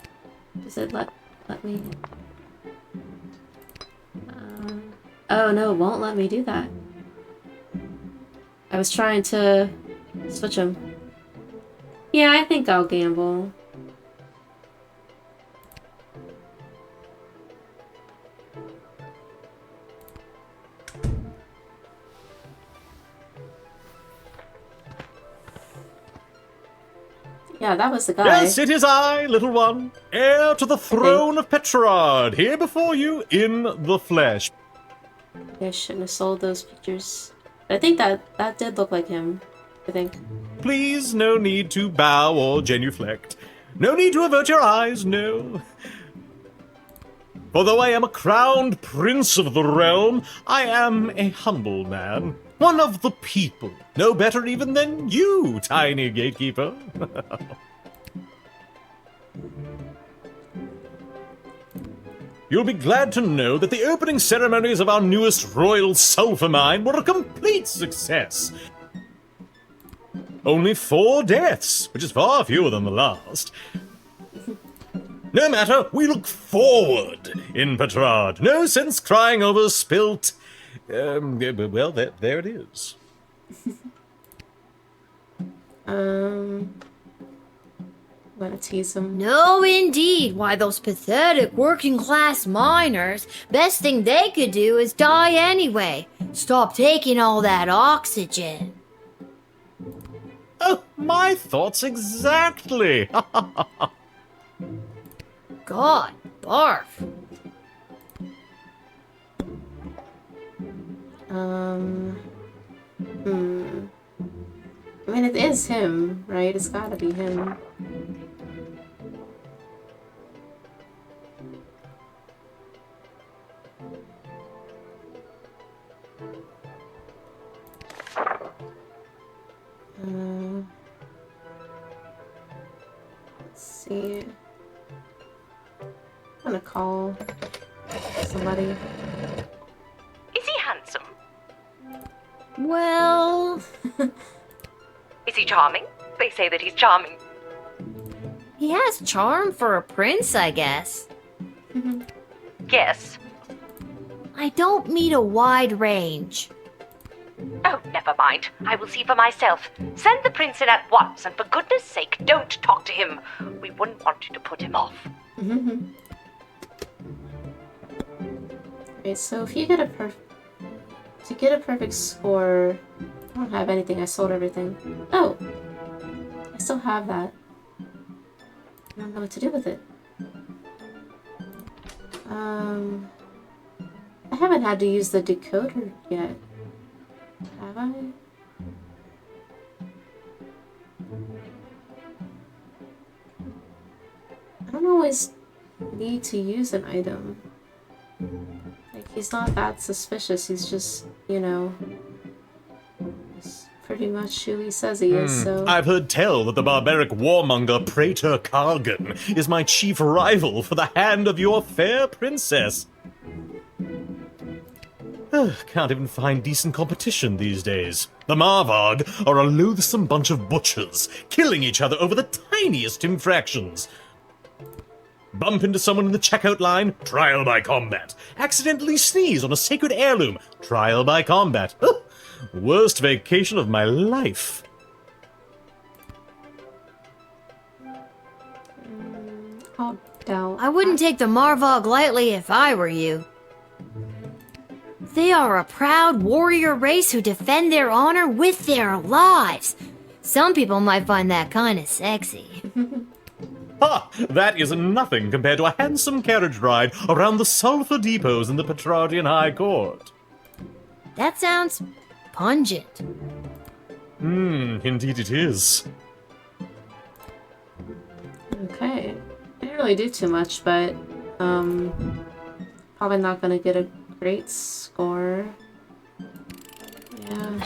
does it let me? Oh no, it won't let me do that. I was trying to switch them. Yeah, I think I'll gamble. Yeah, that was the guy. Yes, it is I, little one, heir to the throne of Petrard, here before you in the flesh. I shouldn't have sold those pictures. I think that did look like him. I think. Please, no need to bow or genuflect. No need to avert your eyes, no. For though I am a crowned prince of the realm, I am a humble man. One of the people. No better even than you, tiny gatekeeper. You'll be glad to know that the opening ceremonies of our newest royal sulfur mine were a complete success. Only 4 deaths, which is far fewer than the last. No matter, we look forward in Petrard. No sense crying over spilt... well, there it is. I'm gonna tease him. No, indeed. Why, those pathetic working-class miners, best thing they could do is die anyway. Stop taking all that oxygen. Oh, my thoughts exactly. God, barf. I mean, it is him, right? It's gotta be him. Let's see. I'm gonna call somebody. Is he handsome? Well... Is he charming? They say that he's charming. he has charm for a prince, I guess. Yes. I don't mean a wide range. Oh, never mind. I will see for myself. Send the prince in at once, and for goodness sake, don't talk to him. We wouldn't want you to put him off. Okay, so if you get a perfect score, I don't have anything. I sold everything. Oh, I still have that. I don't know what to do with it. I haven't had to use the decoder yet. Have I? I don't always need to use an item. Like, he's not that suspicious. He's just, you know, he's pretty much who he says he is, so... I've heard tell that the barbaric warmonger Praetor Kargan is my chief rival for the hand of your fair princess. Can't even find decent competition these days. The Marvog are a loathsome bunch of butchers, killing each other over the tiniest infractions. Bump into someone in the checkout line? Trial by combat. Accidentally sneeze on a sacred heirloom? Trial by combat. Worst vacation of my life. Oh, doubt. I wouldn't take the Marvog lightly if I were you. They are a proud warrior race who defend their honor with their lives. Some people might find that kind of sexy. Ha! That is nothing compared to a handsome carriage ride around the sulfur depots in the Petrardian High Court. That sounds pungent. Indeed it is. Okay. I didn't really do too much, but probably not gonna get a great score. Yeah.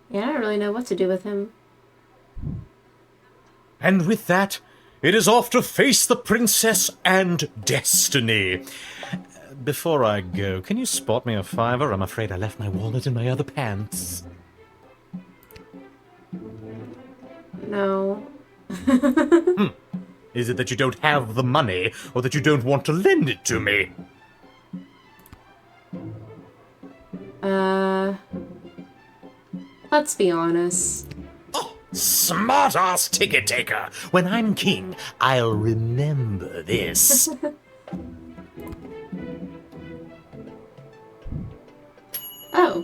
Yeah, I don't really know what to do with him. And with that, it is off to face the princess and destiny. Before I go, can you spot me a $5? I'm afraid I left my wallet in my other pants. No. Is it that you don't have the money, or that you don't want to lend it to me? Let's be honest. Smart-ass ticket taker. When I'm king, I'll remember this. Oh.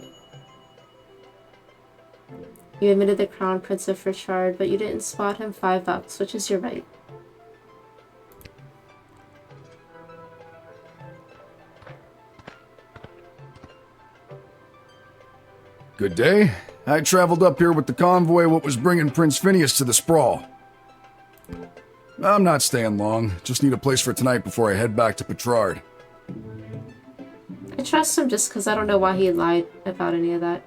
You admitted the crown prince of Richard, but you didn't spot him. $5, which is your right. Good day. I traveled up here with the convoy what was bringing Prince Phineas to the Sprawl. I'm not staying long. Just need a place for tonight before I head back to Petrard. I trust him just because I don't know why he lied about any of that.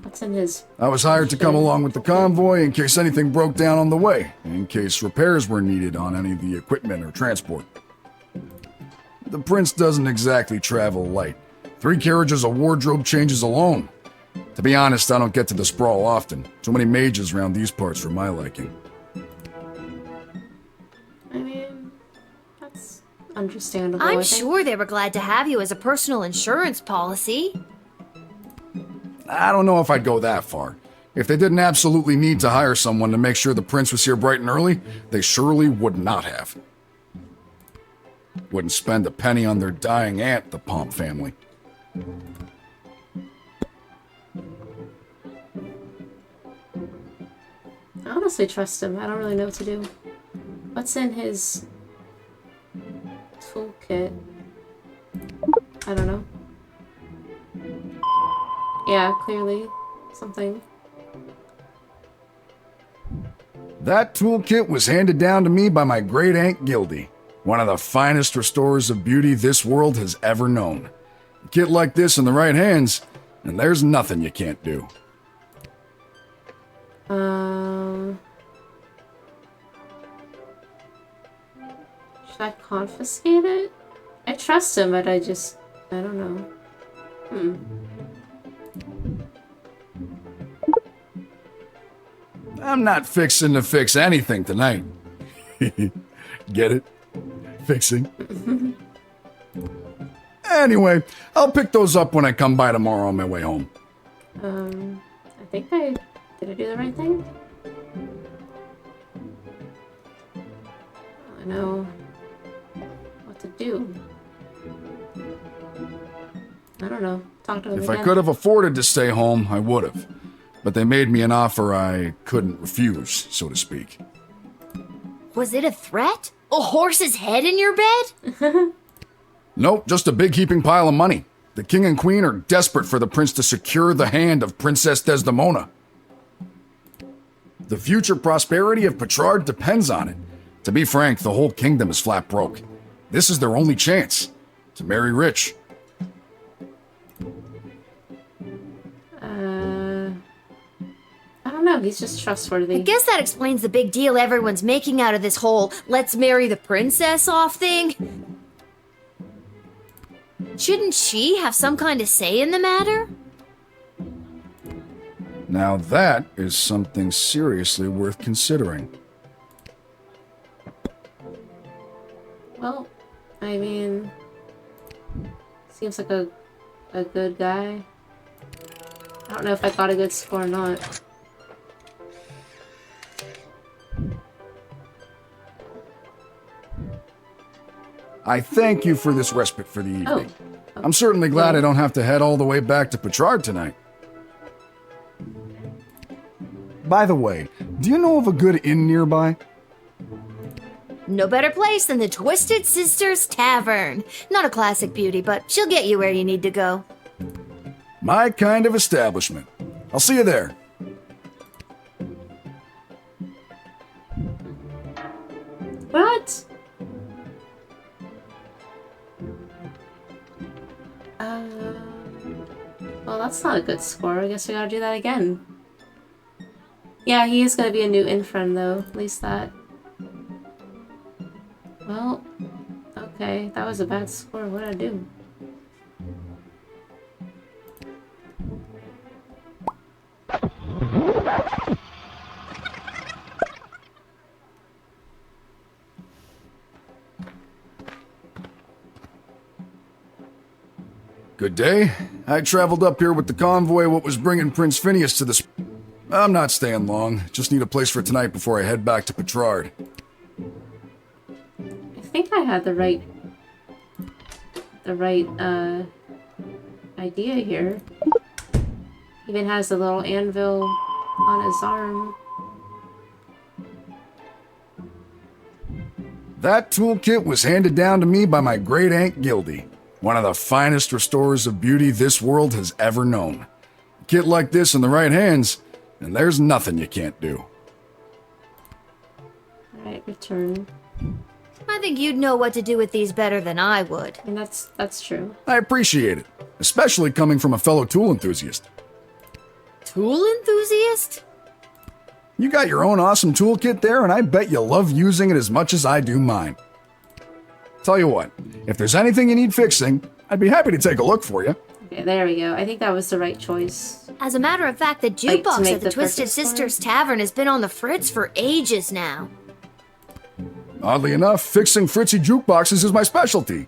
What's in his... I was hired to come along with the convoy in case anything broke down on the way, in case repairs were needed on any of the equipment or transport. The prince doesn't exactly travel light. 3 carriages of wardrobe changes alone. To be honest, I don't get to the Sprawl often. Too many mages around these parts for my liking. I mean, that's understandable. I'm sure they were glad to have you as a personal insurance policy. I don't know if I'd go that far. If they didn't absolutely need to hire someone to make sure the prince was here bright and early, they surely would not have. Wouldn't spend a penny on their dying aunt, the Pomp family. I honestly trust him. I don't really know what to do. What's in his toolkit? I don't know. Yeah, clearly something. That toolkit was handed down to me by my great aunt Gildy, one of the finest restorers of beauty this world has ever known. A kit like this in the right hands, and there's nothing you can't do. Should I confiscate it? I trust him, but I don't know. I'm not fixing to fix anything tonight. Get it? Fixing. Anyway, I'll pick those up when I come by tomorrow on my way home. I think did I do the right thing? I know what to do. I don't know. Talk to them If again. I could have afforded to stay home, I would have. But they made me an offer I couldn't refuse, so to speak. Was it a threat? A horse's head in your bed? Nope, just a big heaping pile of money. The king and queen are desperate for the prince to secure the hand of Princess Desdemona. The future prosperity of Petrard depends on it. To be frank, the whole kingdom is flat broke. This is their only chance to marry rich. I don't know. He's just trustworthy. I guess that explains the big deal everyone's making out of this whole let's marry the princess off thing. Shouldn't she have some kind of say in the matter? Now that is something seriously worth considering. Well, I mean, seems like a good guy. I don't know if I got a good score or not. I thank you for this respite for the evening. Oh. I'm certainly glad I don't have to head all the way back to Petrard tonight. By the way, do you know of a good inn nearby? No better place than the Twisted Sisters Tavern. Not a classic beauty, but she'll get you where you need to go. My kind of establishment. I'll see you there. What? Well, that's not a good score. I guess we gotta do that again. Yeah, he is gonna be a new in-friend, though. At least that. Well, okay. That was a bad score. What did I do? Good day. I traveled up here with the convoy what was bringing Prince Phineas to this. I'm not staying long. Just need a place for tonight before I head back to Petrard. I think I had the right idea here. Even has a little anvil on his arm. That toolkit was handed down to me by my great aunt Gildy, one of the finest restorers of beauty this world has ever known. A kit like this in the right hands, and there's nothing you can't do. Alright, return. I think you'd know what to do with these better than I would. And that's true. I appreciate it, especially coming from a fellow tool enthusiast. Tool enthusiast? You got your own awesome toolkit there, and I bet you love using it as much as I do mine. Tell you what, if there's anything you need fixing, I'd be happy to take a look for you. Okay, there we go. I think that was the right choice. As a matter of fact, the Like, to jukebox make at the the Twisted perfect score? Sisters Tavern has been on the fritz for ages now. Oddly enough, fixing Fritzy jukeboxes is my specialty.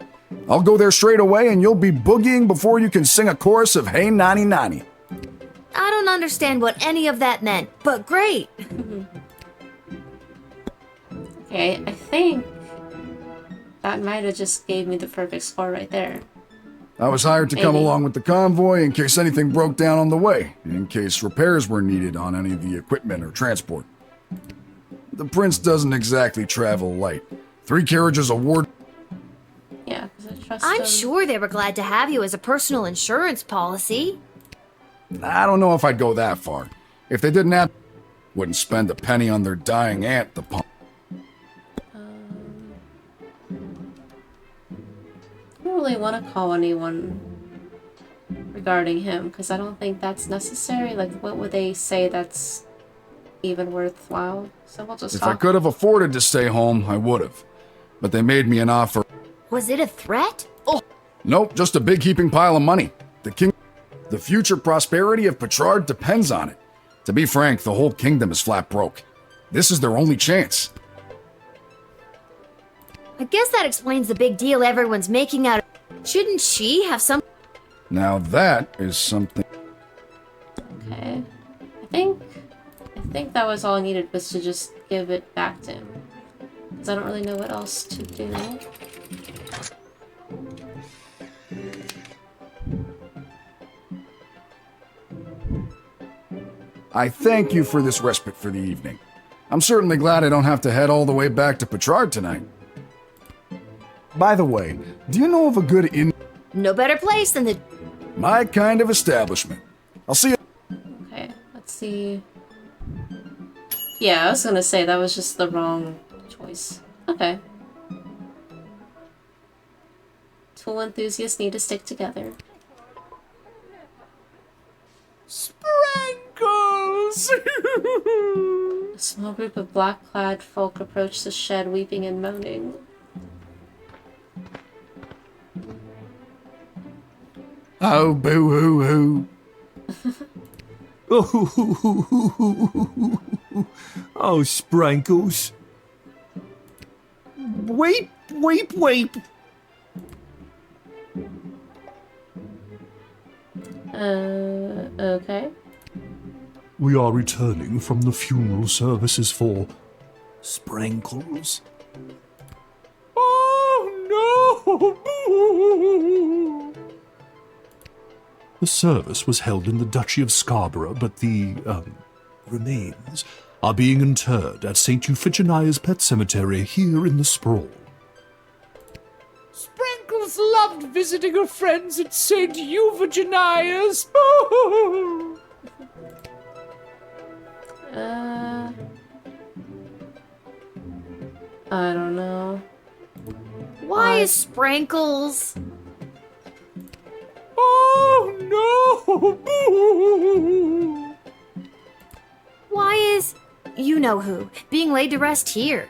I'll go there straight away and you'll be boogieing before you can sing a chorus of Hey Nani Nani. I don't understand what any of that meant, but great. Okay, I think that might have just gave me the perfect score right there. I was hired to come Maybe. along with the convoy in case anything broke down on the way, in case repairs were needed on any of the equipment or transport. The prince doesn't exactly travel light. 3 carriages award. Yeah, because I trust I'm him. sure they were glad to have you as a personal insurance policy. I don't know if I'd go that far. If they didn't have, wouldn't spend a penny on their dying aunt, the punk. I don't really want to call anyone regarding him because I don't think that's necessary. Like, what would they say that's even worthwhile? So we'll just If I talk. could have afforded to stay home, I would have. But they made me an offer. Was it a threat? Nope, just a big heaping pile of money. The future prosperity of Petrard depends on it. To be frank, the whole kingdom is flat broke. This is their only chance. I guess that explains the big deal everyone's making out of. Shouldn't she have some? Now that is something. Okay. I think that was all I needed was to just give it back to him. Because I don't really know what else to do. I thank you for this respite for the evening. I'm certainly glad I don't have to head all the way back to Petrard tonight. By the way, do you know of a good inn? No better place than the. My kind of establishment. I'll see you. Okay, let's see. Yeah, I was gonna say that was just the wrong choice. Okay. Tool enthusiasts need to stick together. Sprinkles! A small group of black-clad folk approached the shed, weeping and moaning. Oh, boo-hoo-hoo. Oh, Sprinkles. Weep, weep, weep. Okay. We are returning from the funeral services for Sprinkles. Oh, no! The service was held in the Duchy of Scarborough, but the, remains are being interred at St. Euphigenia's Pet Cemetery here in the Sprawl. Sprinkles loved visiting her friends at St. Euphigenia's. I don't know. Why is Sprinkles? Oh, no! Why is you know who being laid to rest here?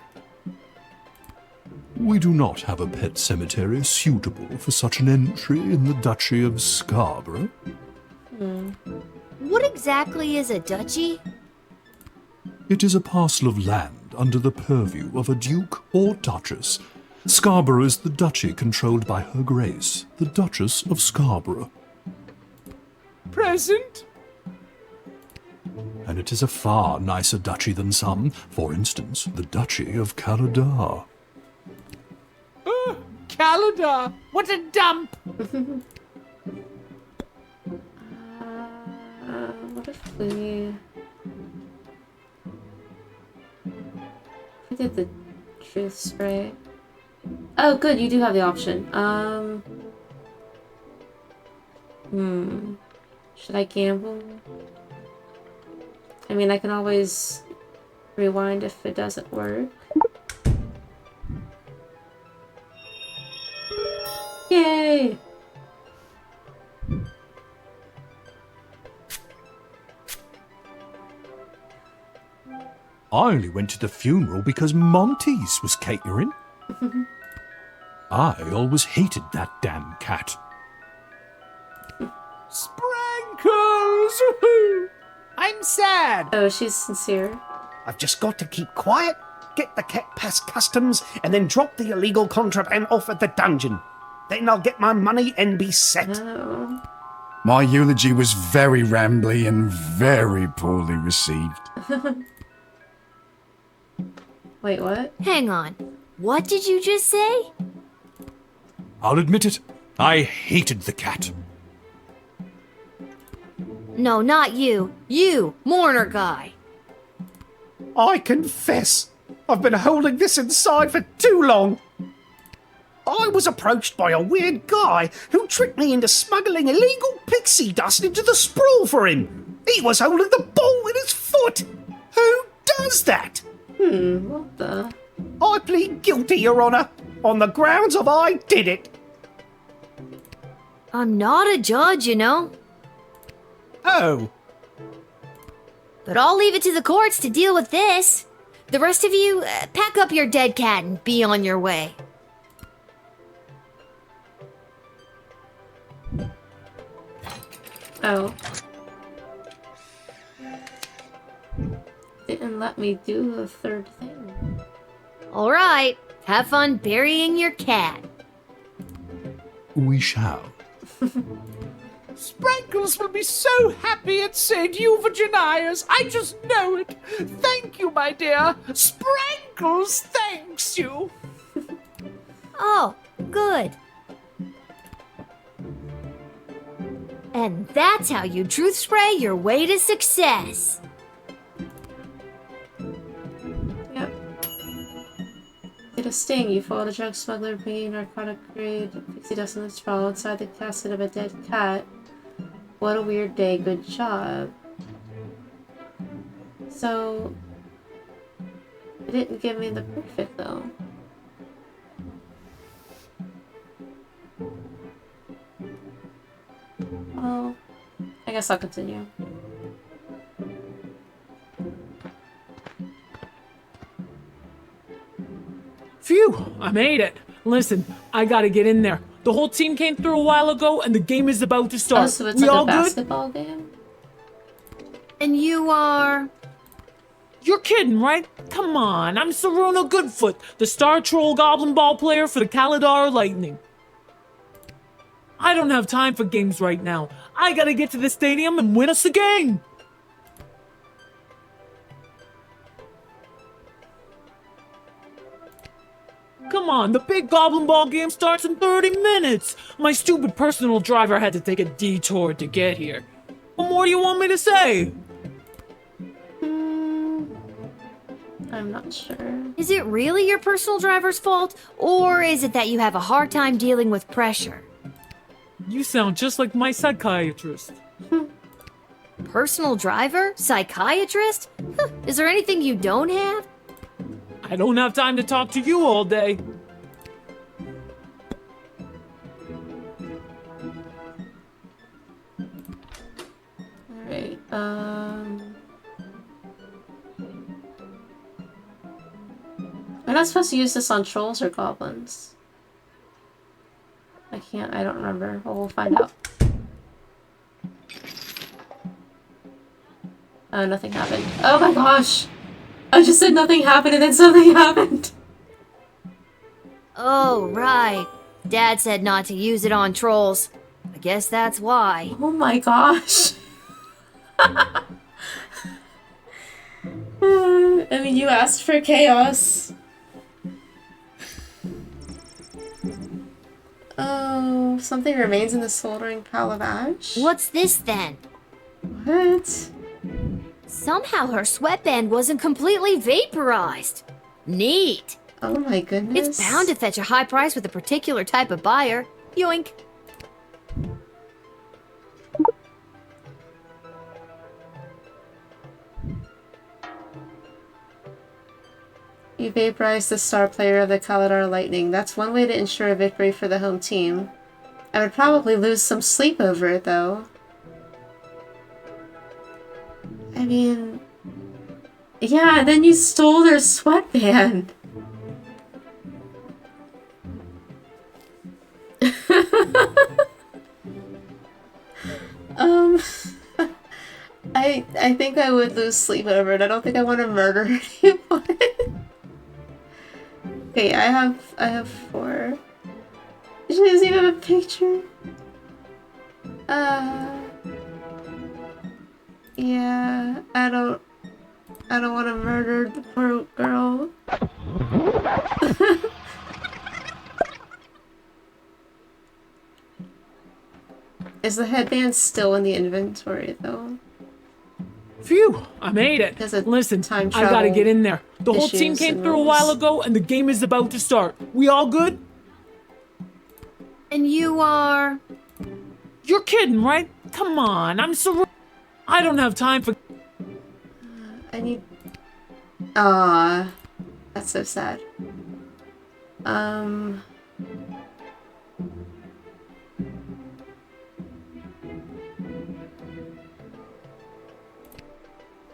We do not have a pet cemetery suitable for such an entry in the Duchy of Scarborough. What exactly is a duchy? It is a parcel of land under the purview of a duke or duchess. Scarborough is the duchy controlled by Her Grace, the Duchess of Scarborough. Present? And it is a far nicer duchy than some, for instance, the Duchy of Caladar. Caladar! What a dump! What if we did the truth spray? Oh, good, you do have the option. Should I gamble? I mean, I can always rewind if it doesn't work. Yay! I only went to the funeral because Monty's was catering. I always hated that damn cat. Sprinkles! I'm sad. Oh, she's sincere. I've just got to keep quiet, get the cat past customs, and then drop the illegal contraband off at the dungeon. Then I'll get my money and be set. Oh. My eulogy was very rambly and very poorly received. Wait, what? Hang on. What did you just say? I'll admit it. I hated the cat. No, not you. You, mourner guy. I confess, I've been holding this inside for too long. I was approached by a weird guy who tricked me into smuggling illegal pixie dust into the sprawl for him. He was holding the ball in his foot. Who does that? What the? I plead guilty, Your Honour, on the grounds of I did it. I'm not a judge, you know. Oh. But I'll leave it to the courts to deal with this. The rest of you, pack up your dead cat and be on your way. Oh. Didn't let me do the third thing. All right, have fun burying your cat. We shall. Sprinkles will be so happy at St. Euphigenia's. I just know it. Thank you, my dear. Sprinkles thanks you. Oh, good. And that's how you truth spray your way to success. Yep. Get a sting. You followed a drug smuggler bringing narcotic grade pixie dust in the sprawl inside the casket of a dead cat. What a weird day. Good job. So, it didn't give me the perfect though. Well, I guess I'll continue. Phew, I made it. Listen, I gotta get in there. The whole team came through a while ago and the game is about to start. Oh, so it's We like all a basketball game? you are... You're kidding, right? Come on, I'm Saruna Goodfoot, the Star Troll Goblin Ball player for the Kaladar Lightning. I don't have time for games right now. I gotta get to the stadium and win us a game! Come on, the big Goblin Ball game starts in 30 minutes! My stupid personal driver had to take a detour to get here. What more do you want me to say? I'm not sure. Is it really your personal driver's fault? Or is it that you have a hard time dealing with pressure? You sound just like my psychiatrist. Personal driver? Psychiatrist? Is there anything you don't have? I don't have time to talk to you all day. Alright, I'm not supposed to use this on trolls or goblins. I don't remember. Well, we'll find out. Oh, nothing happened. Oh my gosh! I just said nothing happened and then something happened! Oh, right. Dad said not to use it on trolls. I guess that's why. Oh my gosh! I mean, you asked for chaos. Oh, something remains in the soldering pile of ash? What's this then? What? Somehow her sweatband wasn't completely vaporized. Neat. Oh my goodness. It's bound to fetch a high price with a particular type of buyer. Yoink. You vaporized the star player of the Kaladar Lightning. That's one way to ensure a victory for the home team. I would probably lose some sleep over it, though. I mean... Yeah, and then you stole their sweatband. I think I would lose sleep over it. I don't think I want to murder anyone. Okay, I have 4. She doesn't even have a picture. Yeah, I don't want to murder the poor girl. Is the headband still in the inventory though? Phew, I made it. Listen, I gotta get in there. The whole team came through a while ago and the game is about to start. We all good? And you are... You're kidding, right? Come on, I'm so... I don't have time for... I need... Aww. That's so sad.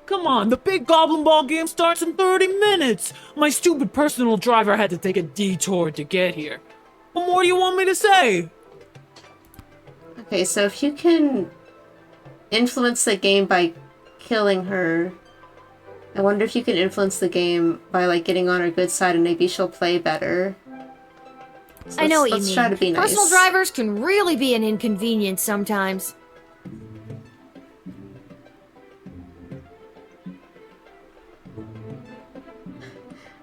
Come on, the big Goblin Ball game starts in 30 minutes! My stupid personal driver had to take a detour to get here. What more do you want me to say? Okay, so if you can influence the game by killing her, I wonder if you can influence the game by, like, getting on her good side and maybe she'll play better. So I know what you let's mean. try to be nice. Personal drivers can really be an inconvenience sometimes.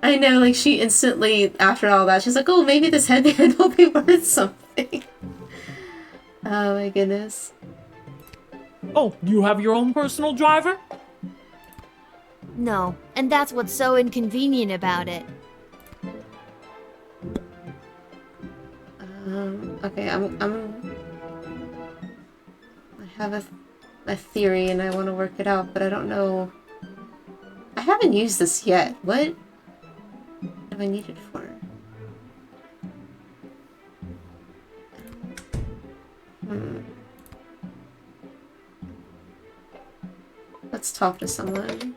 I know, like, she instantly, after all that, she's like, oh, maybe this headband will be worth something. Oh my goodness. Oh, you have your own personal driver? No, and that's what's so inconvenient about it. Okay, I have a theory and I want to work it out, but I don't know. I haven't used this yet. What do I need it for? Let's talk to someone.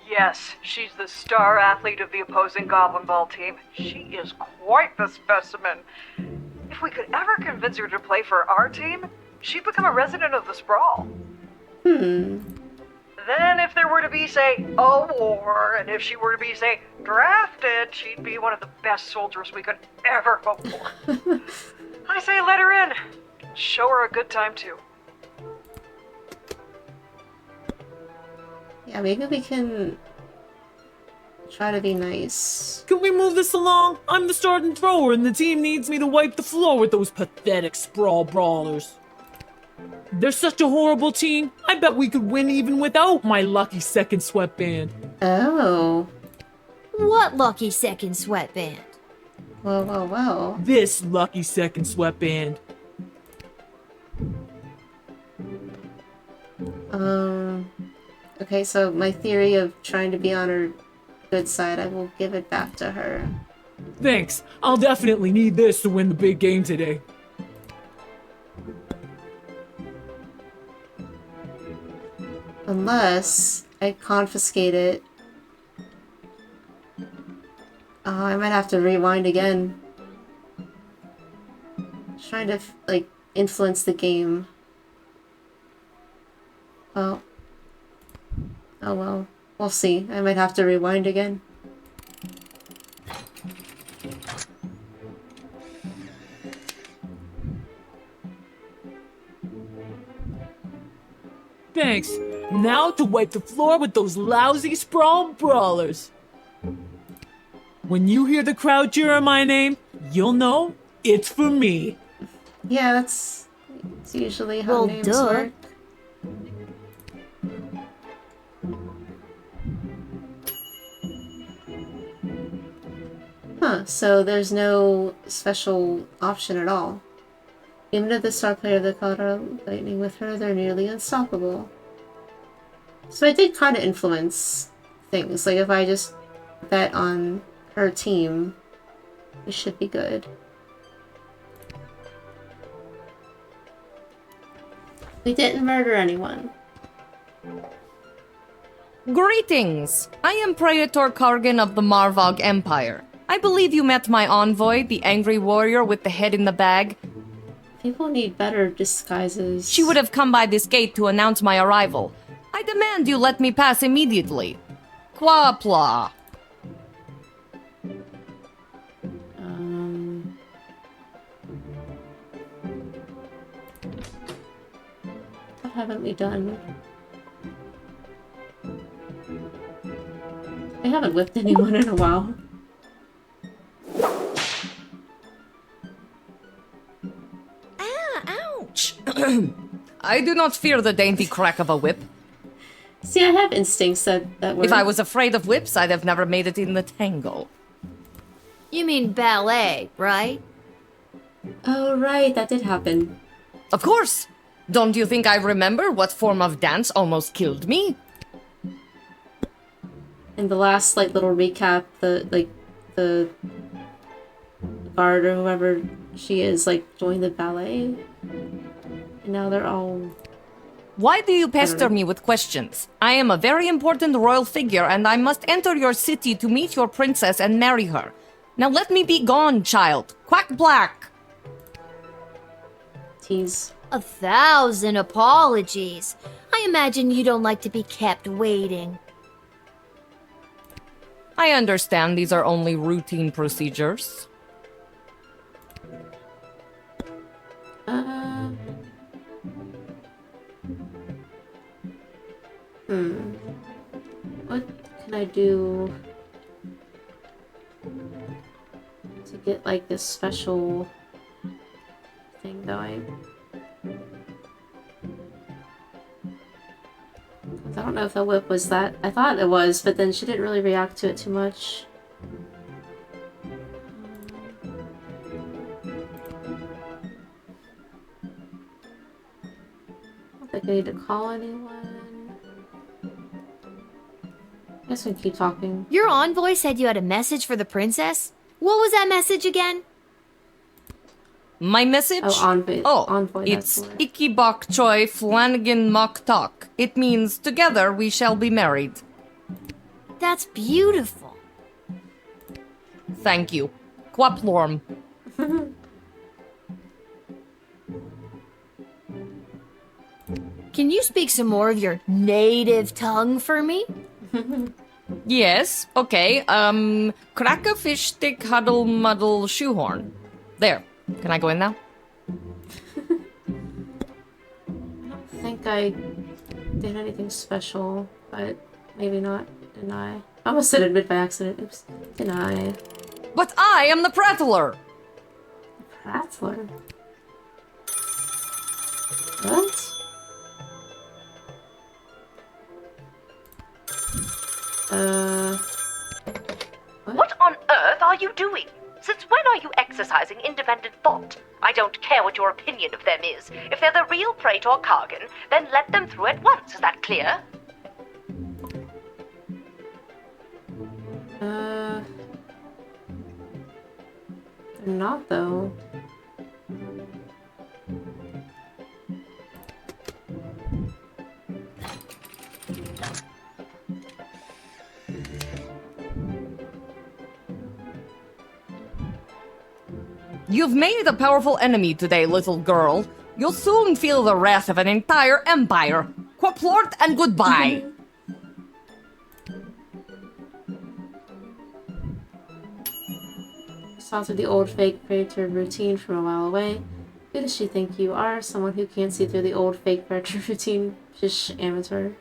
Yes, she's the star athlete of the opposing Goblin Ball team. She is quite the specimen. If we could ever convince her to play for our team, she'd become a resident of the Sprawl. Then if there were to be, say, a war, and if she were to be, say, drafted, she'd be one of the best soldiers we could ever hope for. I say let her in. Show her a good time, too. Yeah, maybe we can try to be nice. Can we move this along? I'm the starting thrower and the team needs me to wipe the floor with those pathetic sprawl brawlers. They're such a horrible team. I bet we could win even without my lucky second sweatband. Oh. What lucky second sweatband? Whoa. This lucky second sweatband. Okay, so my theory of trying to be on her good side, I will give it back to her. Thanks. I'll definitely need this to win the big game today. Unless I confiscate it. Oh, I might have to rewind again. Trying to, like, influence the game. Well. Oh well. We'll see. I might have to rewind again. Thanks. Now to wipe the floor with those lousy sprawl brawlers. When you hear the crowd cheer my name, you'll know it's for me. Yeah, that's usually how Well, names duh. work. Huh, so there's no special option at all. Even if the star player of the Colorado Lightning with her, they're nearly unstoppable. So I did kind of influence things. Like if I just bet on her team, it should be good. We didn't murder anyone. Greetings! I am Praetor Kargan of the Marvog Empire. I believe you met my envoy, the angry warrior with the head in the bag. People need better disguises. She would have come by this gate to announce my arrival. I demand you let me pass immediately. Quapla. What haven't we done? I haven't whipped anyone in a while. Ouch! I do not fear the dainty crack of a whip. See, I have instincts that work. If I was afraid of whips, I'd have never made it in the tango. You mean ballet, right? Oh, right, that did happen. Of course! Don't you think I remember what form of dance almost killed me? In the last, like, little recap, the guard or whoever she is, like, joined the ballet. And now they're all... Why do you pester me with questions? I am a very important royal figure, and I must enter your city to meet your princess and marry her. Now let me be gone, child. Quack black! Tease. 1,000 apologies. I imagine you don't like to be kept waiting. I understand these are only routine procedures. What can I do to get, like, this special thing going? I don't know if the whip was that. I thought it was, but then she didn't really react to it too much. I don't think I need to call anyone. I guess we can keep talking. Your envoy said you had a message for the princess? What was that message again? My message? Envoy, it's Iki Bok Choi Flanagan Mok Tok. It means, together we shall be married. That's beautiful. Thank you. Quaplorm. Can you speak some more of your native tongue for me? Yes, okay. Cracker, fish stick, huddle, muddle, shoehorn. There. Can I go in now? I think I did anything special, but maybe not. Deny. I almost said admit by accident. Oops. Deny. But I am the prattler! Prattler? What? What on earth are you doing? Since when are you exercising independent thought? I don't care what your opinion of them is. If they're the real Praetor Kargan, then let them through at once. Is that clear? They're not, though. You've made a powerful enemy today, little girl. You'll soon feel the wrath of an entire empire. Quaplort and goodbye. Saw through the old fake Praetor routine from a mile away. Who does she think you are? Someone who can't see through the old fake Praetor routine? Just amateur.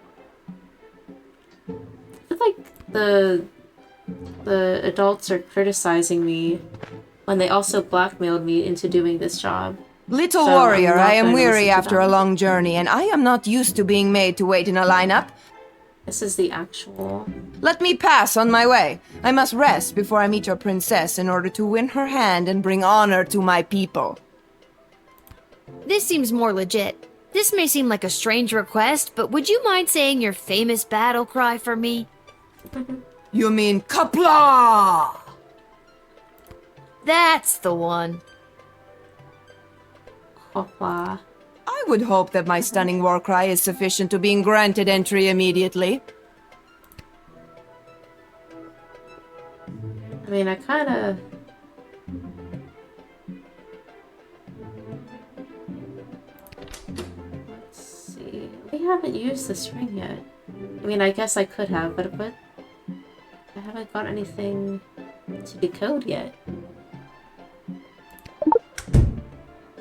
I feel like the adults are criticizing me when they also blackmailed me into doing this job. Little So warrior, I'm not I am going to weary listen to after a them. long journey, and I am not used to being made to wait in a lineup. This is the actual... Let me pass on my way. I must rest before I meet your princess in order to win her hand and bring honor to my people. This seems more legit. This may seem like a strange request, but would you mind saying your famous battle cry for me? You mean Kapla? That's the one. Hopla. I would hope that my stunning war cry is sufficient to being granted entry immediately. I mean, I kinda... Let's see... We haven't used this ring yet. I mean, I guess I could have, but I haven't got anything to decode yet.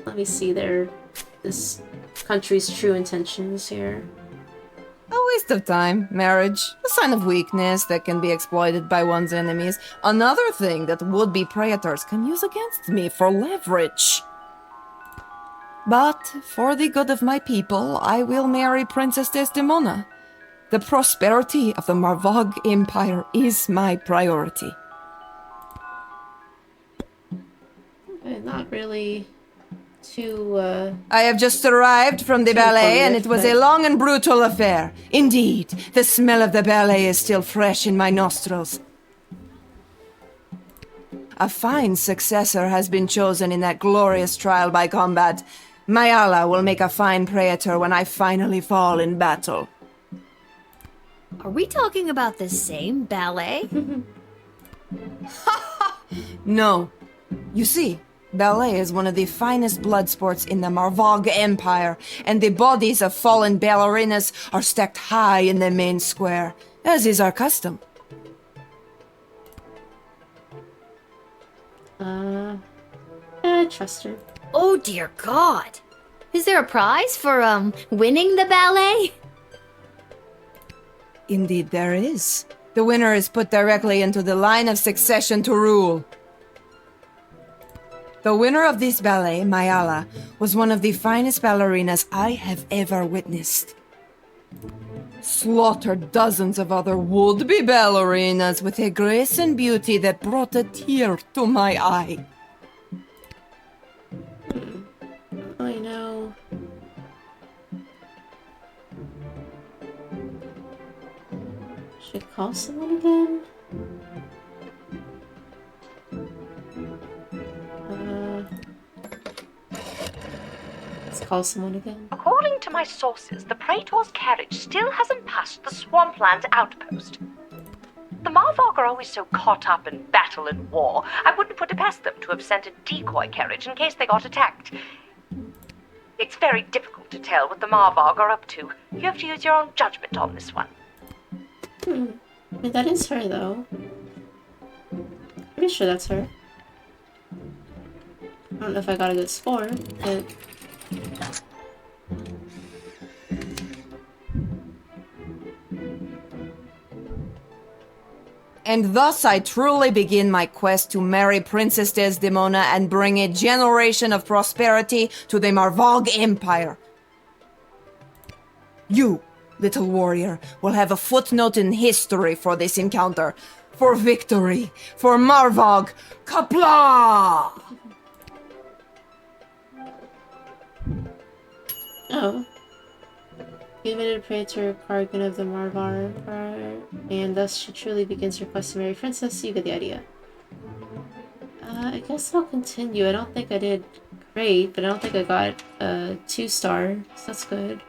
Let me see this country's true intentions here. A waste of time, marriage, a sign of weakness that can be exploited by one's enemies. Another thing that would-be praetors can use against me for leverage. But for the good of my people, I will marry Princess Desdemona. The prosperity of the Marvog Empire is my priority. Okay, not really too, I have just arrived from the ballet, and it was a long and brutal affair. Indeed, the smell of the ballet is still fresh in my nostrils. A fine successor has been chosen in that glorious trial by combat. Mayala will make a fine praetor when I finally fall in battle. Are we talking about the same ballet? No. You see, ballet is one of the finest blood sports in the Marvog Empire, and the bodies of fallen ballerinas are stacked high in the main square, as is our custom. I trust her. Oh dear God. Is there a prize for, winning the ballet? Indeed there is. The winner is put directly into the line of succession to rule. The winner of this ballet, Mayala, was one of the finest ballerinas I have ever witnessed. Slaughtered dozens of other would-be ballerinas with a grace and beauty that brought a tear to my eye. I know. Should call someone again? Let's call someone again. According to my sources, the Praetor's carriage still hasn't passed the Swampland outpost. The Marvog are always so caught up in battle and war, I wouldn't put it past them to have sent a decoy carriage in case they got attacked. It's very difficult to tell what the Marvog are up to. You have to use your own judgment on this one. I mean, that is her, though. Pretty sure that's her. I don't know if I got a good score, but... And thus I truly begin my quest to marry Princess Desdemona and bring a generation of prosperity to the Marvog Empire. You, little warrior, will have a footnote in history for this encounter. For victory, for Marvog, Kapla! Oh. You admitted Praetor Kargan of the Marvar, and thus she truly begins her quest to marry Princess, so you get the idea. I guess I'll continue. I don't think I did great, but I don't think I got a 2-star, so that's good.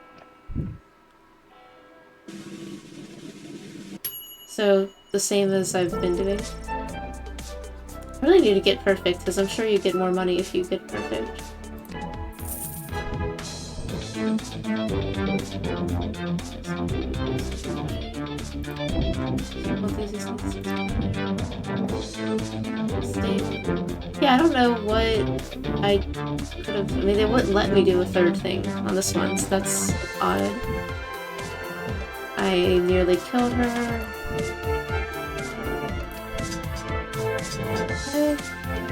So, the same as I've been doing. I really need to get perfect, because I'm sure you get more money if you get perfect. Yeah, I don't know what I could have... I mean, they wouldn't let me do a third thing on this one, so that's odd. I nearly killed her.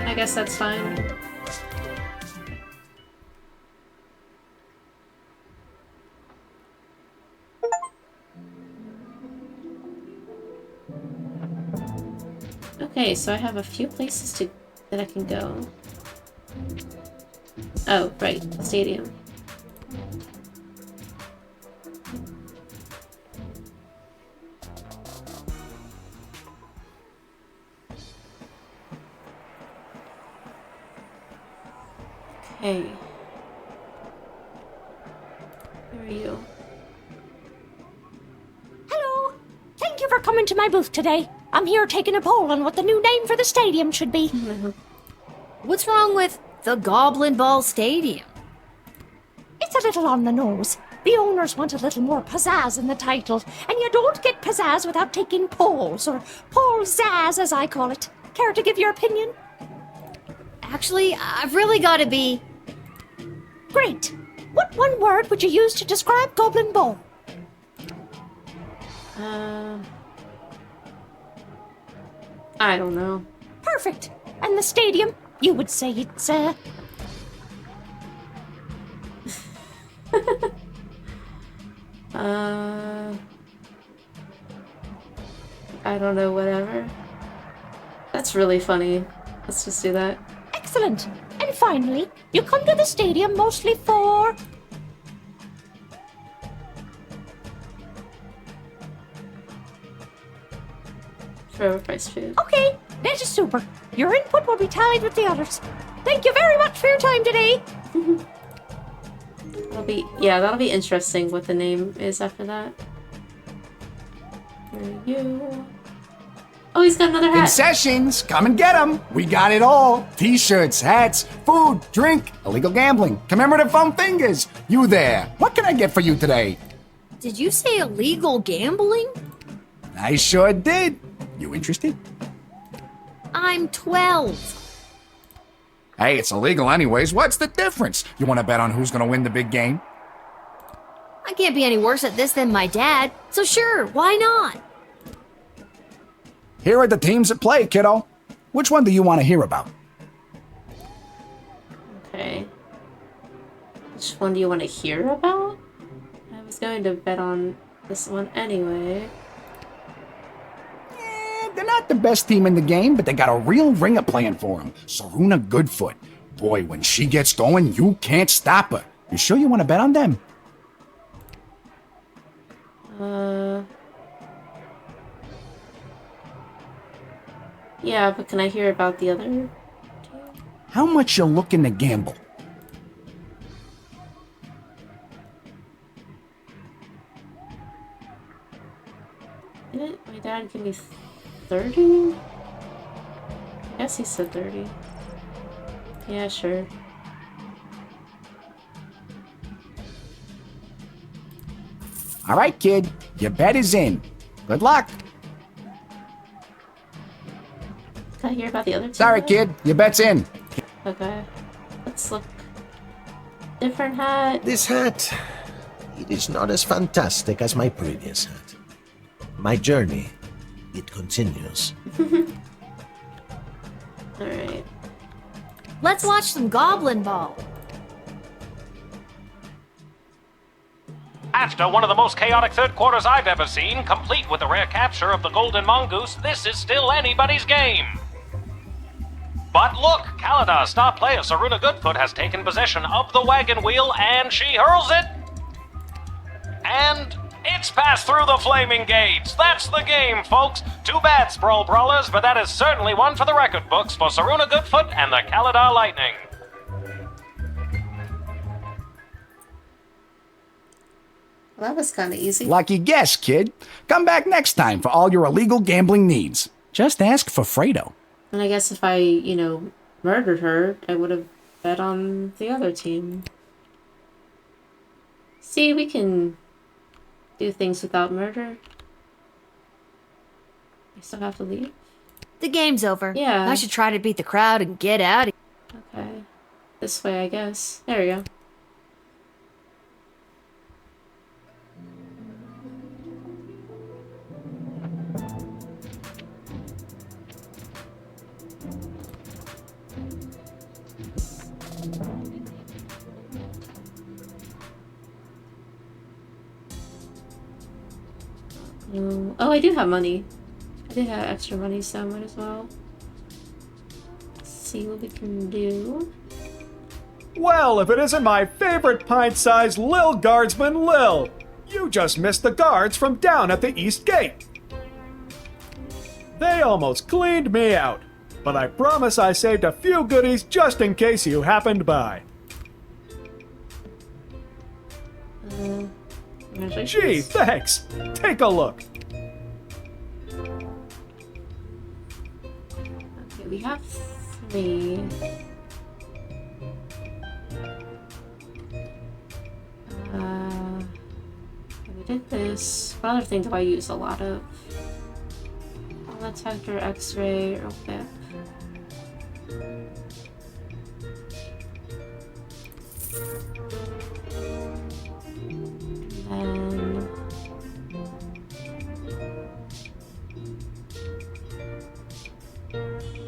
I guess that's fine. Okay, so I have a few places that I can go. Oh, right, the stadium. Okay. Where are you? Hello! Thank you for coming to my booth today. I'm here taking a poll on what the new name for the stadium should be. What's wrong with the Goblin Ball Stadium? It's a little on the nose. The owners want a little more pizzazz in the title, and you don't get pizzazz without taking polls, or pole-zazz as I call it. Care to give your opinion? Actually, I've really got to be... Great. What one word would you use to describe Goblin Ball? I don't know. Perfect. And the stadium, you would say it's, I don't know, whatever. That's really funny. Let's just do that. Excellent. And finally, you come to the stadium mostly for... For overpriced food. Okay, that is super. Your input will be tallied with the others. Thank you very much for your time today. That'll be interesting what the name is after that. Where are you? Oh, he's got another hat. Concessions, come and get them. We got it all. T-shirts, hats, food, drink, illegal gambling, commemorative foam fingers. You there. What can I get for you today? Did you say illegal gambling? I sure did. You interested? I'm 12. Hey, it's illegal anyways. What's the difference? You want to bet on who's going to win the big game? I can't be any worse at this than my dad, so sure, why not? Here are the teams at play, kiddo. Which one do you want to hear about? Okay. Which one do you want to hear about? I was going to bet on this one anyway. They're not the best team in the game, but they got a real ringer playing for them. Saruna Goodfoot. Boy, when she gets going, you can't stop her. You sure you want to bet on them? Yeah, but can I hear about the other team? How much you looking to gamble? Didn't my dad give me 30? I guess he said 30. Yeah, sure. All right, kid, your bet is in. Good luck. Did I hear about the other two? Sorry, kid, your bet's in. Okay. Let's look. Different hat. This hat, it is not as fantastic as my previous hat. My journey, it continues. Alright. Let's watch some Goblin Ball. After one of the most chaotic third quarters I've ever seen, complete with the rare capture of the Golden Mongoose, this is still anybody's game. But look, Kaladar's star player Saruna Goodfoot has taken possession of the wagon wheel and she hurls it. And it's passed through the flaming gates. That's the game, folks. Too bad, Sprawl Brawlers, but that is certainly one for the record books for Saruna Goodfoot and the Kaladar Lightning. Well, that was kind of easy. Lucky guess, kid. Come back next time for all your illegal gambling needs. Just ask for Fredo. And I guess if I, murdered her, I would have bet on the other team. See, we can do things without murder. I still have to leave? The game's over. Yeah. I should try to beat the crowd and get out of here. Okay. This way, I guess. There we go. Oh, I do have money. I do have extra money, so I might as well. Let's see what we can do. Well, if it isn't my favorite pint-sized Lil Guardsman Lil! You just missed the guards from down at the East Gate! They almost cleaned me out, but I promise I saved a few goodies just in case you happened by. Gee, thanks! Take a look! Okay, we have 3. We did this. What other thing do I use a lot of? Metal detector, X-ray, or whip.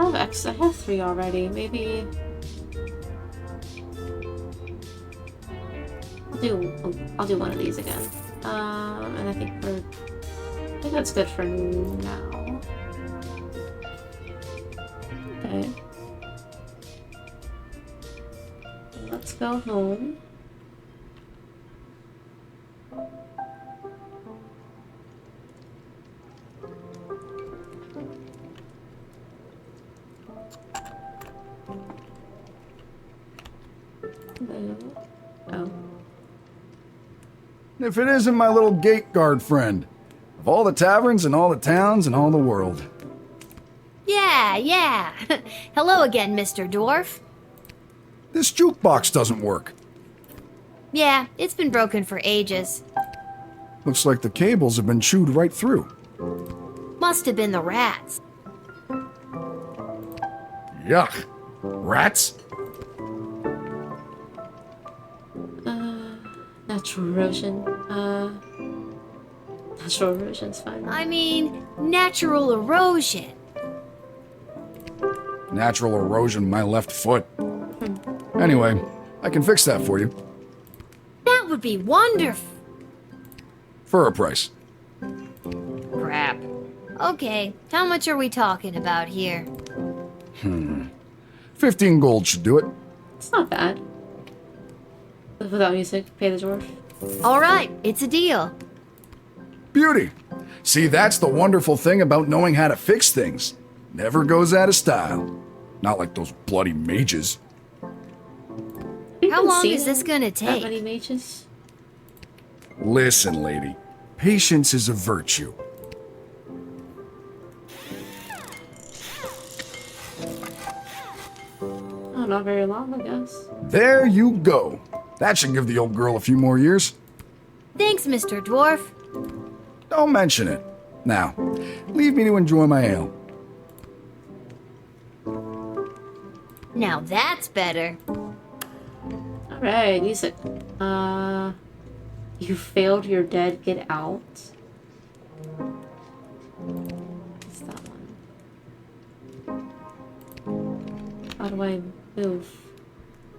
And I have 3 already. Maybe I'll do one of these again. And I think that's good for now. Okay. Let's go home. Oh. If it isn't my little gate guard friend. Of all the taverns and all the towns and all the world. Yeah. Hello again, Mr. Dwarf. This jukebox doesn't work. Yeah, it's been broken for ages. Looks like the cables have been chewed right through. Must have been the rats. Yuck. Rats? Natural erosion. Natural erosion's fine. I mean, natural erosion. Natural erosion my left foot. Anyway, I can fix that for you. That would be wonderful. For a price. Crap. Okay, how much are we talking about here? 15 gold should do it. It's not bad. Without music, pay the dwarf. All right, it's a deal. Beauty. See, that's the wonderful thing about knowing how to fix things. Never goes out of style. Not like those bloody mages. How long is this gonna take? That many mages? Listen, lady. Patience is a virtue. Oh, not very long, I guess. There you go. That should give the old girl a few more years. Thanks, Mr. Dwarf. Don't mention it. Now, leave me to enjoy my ale. Now that's better. Alright, music. You failed your dead, get out. What's that one? How do I move?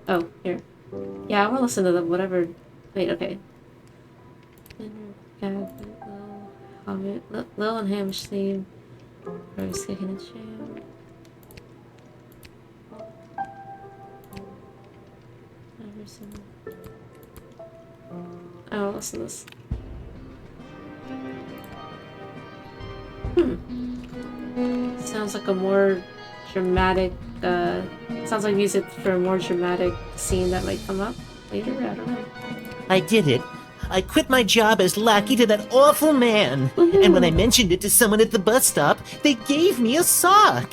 Oh, here. Yeah, I will listen to them, whatever. Wait, okay. Lil and Hamish theme. Rose kicking a jam. Oh, listen to this. Sounds like a more dramatic, sounds like music for a more dramatic scene that might come up later, I don't know. I did it. I quit my job as lackey to that awful man. And when I mentioned it to someone at the bus stop, they gave me a sock.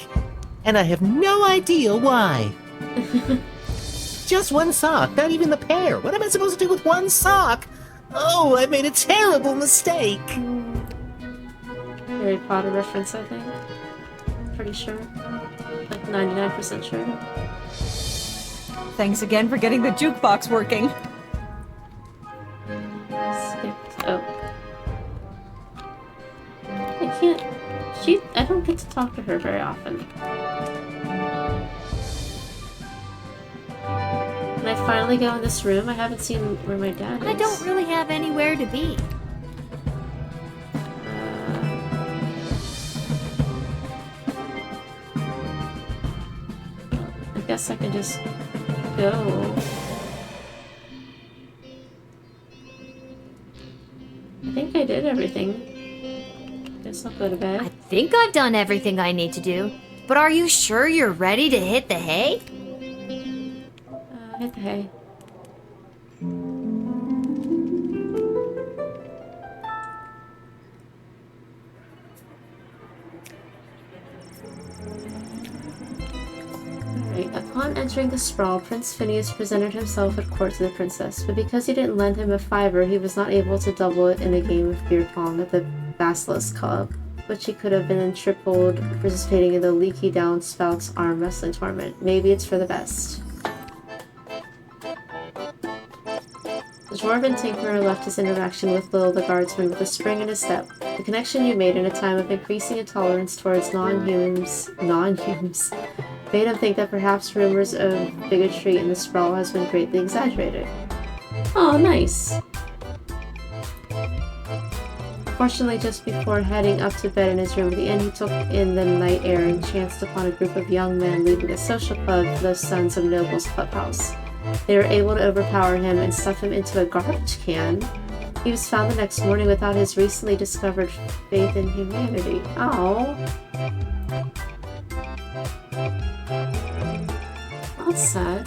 And I have no idea why. Just one sock, not even the pair. What am I supposed to do with one sock? Oh, I made a terrible mistake. Harry Potter reference, I think. Pretty sure. Like 99% sure. Thanks again for getting the jukebox working. Skipped. Oh. I can't. I don't get to talk to her very often. Can I finally go in this room? I haven't seen where my dad is. I don't really have anywhere to be. I guess I can just go. I think I did everything. Guess I'll go to bed. I think I've done everything I need to do. But are you sure you're ready to hit the hay? Hit the hay. Upon entering the sprawl, Prince Phineas presented himself at court to the princess, but because he didn't lend him a fiver, he was not able to double it in a game of beer pong at the Basilisk Club, which he could have been tripled participating in the Leaky Downspouts arm wrestling tournament. Maybe it's for the best. The Dwarven Tinkerer left his interaction with Lil the Guardsman with a spring in his step. The connection you made in a time of increasing intolerance towards non-humans made him think that perhaps rumors of bigotry in the sprawl has been greatly exaggerated. Oh, nice. Fortunately, just before heading up to bed in his room at the inn, he took in the night air and chanced upon a group of young men leaving a social club for the Sons of Nobles clubhouse. They were able to overpower him and stuff him into a garbage can. He was found the next morning without his recently discovered faith in humanity. Oh. That's sad.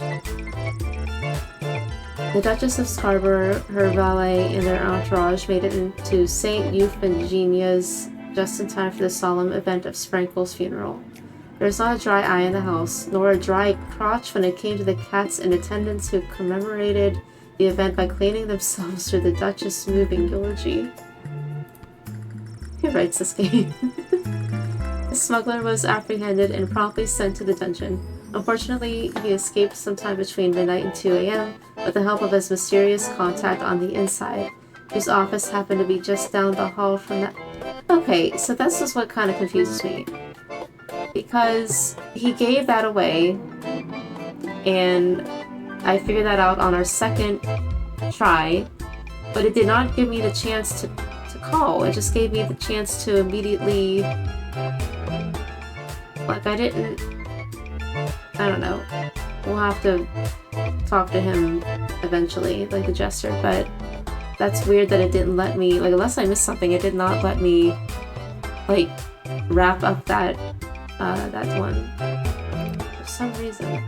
The Duchess of Scarborough, her valet, and their entourage made it into St. Euphigenia's just in time for the solemn event of Sprankle's funeral. There was not a dry eye in the house, nor a dry crotch when it came to the cats in attendance who commemorated the event by cleaning themselves through the Duchess' moving eulogy. Who writes this game? The smuggler was apprehended and promptly sent to the dungeon. Unfortunately, he escaped sometime between midnight and 2 a.m. with the help of his mysterious contact on the inside, whose office happened to be just down the hall from that. Okay, so this is what kind of confuses me. Because he gave that away, and I figured that out on our second try, but it did not give me the chance to call. It just gave me the chance to immediately, like, I don't know. We'll have to talk to him eventually, like the jester, but that's weird that it didn't let me, like, unless I missed something, it did not let me, like, wrap up that one. For some reason.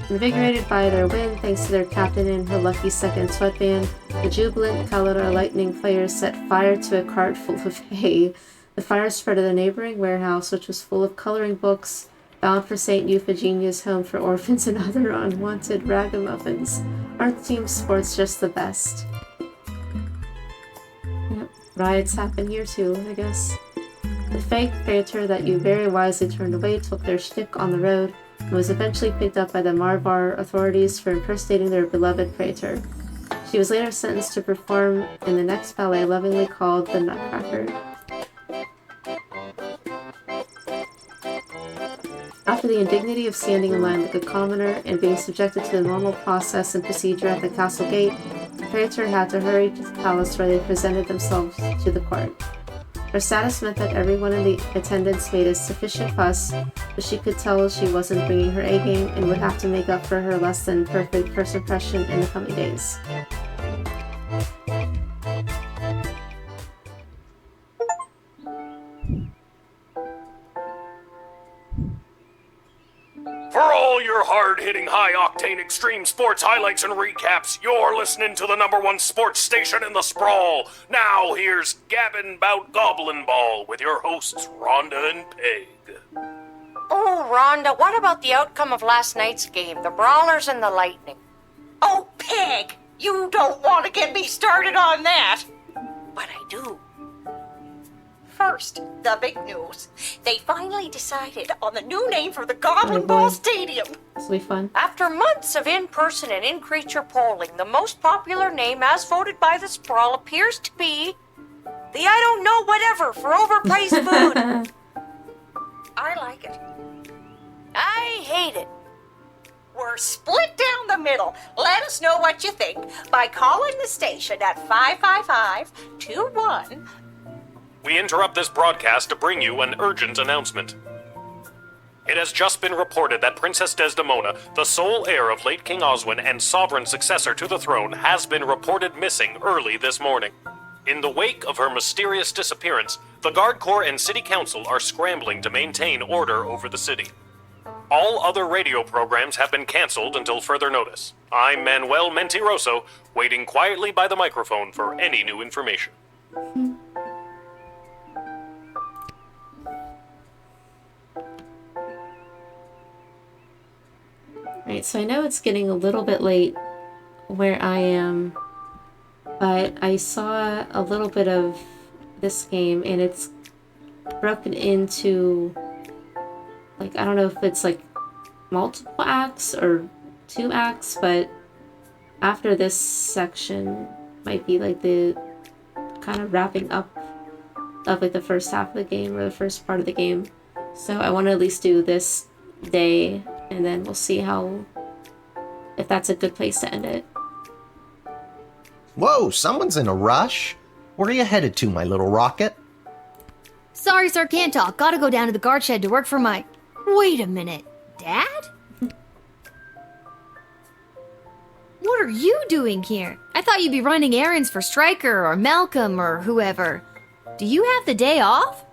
Invigorated by their win, thanks to their captain and her lucky second sweatband, the jubilant Kalidar Lightning players set fire to a cart full of hay. The fire spread to the neighboring warehouse, which was full of coloring books, bound for St. Euphigenia's home for orphans and other unwanted ragamuffins. Aren't team sports just the best? Riots happen here too, I guess. The fake praetor that you very wisely turned away took their shtick on the road and was eventually picked up by the Marvar authorities for impersonating their beloved praetor. She was later sentenced to perform in the next ballet lovingly called The Nutcracker. After the indignity of standing in line like a commoner and being subjected to the normal process and procedure at the castle gate, the praetor had to hurry to the palace where they presented themselves to the court. Her status meant that everyone in the attendance made a sufficient fuss, but she could tell she wasn't bringing her A-game and would have to make up for her less than perfect first impression in the coming days. For all your hard-hitting, high-octane extreme sports highlights and recaps, you're listening to the #1 sports station in the sprawl. Now here's Gabbin' 'Bout Goblin Ball with your hosts, Rhonda and Peg. Oh, Rhonda, what about the outcome of last night's game, the Brawlers and the Lightning? Oh, Peg, you don't want to get me started on that. But I do. First, the big news. They finally decided on the new name for the Goblin Ball Stadium. This will be fun. After months of in-person and in-creature polling, the most popular name as voted by the Sprawl appears to be the I don't know whatever for overpriced food. I like it. I hate it. We're split down the middle. Let us know what you think by calling the station at 555-21. We interrupt this broadcast to bring you an urgent announcement. It has just been reported that Princess Desdemona, the sole heir of late King Oswin and sovereign successor to the throne, has been reported missing early this morning. In the wake of her mysterious disappearance, the Guard Corps and City Council are scrambling to maintain order over the city. All other radio programs have been canceled until further notice. I'm Manuel Mentiroso, waiting quietly by the microphone for any new information. Alright, so I know it's getting a little bit late where I am, but I saw a little bit of this game and it's broken into, like, I don't know if it's like multiple acts or 2 acts, but after this section might be like the kind of wrapping up of like the first half of the game or the first part of the game. So I want to at least do this day and then we'll see if that's a good place to end it. Whoa, someone's in a rush. Where are you headed to, my little rocket? Sorry, sir, can't talk. Gotta go down to the guard shed to work for my... Wait a minute. Dad? What are you doing here? I thought you'd be running errands for Stryker or Malcolm or whoever. Do you have the day off?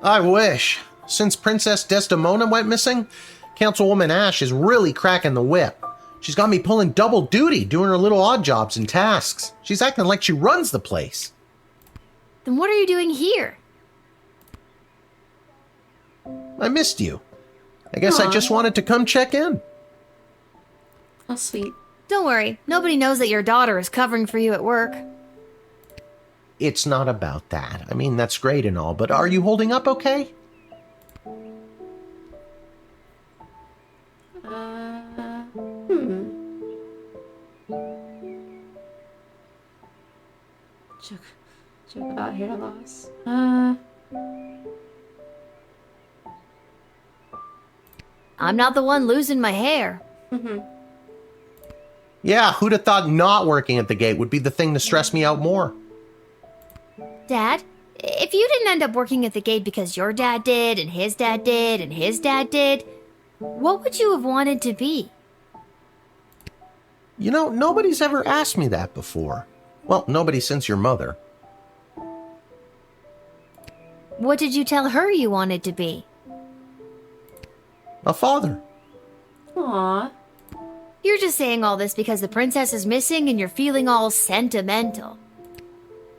I wish. Since Princess Desdemona went missing, Councilwoman Ash is really cracking the whip. She's got me pulling double duty, doing her little odd jobs and tasks. She's acting like she runs the place. Then what are you doing here? I missed you. I guess I just wanted to come check in. Oh, sweet. Don't worry, nobody knows that your daughter is covering for you at work. It's not about that. I mean, that's great and all, but are you holding up okay? Joke about hair loss. I'm not the one losing my hair. Yeah, who'd have thought not working at the gate would be the thing to stress me out more? Dad, if you didn't end up working at the gate because your dad did, and his dad did, and his dad did, what would you have wanted to be? You know, nobody's ever asked me that before. Well, nobody since your mother. What did you tell her you wanted to be? A father. Aww. You're just saying all this because the princess is missing and you're feeling all sentimental.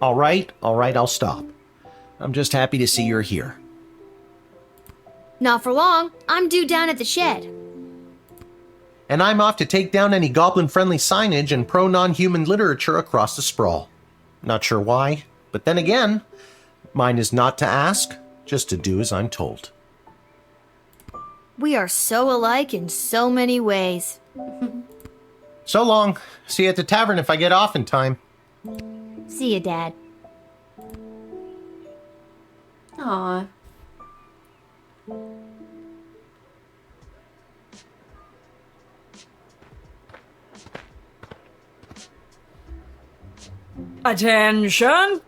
All right, I'll stop. I'm just happy to see you're here. Not for long. I'm due down at the shed. And I'm off to take down any goblin-friendly signage and pro-non-human literature across the sprawl. Not sure why, But then again, mine is not to ask, just to do as I'm told. We are so alike in so many ways. So long. See you at the tavern if I get off in time. See you, Dad. Aw. Attention!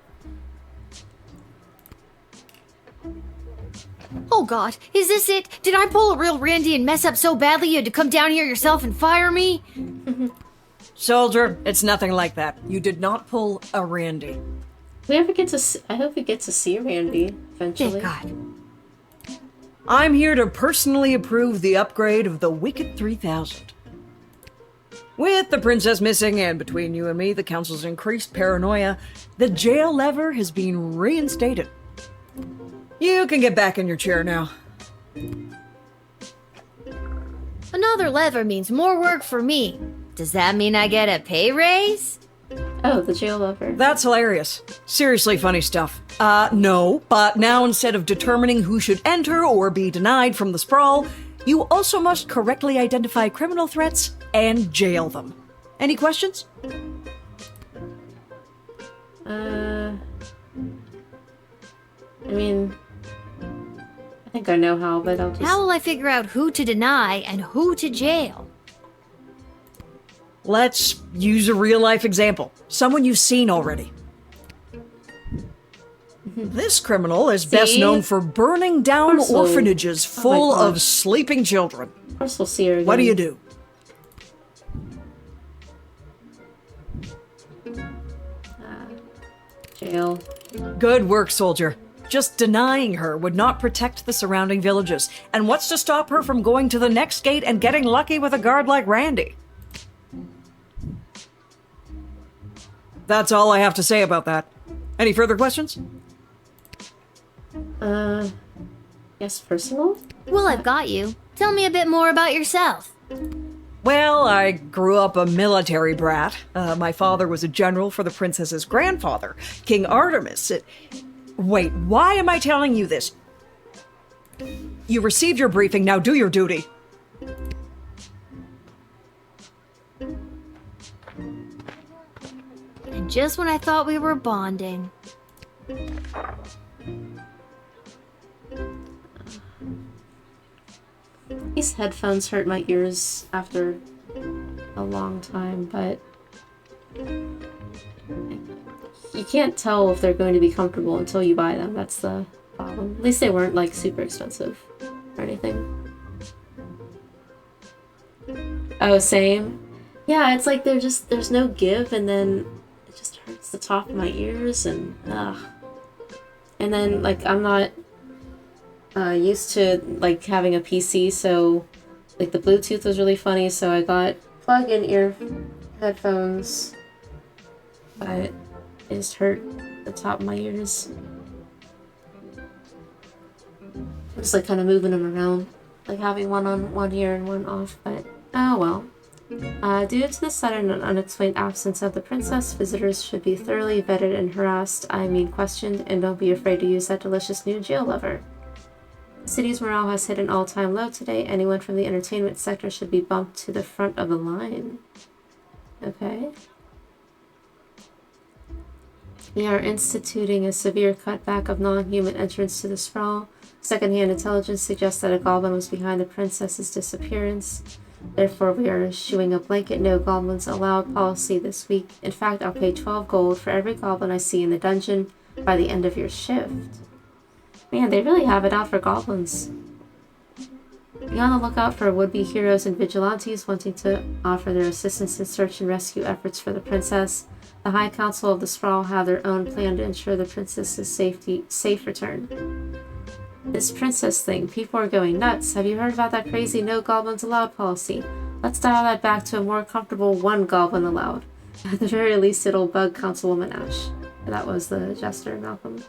Oh God, is this it? Did I pull a real Randy and mess up so badly you had to come down here yourself and fire me? Soldier, it's nothing like that. You did not pull a Randy. We ever get to I hope we get to see Randy eventually. Thank God. I'm here to personally approve the upgrade of the Wicked 3000. With the princess missing and between you and me, the council's increased paranoia, the jail lever has been reinstated. You can get back in your chair now. Another lever means more work for me. Does that mean I get a pay raise? Oh, the jail lever. That's hilarious. Seriously funny stuff. No, but now instead of determining who should enter or be denied from the sprawl, you also must correctly identify criminal threats and jail them. Any questions? I mean, I think I know how, but I'll just... How will I figure out who to deny and who to jail? Let's use a real-life example. Someone you've seen already. This criminal is best known for burning down orphanages full of sleeping children. Of course we'll see her again. What do you do? Jail. Good work, soldier. Just denying her would not protect the surrounding villages. And what's to stop her from going to the next gate and getting lucky with a guard like Randy? That's all I have to say about that. Any further questions? Yes, personal? Well, I've got you. Tell me a bit more about yourself. Well, I grew up a military brat. My father was a general for the princess's grandfather, King Artemis. Wait, why am I telling you this? You received your briefing, now do your duty. And just when I thought we were bonding. These headphones hurt my ears after a long time, but you can't tell if they're going to be comfortable until you buy them. That's the problem. At least they weren't like super expensive or anything. Oh, same. Yeah, it's like there's no give, and then it just hurts the top of my ears, and and then like I'm not used to like having a PC, so like the Bluetooth was really funny, so I got plug-in ear headphones, but it just hurt the top of my ears. Just like kind of moving them around, like having one on one ear and one off, but oh well. Due to the sudden and unexplained absence of the princess, visitors should be thoroughly vetted and harassed, I mean questioned, and don't be afraid to use that delicious new jail lever. The city's morale has hit an all-time low today. Anyone from the entertainment sector should be bumped to the front of the line. Okay. We are instituting a severe cutback of non-human entrance to the sprawl. Second-hand intelligence suggests that a goblin was behind the princess's disappearance. Therefore, we are issuing a blanket no goblins allowed policy this week. In fact, I'll pay 12 gold for every goblin I see in the dungeon by the end of your shift. Man, they really have it out for goblins. Be on the lookout for would-be heroes and vigilantes wanting to offer their assistance in search and rescue efforts for the princess. The High Council of the Sprawl have their own plan to ensure the princess's safe return. This princess thing, people are going nuts. Have you heard about that crazy no goblins allowed policy? Let's dial that back to a more comfortable one goblin allowed. At the very least, it'll bug Councilwoman Ash. That was the jester, Malcolm.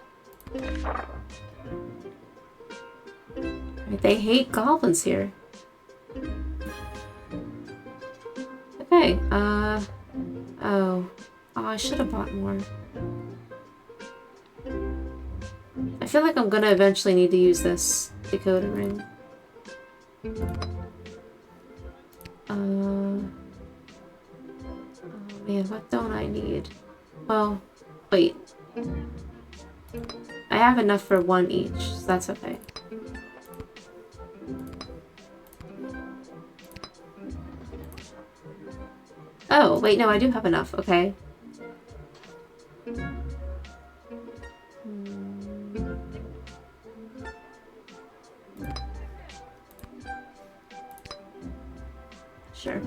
They hate goblins here. Okay, oh, I should have bought more. I feel like I'm gonna eventually need to use this decoder ring. Oh man, what don't I need? Well, wait. I have enough for one each, so that's okay. Oh, wait, no, I do have enough, okay. Sure.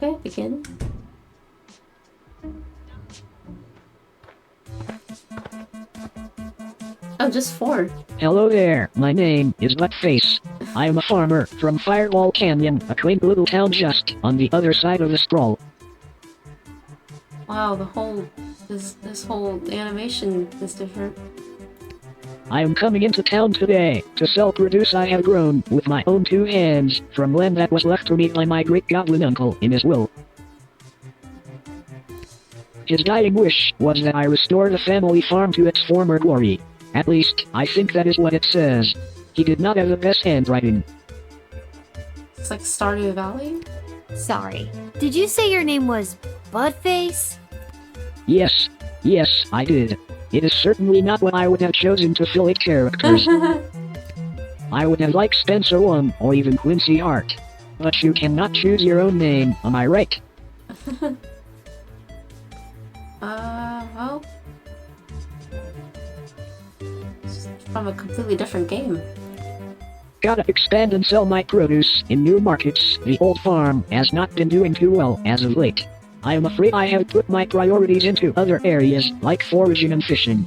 Okay, begin. Oh, just 4. Hello there, my name is Buttface. I am a farmer from Firewall Canyon, a quaint little town just on the other side of the sprawl. Wow, the whole this whole animation is different. I am coming into town today to sell produce I have grown with my own 2 hands from land that was left to me by my great goblin uncle in his will. His dying wish was that I restore the family farm to its former glory. At least, I think that is what it says. He did not have the best handwriting. It's like Stardew Valley? Sorry. Did you say your name was Buttface? Yes, I did. It is certainly not what I would have chosen to fill its characters. I would have liked Spencer 1 or even Quincy Hart. But you cannot choose your own name, am I right? Well... It's from a completely different game. Gotta expand and sell my produce in new markets. The old farm has not been doing too well as of late. I am afraid I have put my priorities into other areas, like foraging and fishing.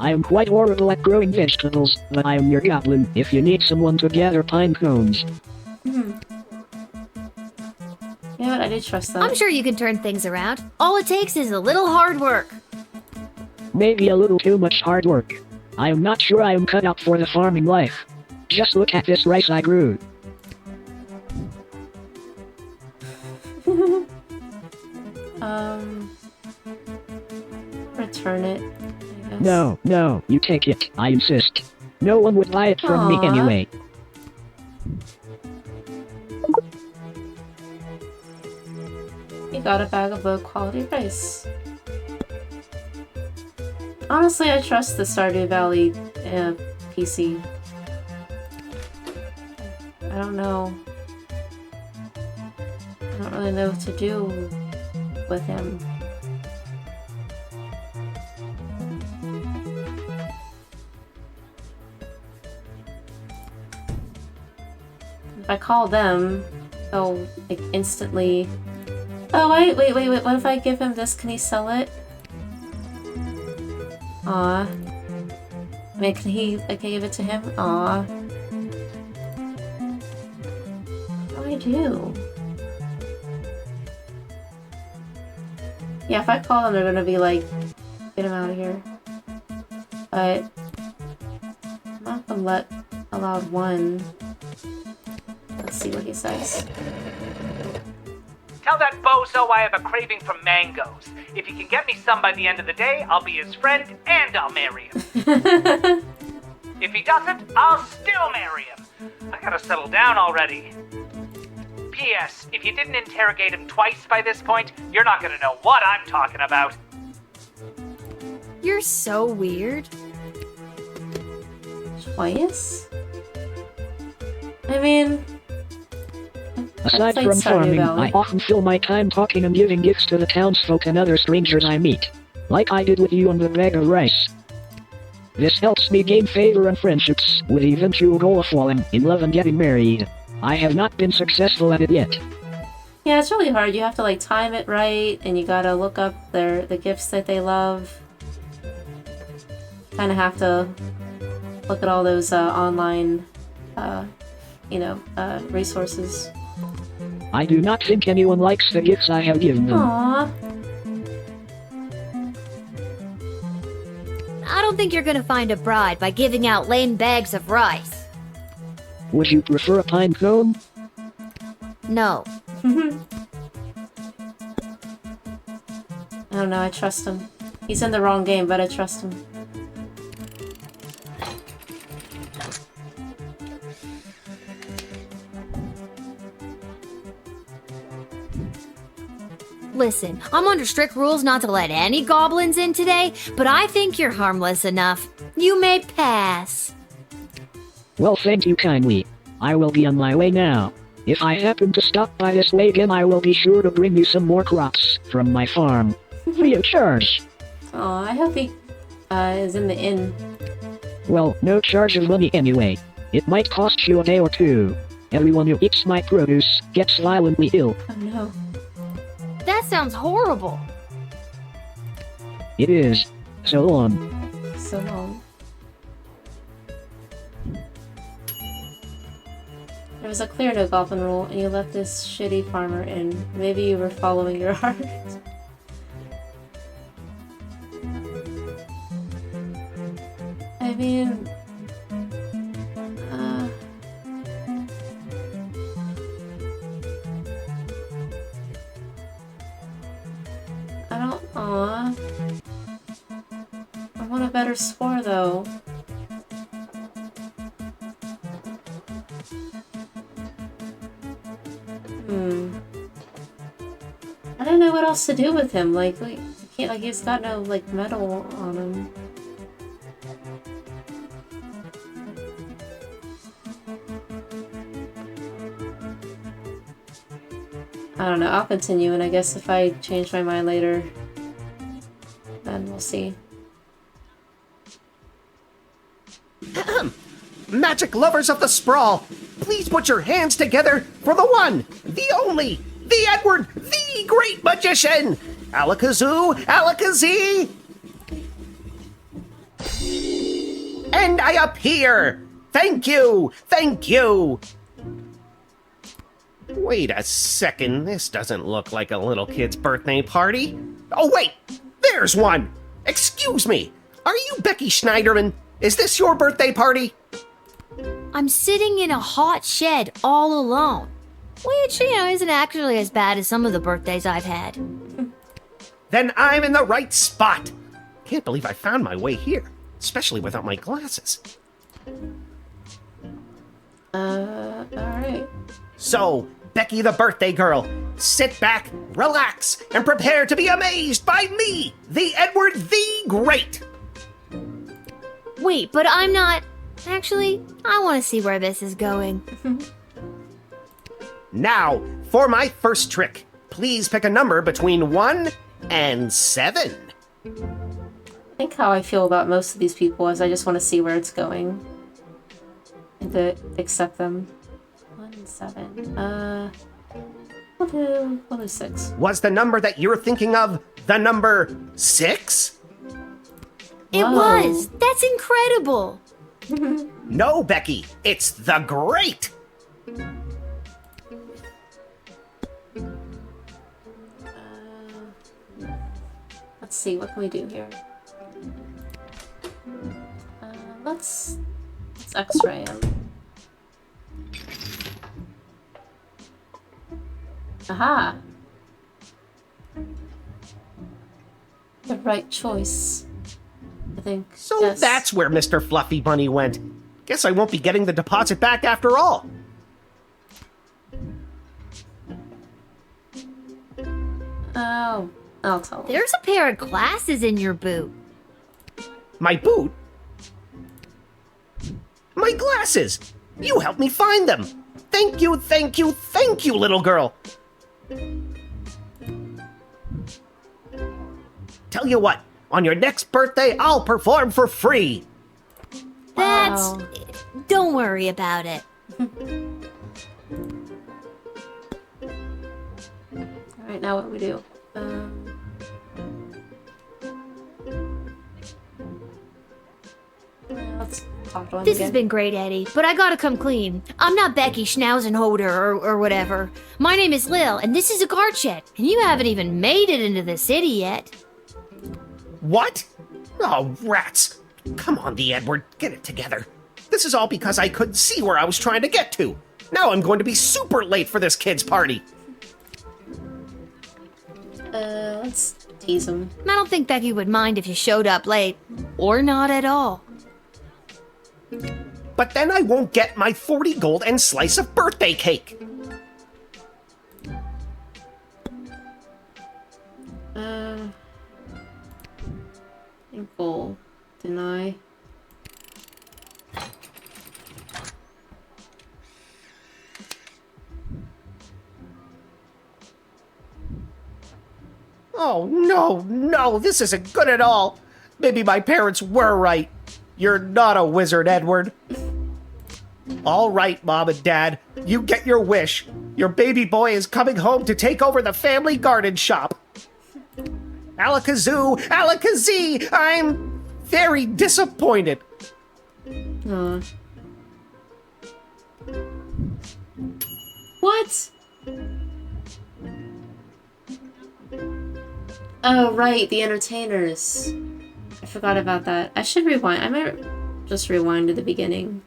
I am quite horrible at growing vegetables, but I am your goblin if you need someone to gather pine cones. You know what, I do trust that. I'm sure you can turn things around. All it takes is a little hard work. Maybe a little too much hard work. I am not sure I am cut out for the farming life. Just look at this rice I grew. Return it, I guess. No, you take it, I insist. No one would buy it from me anyway. You got a bag of low quality rice. Honestly, I trust the Stardew Valley PC. I don't know. I don't really know what to do with him. If I call them, they'll like instantly... Oh wait, what if I give him this? Can he sell it? Aw. I mean, can I give it to him? Aw. What do I do? Yeah, if I call them, they're gonna be like, get him out of here. But I'm not gonna allowed 1. Let's see what he says. Tell that bozo I have a craving for mangoes. If he can get me some by the end of the day, I'll be his friend and I'll marry him. If he doesn't, I'll still marry him. I gotta settle down already. P.S. If you didn't interrogate him twice by this point, you're not gonna know what I'm talking about. You're so weird. Twice? I mean... Aside from farming, I often fill my time talking and giving gifts to the townsfolk and other strangers I meet. Like I did with you on the bag of rice. This helps me gain favor and friendships, with the eventual goal of falling in love and getting married. I have not been successful at it yet. Yeah, it's really hard. You have to like time it right, and you gotta look up the gifts that they love. Kind of have to look at all those online, resources. I do not think anyone likes the gifts I have given them. Aww. I don't think you're gonna find a bride by giving out lame bags of rice. Would you prefer a pine cone? No. I don't know, I trust him. He's in the wrong game, but I trust him. Listen, I'm under strict rules not to let any goblins in today, but I think you're harmless enough. You may pass. Well, thank you kindly. I will be on my way now. If I happen to stop by this way again, I will be sure to bring you some more crops from my farm. Free of charge. Aw, I hope he is in the inn. Well, no charge of money anyway. It might cost you a day or two. Everyone who eats my produce gets violently ill. Oh no. That sounds horrible. It is. So long. So long. There was a clear no goblin rule, and you let this shitty farmer in. Maybe you were following your heart. I mean... I don't... Aw. I want a better score, though. I don't know what else to do with him. Like you can't. Like he's got no like metal on him. I don't know. I'll continue, and I guess if I change my mind later, then we'll see. Magic lovers of the sprawl, please put your hands together for the one, the only, the Edward, the great magician! Alakazoo, Alakazee! And I appear! Thank you! Thank you! Wait a second, this doesn't look like a little kid's birthday party. Oh wait, there's one! Excuse me, are you Becky Schneiderman? Is this your birthday party? I'm sitting in a hot shed all alone. Which, isn't actually as bad as some of the birthdays I've had. Then I'm in the right spot. Can't believe I found my way here, especially without my glasses. Alright. So, Becky the birthday girl, sit back, relax, and prepare to be amazed by me, the Edward the Great. Wait, but I'm not... Actually, I want to see where this is going. Now, for my first trick, please pick a number between 1 and 7. I think how I feel about most of these people is I just want to see where it's going. And to accept them. 1 and 7. We'll do 6. Was the number that you're thinking of the number 6? It was! That's incredible! No, Becky, it's the Great! Let's see, what can we do here? Let's X-ray him. Aha! The right choice, I think. So yes. That's where Mr. Fluffy Bunny went. Guess I won't be getting the deposit back after all. Oh, I'll tell him. There's a pair of glasses in your boot. My boot? My glasses! You helped me find them! Thank you, thank you, thank you, little girl! Tell you what, on your next birthday, I'll perform for free! That's... Wow. Don't worry about it. Alright, now what do we do? Let's talk to him This again. has been great, Eddie, but I gotta come clean. I'm not Becky Schnauzenhoder or whatever. My name is Lil, and this is a guard shed, and you haven't even made it into the city yet. What? Oh, rats! Come on, the Edward, get it together. This is all because I couldn't see where I was trying to get to. Now I'm going to be super late for this kid's party. let's tease him. I don't think Becky would mind if you showed up late. Or not at all. But then I won't get my 40 gold and slice of birthday cake. Goal. Deny. Oh, no, this isn't good at all. Maybe my parents were right. You're not a wizard, Edward. All right, Mom and Dad, you get your wish. Your baby boy is coming home to take over the family garden shop. Alakazoo, Alakazee, I'm very disappointed. What? Oh, right, the entertainers. I forgot about that. I should rewind. I might just rewind to the beginning.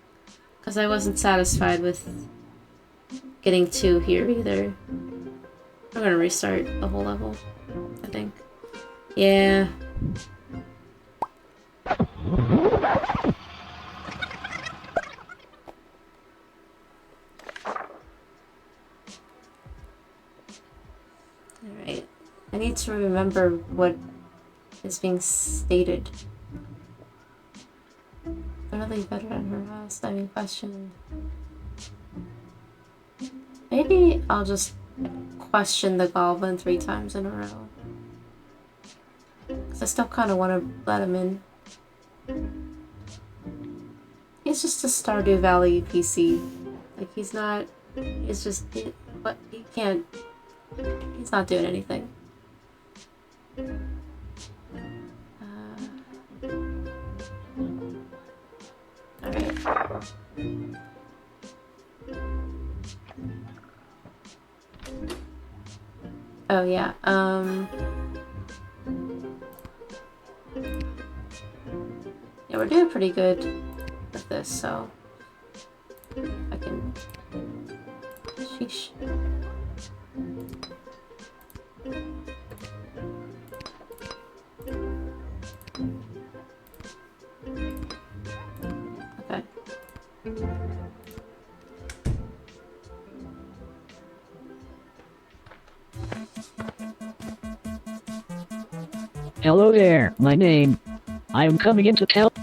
Because I wasn't satisfied with getting 2 here either. I'm gonna restart the whole level, I think. Yeah. Alright. I need to remember what is being stated. Literally better at her house. I mean, question. Maybe I'll just question the goblin 3 times in a row. Because I still kind of want to let him in. He's just a Stardew Valley PC. Like, he's not... He's just... But he can't... He's not doing anything. Alright. Oh, yeah, yeah, we're doing pretty good with this, so... I can... Sheesh. Okay. Hello there, my name. I am coming in to tell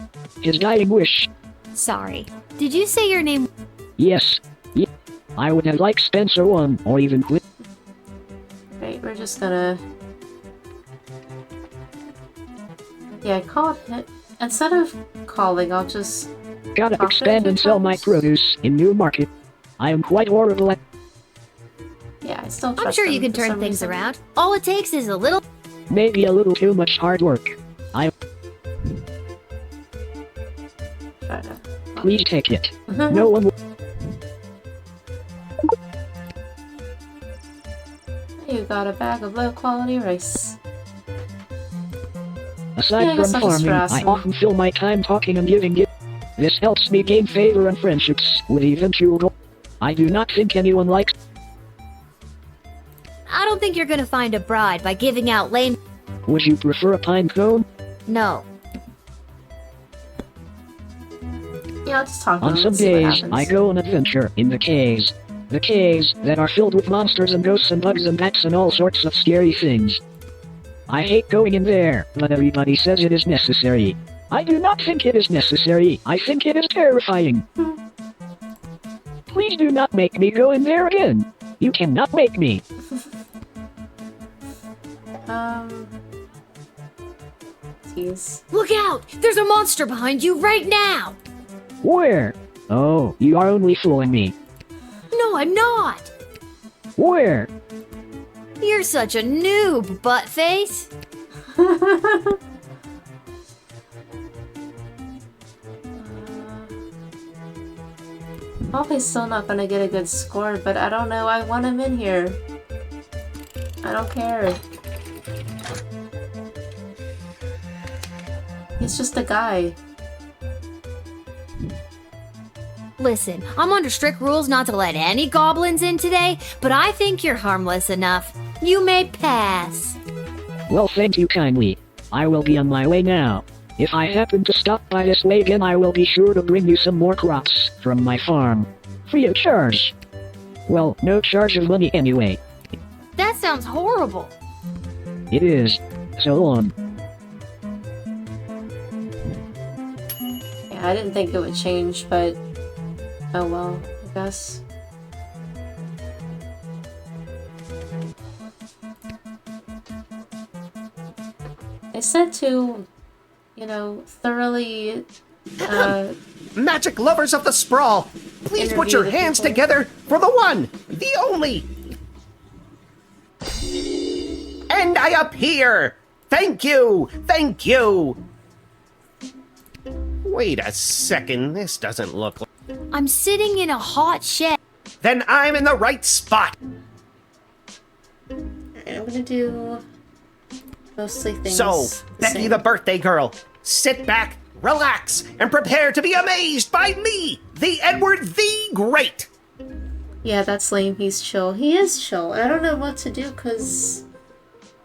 his dying wish. Sorry. Did you say your name? Yes. I would have liked Spencer 1 or even quit. Right, we're just gonna... Yeah, call it... Instead of calling, I'll just... Gotta expand and sell my produce in new market. I am quite horrible at... Yeah, I still trust I'm sure them you can for turn some things reason. around. All it takes is a little... Maybe a little too much hard work. Try to... Please take it. No one will... You got a bag of low-quality rice. Aside Yeah, I guess from I'll just farming, harass I him. often fill my time talking and giving gifts. This helps me gain favor and friendships with eventual goals. I do not think anyone likes... I don't think you're gonna find a bride by giving out lame... Would you prefer a pine cone? No. Yeah, I'll just talk to On him some and see what days, happens. I go on adventure in the caves. The caves that are filled with monsters and ghosts and bugs and bats and all sorts of scary things. I hate going in there, but everybody says it is necessary. I do not think it is necessary. I think it is terrifying. Please do not make me go in there again. You cannot make me. Jeez. Look out! There's a monster behind you right now! Where? Oh, you are only fooling me. No, I'm not! Where? You're such a noob, buttface! Probably still not gonna get a good score, but I don't know. I want him in here. I don't care. He's just a guy. Listen, I'm under strict rules not to let any goblins in today, but I think you're harmless enough. You may pass. Well, thank you kindly. I will be on my way now. If I happen to stop by this way again, I will be sure to bring you some more crops from my farm. Free of charge. Well, no charge of money anyway. That sounds horrible. It is. So long. Yeah, I didn't think it would change, but oh well, I guess. I said to, you know, thoroughly Magic lovers of the sprawl, please put your hands together for the one, the only. And I appear. Thank you. Thank you. Wait a second. This doesn't look like... I'm sitting in a hot shed. Then I'm in the right spot. Alright, I'm gonna do mostly things. So, Becky the birthday girl, sit back, relax, and prepare to be amazed by me, the Edward the Great. Yeah, that's lame. He's chill. He is chill. I don't know what to do because,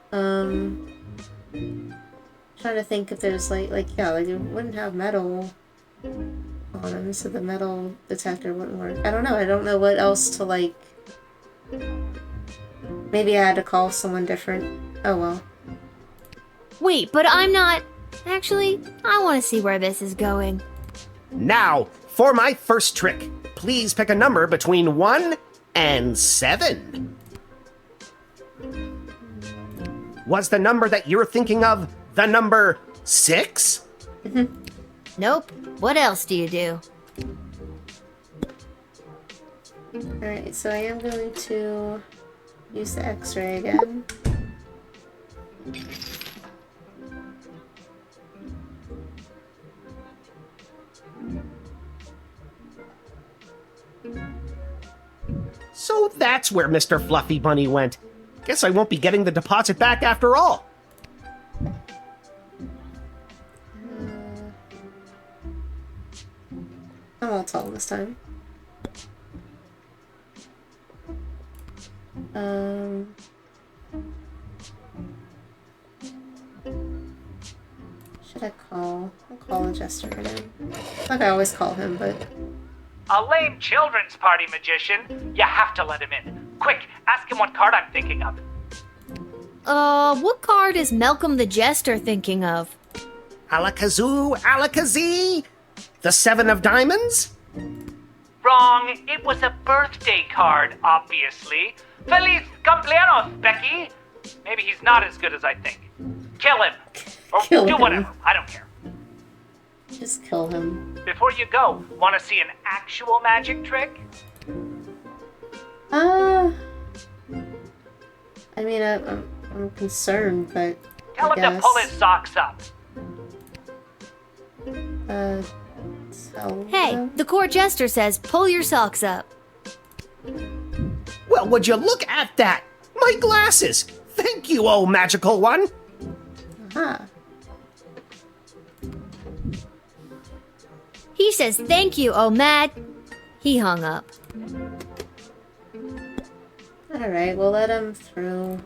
trying to think if there's like you wouldn't have metal on him, so the metal detector wouldn't work. I don't know. I don't know what else to like. Maybe I had to call someone different. Oh well. Wait, but I'm not... Actually, I want to see where this is going. Now, for my first trick, please pick a number between 1 and 7. Was the number that you're thinking of the number 6? Nope. What else do you do? Alright, so I am going to use the X-ray again. So that's where Mr. Fluffy Bunny went. Guess I won't be getting the deposit back after all. I won't tell him this time. Should I call? I'll call the jester again. Like I always call him, but... A lame children's party magician. You have to let him in. Quick, ask him what card I'm thinking of. What card is Malcolm the Jester thinking of? Alakazoo, Alakazee? The 7 of diamonds? Wrong. It was a birthday card, obviously. Feliz cumpleaños, Becky. Maybe he's not as good as I think. Kill him. Or Kill do him. whatever. I don't care. Just kill him. Before you go, want to see an actual magic trick? I mean, I'm concerned, but Tell I him guess. to pull his socks up. Hey, the court jester says pull your socks up. Well, would you look at that? My glasses! Thank you, oh magical one! Huh. He says thank you, oh mad. He hung up. Alright, we'll let him through.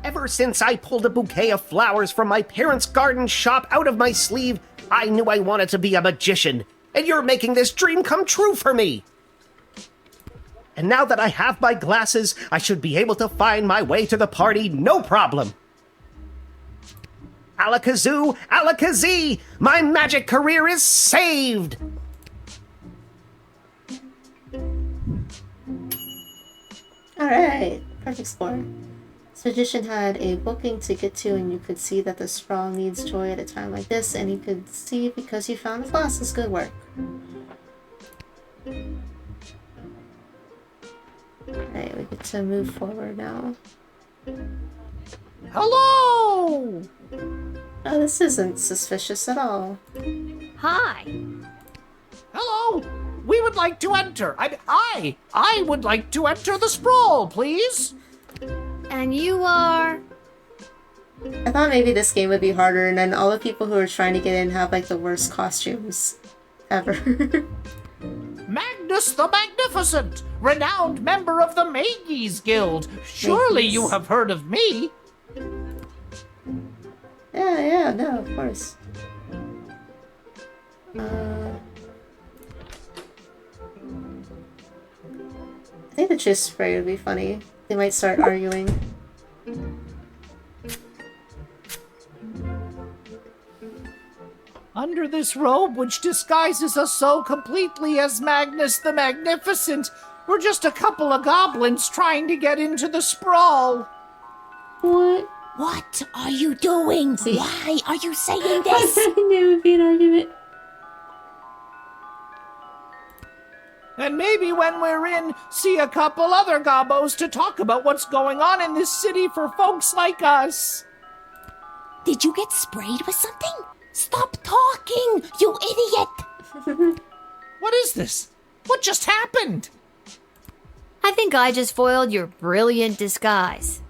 Ever since I pulled a bouquet of flowers from my parents' garden shop out of my sleeve, I knew I wanted to be a magician, and you're making this dream come true for me! And now that I have my glasses, I should be able to find my way to the party no problem. Alakazoo, Alakazee! My magic career is saved! Alright, perfect score. This magician had a booking to get to, and you could see that the sprawl needs joy at a time like this, and you could see because you found the glasses. Good work. Alright, we get to move forward now. Hello! Oh, this isn't suspicious at all. Hi. Hello. We would like to enter. I would like to enter the sprawl, please. And you are... I thought maybe this game would be harder, and then all the people who are trying to get in have like the worst costumes ever. Magnus the Magnificent, renowned member of the Mages Guild. Surely you have heard of me. Yeah, no, of course. I think the jizz spray would be funny. They might start arguing. Under this robe, which disguises us so completely as Magnus the Magnificent, we're just a couple of goblins trying to get into the sprawl. What? What are you doing? Why are you saying this? I knew it would be an argument. And maybe when we're in, see a couple other gobbos to talk about what's going on in this city for folks like us. Did you get sprayed with something? Stop talking, you idiot! What is this? What just happened? I think I just foiled your brilliant disguise.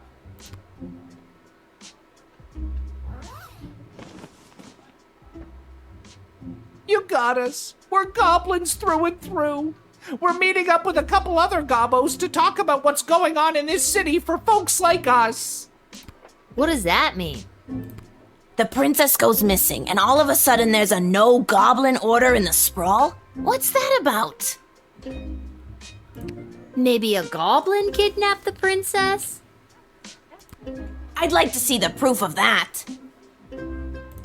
You got us. We're goblins through and through. We're meeting up with a couple other gobbos to talk about what's going on in this city for folks like us. What does that mean? The princess goes missing, and all of a sudden there's a no-goblin order in the sprawl? What's that about? Maybe a goblin kidnapped the princess? I'd like to see the proof of that.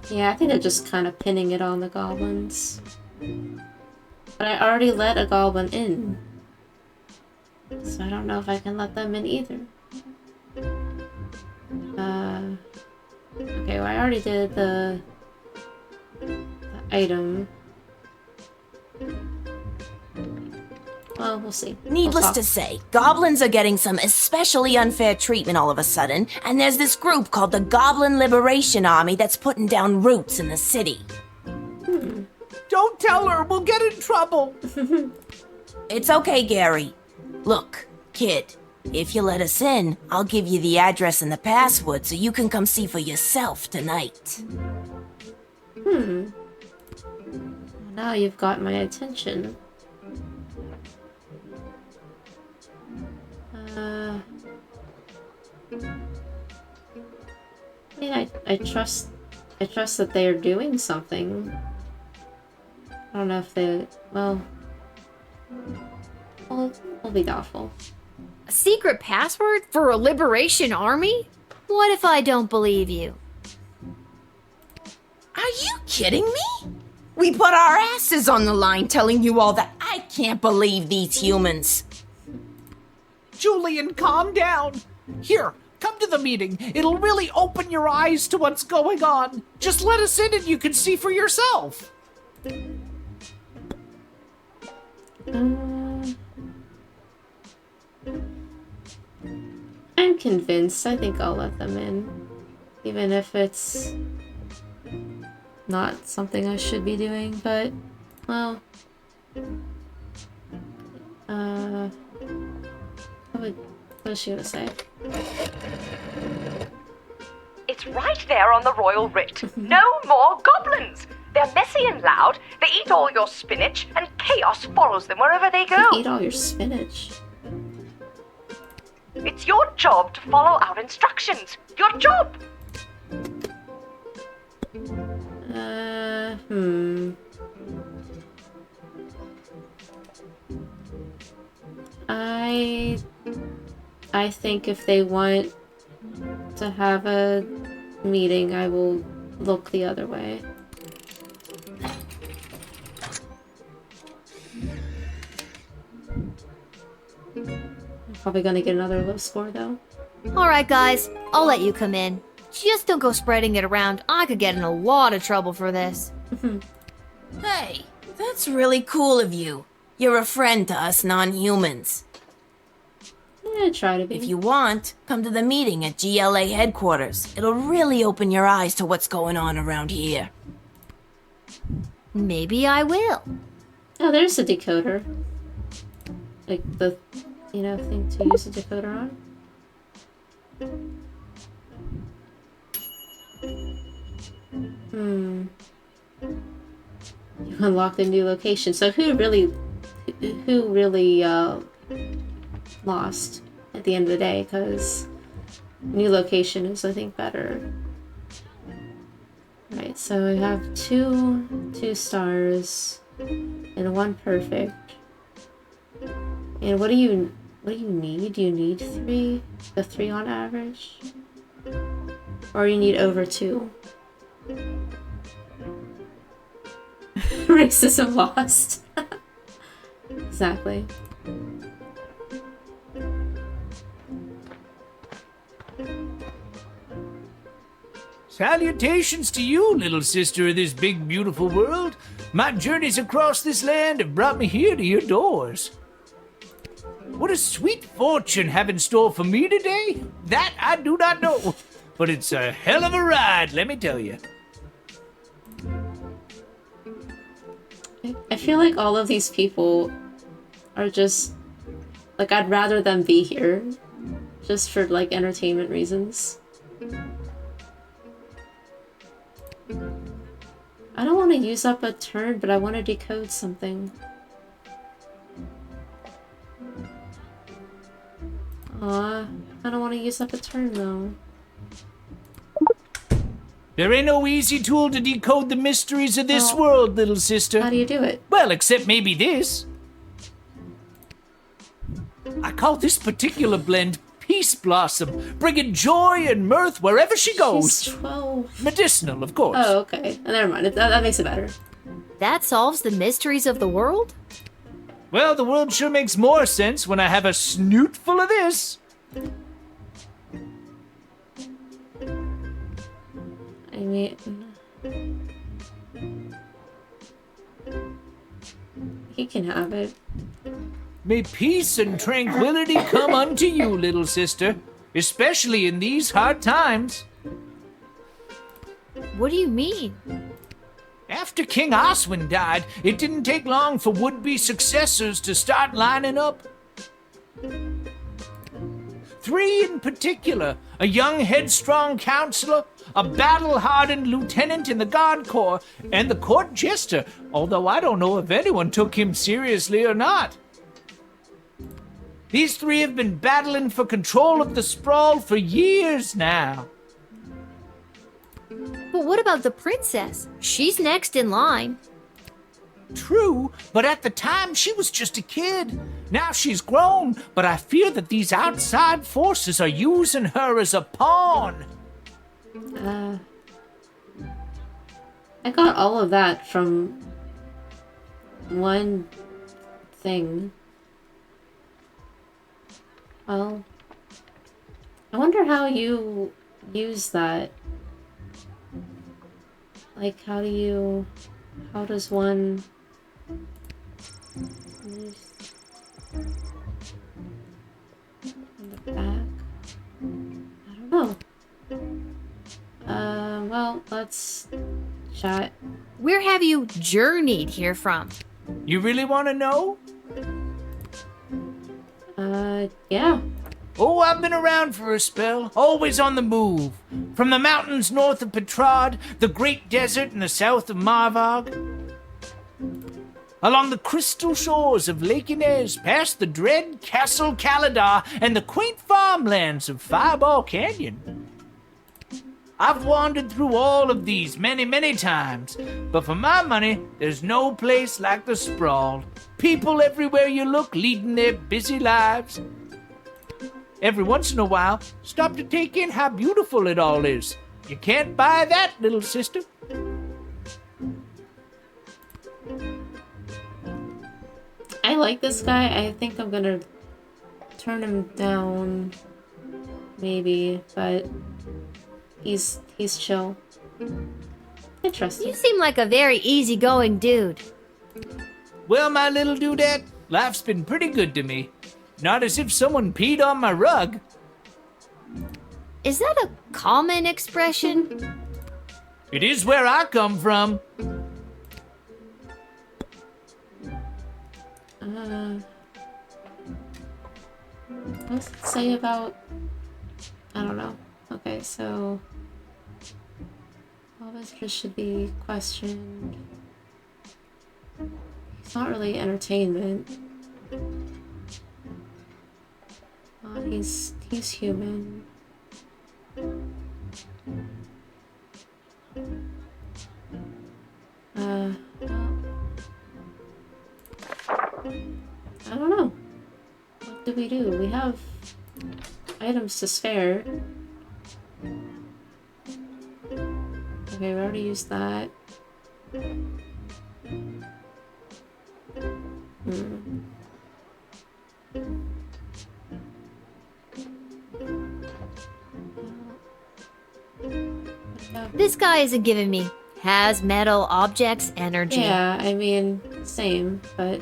Yeah, I think they're just kind of pinning it on the goblins. But I already let a goblin in. So I don't know if I can let them in either. Okay, well I already did the item. Well, we'll see. Needless to say, goblins are getting some especially unfair treatment all of a sudden, and there's this group called the Goblin Liberation Army that's putting down roots in the city. Don't tell her, we'll get in trouble. It's okay, Gary. Look, kid, if you let us in, I'll give you the address and the password so you can come see for yourself tonight. Now you've got my attention. I mean, I trust that they're doing something. I don't know if they... Well, we'll be doubtful. A secret password for a liberation army? What if I don't believe you? Are you kidding me? We put our asses on the line telling you all that. I can't believe these humans. Julian, calm down. Here, come to the meeting. It'll really open your eyes to what's going on. Just let us in and you can see for yourself. I'm convinced. I think I'll let them in. Even if it's not something I should be doing, but, well... What is she gonna say? It's right there on the royal writ. No more goblins! They're messy and loud, they eat all your spinach, and chaos follows them wherever they go. They eat all your spinach. It's your job to follow our instructions. Your job! I think if they want to have a meeting, I will look the other way. I'm probably gonna get another low score though. Alright guys, I'll let you come in. Just don't go spreading it around. I could get in a lot of trouble for this. Hey, that's really cool of you. You're a friend to us non-humans. Yeah, try to be. If you want, come to the meeting at GLA headquarters. It'll really open your eyes to what's going on around here. Maybe I will. Oh, there's a decoder. Like the, thing to use a decoder on. You unlocked a new location. So who really lost at the end of the day? Because new location is, I think, better. Right, so we have two stars and 1 perfect. And what do you need? Do you need 3? The 3 on average? Or you need over 2? Racism lost. Exactly. Salutations to you, little sister of this big, beautiful world. My journeys across this land have brought me here to your doors. What a sweet fortune have in store for me today? That I do not know, but it's a hell of a ride, let me tell you. I feel like all of these people are just... Like, I'd rather them be here. Just for, like, entertainment reasons. I don't want to use up a turn, but I want to decode something. Aw, I don't want to use up a turn, though. There ain't no easy tool to decode the mysteries of this world, little sister. How do you do it? Well, except maybe this. I call this particular blend Peace Blossom, bringing joy and mirth wherever she goes. She's 12. Medicinal, of course. Oh, okay. Never mind. That makes it better. That solves the mysteries of the world? Well, the world sure makes more sense when I have a snoot full of this. I mean... He can have it. May peace and tranquility come unto you, little sister, especially in these hard times. What do you mean? After King Oswin died, it didn't take long for would-be successors to start lining up. 3 in particular, a young headstrong counselor, a battle-hardened lieutenant in the Guard Corps, and the court jester, although I don't know if anyone took him seriously or not. These 3 have been battling for control of the sprawl for years now. But what about the princess? She's next in line. True, but at the time she was just a kid. Now she's grown, but I fear that these outside forces are using her as a pawn. I got all of that from one thing. Well, I wonder how you use that. Like, how does one use in the back? I don't know. Well, let's chat. Where have you journeyed here from? You really want to know? Yeah. Oh, I've been around for a spell, always on the move. From the mountains north of Petrad, the great desert in the south of Marvog, along the crystal shores of Lake Inez, past the dread Castle Calidar and the quaint farmlands of Fireball Canyon. I've wandered through all of these many, many times, but for my money, there's no place like the sprawl. People everywhere you look leading their busy lives. Every once in a while, stop to take in how beautiful it all is. You can't buy that, little sister. I like this guy. I think I'm gonna turn him down, maybe, but he's chill. Interesting. You seem like a very easygoing dude. Well, my little dudette, life's been pretty good to me. Not as if someone peed on my rug. Is that a common expression? It is where I come from. What's it say about... I don't know. Okay, so... Visitor should be questioned. It's not really entertainment. He's human. Well, I don't know. What do we do? We have items to spare. Okay, we already used that. This guy isn't giving me has metal objects energy. Yeah, I mean, same, but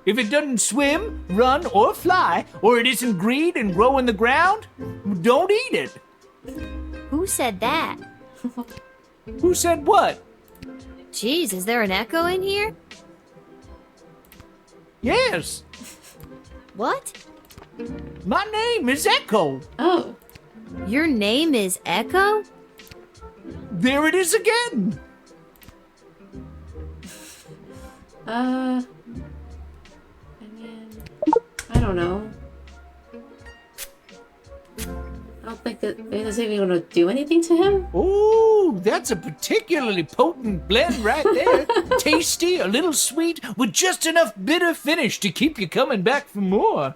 If it doesn't swim, run, or fly, or it isn't green and grow in the ground, don't eat it. Who said that? Who said what? Jeez, is there an echo in here? Yes. What? My name is Echo. Oh. Your name is Echo? There it is again. I mean, I don't know. I don't think that is even going to do anything to him. Ooh, that's a particularly potent blend right there. Tasty, a little sweet, with just enough bitter finish to keep you coming back for more.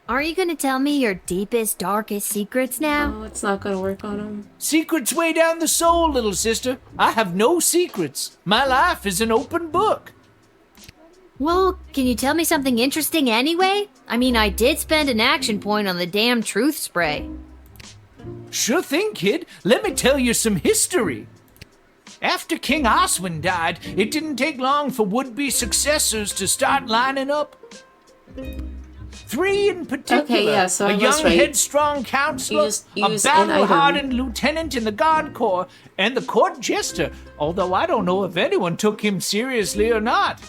Are you gonna tell me your deepest, darkest secrets now? Oh, it's not gonna work on him. Secrets way down the soul, little sister. I have no secrets. My life is an open book. Well, can you tell me something interesting anyway? I mean, I did spend an action point on the damn truth spray. Sure thing, kid. Let me tell you some history. After King Oswin died, it didn't take long for would-be successors to start lining up. 3 in particular. Okay, yeah, so a I was young, right. headstrong counselor, a battle-hardened lieutenant in the Guard Corps, and the court jester, although I don't know if anyone took him seriously or not.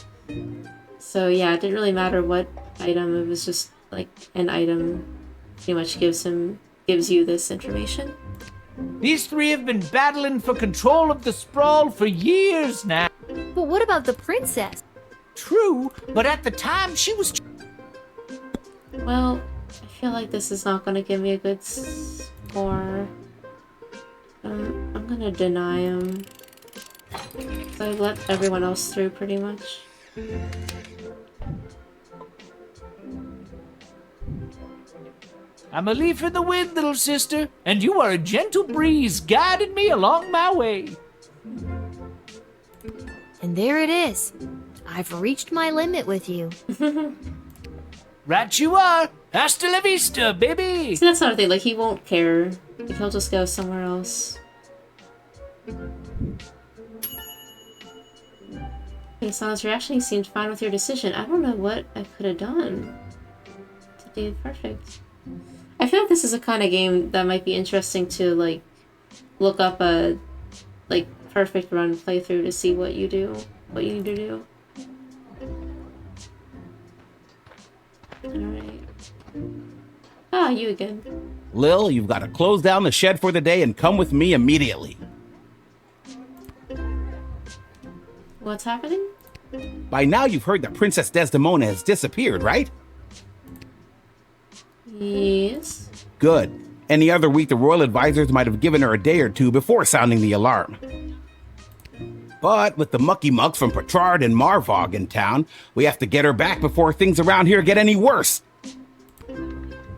So yeah, it didn't really matter what item, it was just like an item pretty much gives you this information. These 3 have been battling for control of the sprawl for years now. But what about the princess? True, but at the time she was... Well, I feel like this is not going to give me a good score. I'm going to deny him. So I let everyone else through pretty much. I'm a leaf in the wind, little sister, and you are a gentle breeze guiding me along my way. And there it is. I've reached my limit with you. Right you are. Hasta la vista, baby. See, that's another thing. Like, he won't care. Like, he'll just go somewhere else. Okay, Sana's reaction seemed fine with your decision. I don't know what I could have done to do perfect. I feel like this is a kind of game that might be interesting to, like, look up a, like, perfect run playthrough to see what you do, what you need to do. Alright. Ah, you again. Lil, you've got to close down the shed for the day and come with me immediately. What's happening? By now you've heard that Princess Desdemona has disappeared, right? Yes. Good. Any other week the royal advisors might have given her a day or two before sounding the alarm. But with the mucky mucks from Petrard and Marvog in town, we have to get her back before things around here get any worse.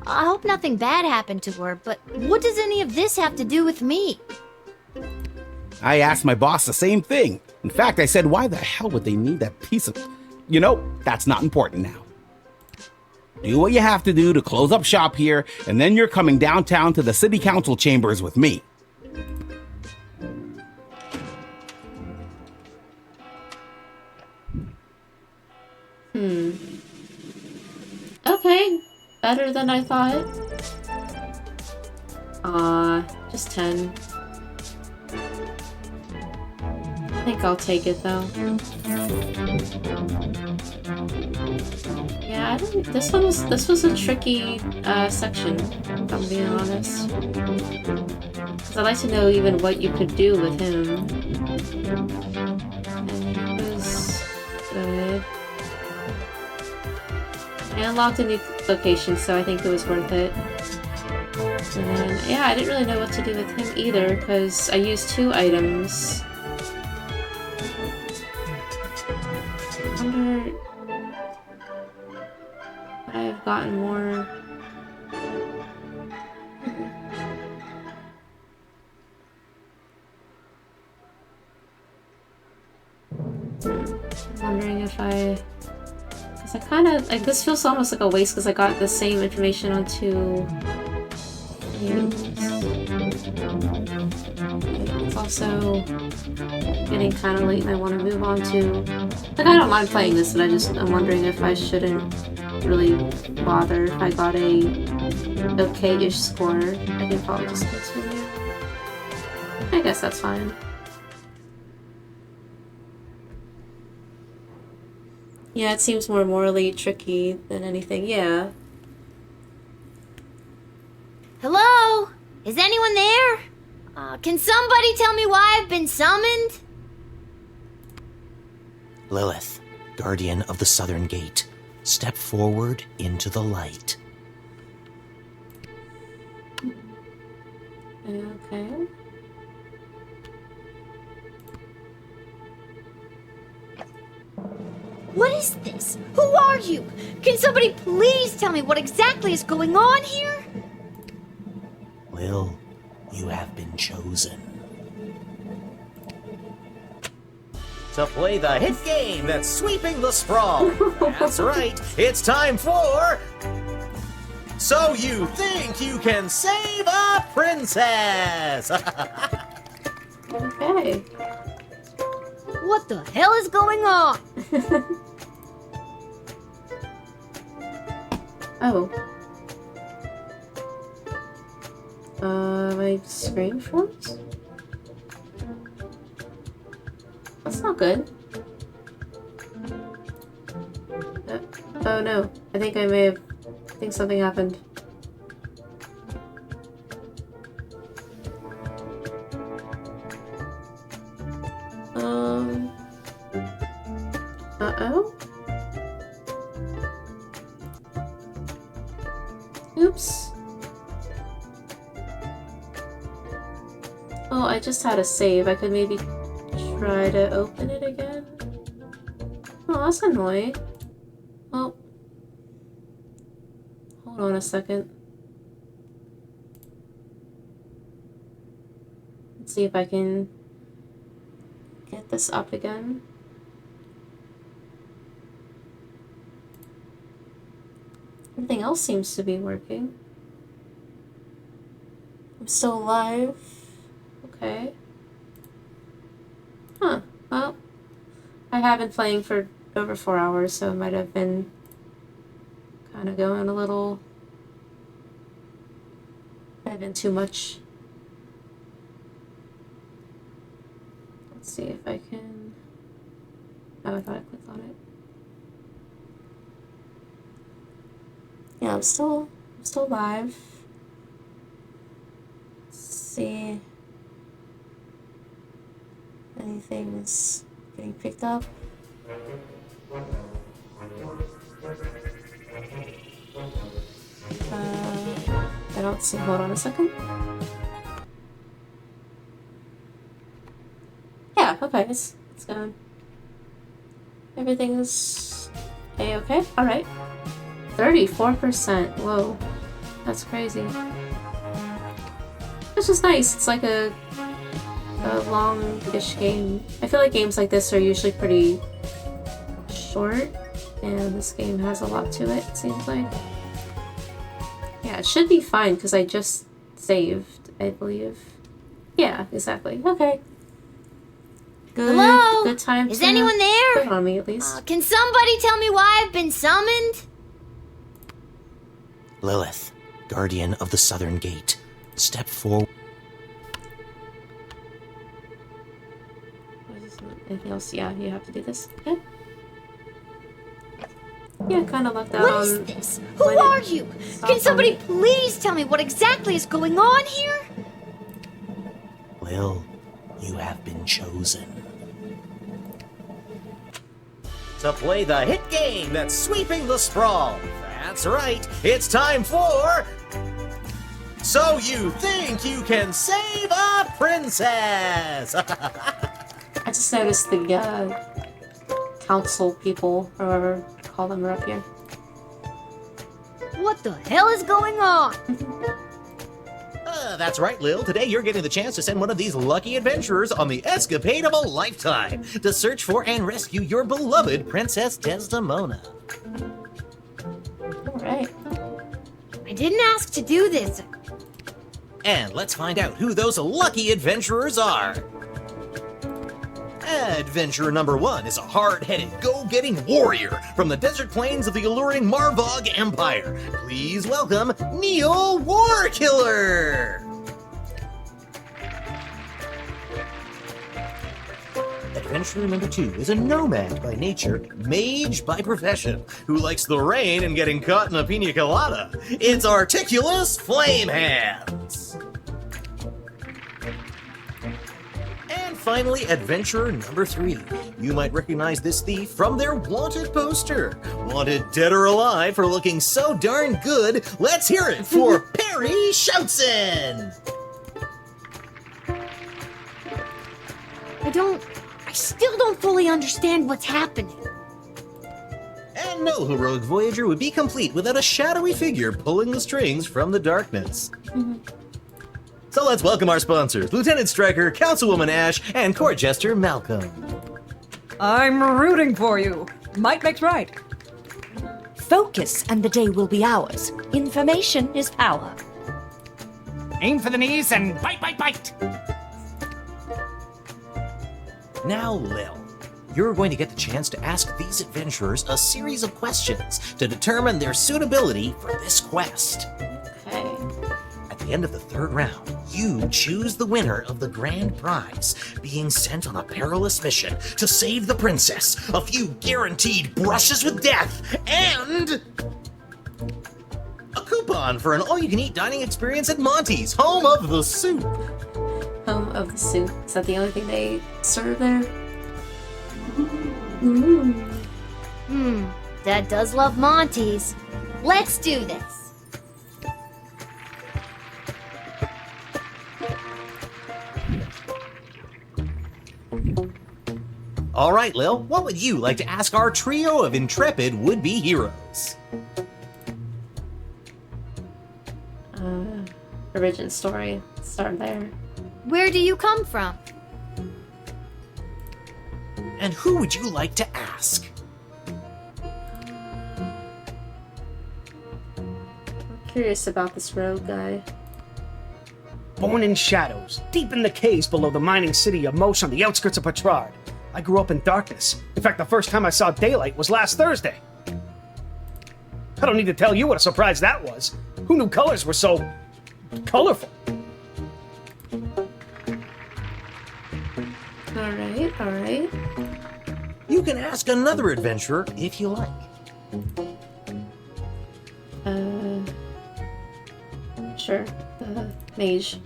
I hope nothing bad happened to her, but what does any of this have to do with me? I asked my boss the same thing. In fact, I said, why the hell would they need that piece of... You know, that's not important now. Do what you have to do to close up shop here, and then you're coming downtown to the city council chambers with me. Okay. Better than I thought. Just 10. think I'll take it though. Yeah, I don't. This was a tricky section, if I'm being honest. Because I'd like to know even what you could do with him. And it was good. I unlocked a new location, so I think it was worth it. And then, yeah, I didn't really know what to do with him either, because I used 2 items. I wonder... would I have gotten more... I'm wondering if I... because I kind of... like, this feels almost like a waste, because I got the same information on 2... It's also getting kind of late and I want to move on to... like, I don't mind playing this, but I'm wondering if I shouldn't really bother if I got a okay-ish score. I can probably just continue. I guess that's fine. Yeah, it seems more morally tricky than anything, yeah. Hello? Is anyone there? Can somebody tell me why I've been summoned? Lilith, guardian of the Southern Gate, step forward into the light. Okay. What is this? Who are you? Can somebody please tell me what exactly is going on here? Lil, you have been chosen to play the hit game that's sweeping the sprawl. That's right, it's time for... So You Think You Can Save a Princess! Okay. What the hell is going on? Oh. My screen froze? That's not good. Oh no. I think I think something happened. Uh-oh? Oops. Oh, I just had a save. I could maybe try to open it again. Oh, that's annoying. Oh. Hold on a second. Let's see if I can get this up again. Everything else seems to be working. I'm still alive. Okay. Huh. Well, I have been playing for over 4 hours, so it might have been kind of going a little... might have been too much. Let's see if I can... oh, I thought I clicked on it. Yeah, I'm still live. Let's see. Anything's getting picked up. I don't see. Hold on a second. Yeah, okay, it's going. Everything's a-okay. All right. 34%. Whoa, that's crazy. It's just nice. It's like a long-ish game. I feel like games like this are usually pretty short, and this game has a lot to it, it seems like. Yeah, it should be fine, because I just saved, I believe. Yeah, exactly. Okay. Good. Hello? Good time. Is anyone there? Good on me, at least. Can somebody tell me why I've been summoned? Lilith, guardian of the Southern Gate, step forward. Anything else? Yeah, you have to do this. Okay. Yeah, kind of lucked out. What is this? Who are you? Can somebody please tell me what exactly is going on here? Lil, you have been chosen to play the hit game that's sweeping the sprawl. That's right, it's time for... So you think you can save a princess? I just noticed the council people, or whatever you call them, are up here. What the hell is going on? That's right, Lil. Today you're getting the chance to send one of these lucky adventurers on the escapade of a lifetime to search for and rescue your beloved Princess Desdemona. Alright. I didn't ask to do this. And let's find out who those lucky adventurers are. Adventurer number 1 is a hard-headed, go-getting warrior from the desert plains of the alluring Marvog Empire. Please welcome Neil Warkiller! Adventurer number 2 is a nomad by nature, mage by profession, who likes the rain and getting caught in a pina colada. It's Articulous Flamehands! And finally, adventurer number 3. You might recognize this thief from their wanted poster. Wanted dead or alive for looking so darn good, let's hear it for Perry Shoutson! I still don't fully understand what's happening. And no heroic voyager would be complete without a shadowy figure pulling the strings from the darkness. So let's welcome our sponsors, Lieutenant Stryker, Councilwoman Ash, and Court Jester Malcolm. I'm rooting for you. Might makes right. Focus, and the day will be ours. Information is power. Aim for the knees and bite, bite, bite! Now, Lil, you're going to get the chance to ask these adventurers a series of questions to determine their suitability for this quest. Okay. At the end of the 3rd round, you choose the winner of the grand prize, being sent on a perilous mission to save the princess, a few guaranteed brushes with death, and a coupon for an all-you-can-eat dining experience at Monty's, home of the soup. Home of the soup. Is that the only thing they serve there? Dad does love Monty's. Let's do this. All right, Lil, what would you like to ask our trio of intrepid would-be heroes? Origin story. Start there. Where do you come from? And who would you like to ask? I'm curious about this rogue guy. Born in shadows, deep in the caves below the mining city of Mosh on the outskirts of Petrard. I grew up in darkness. In fact, the first time I saw daylight was last Thursday. I don't need to tell you what a surprise that was. Who knew colors were so colorful? Alright. You can ask another adventurer if you like. Sure. Mage.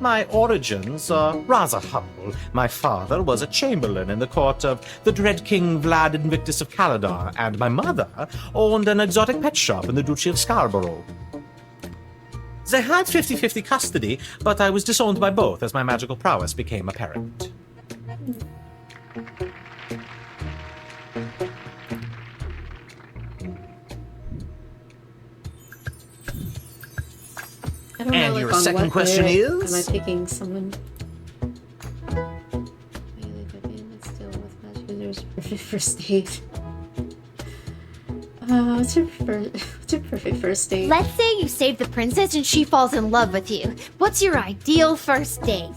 My origins are rather humble. My father was a chamberlain in the court of the dread King Vlad Invictus of Caladar, and my mother owned an exotic pet shop in the Duchy of Scarborough. They had 50-50 custody, but I was disowned by both as my magical prowess became apparent. I don't And know, your on second what question lyric is? Am I picking someone? Still with magic users, perfect first date. What's your perfect first date? Let's say you save the princess and she falls in love with you. What's your ideal first date?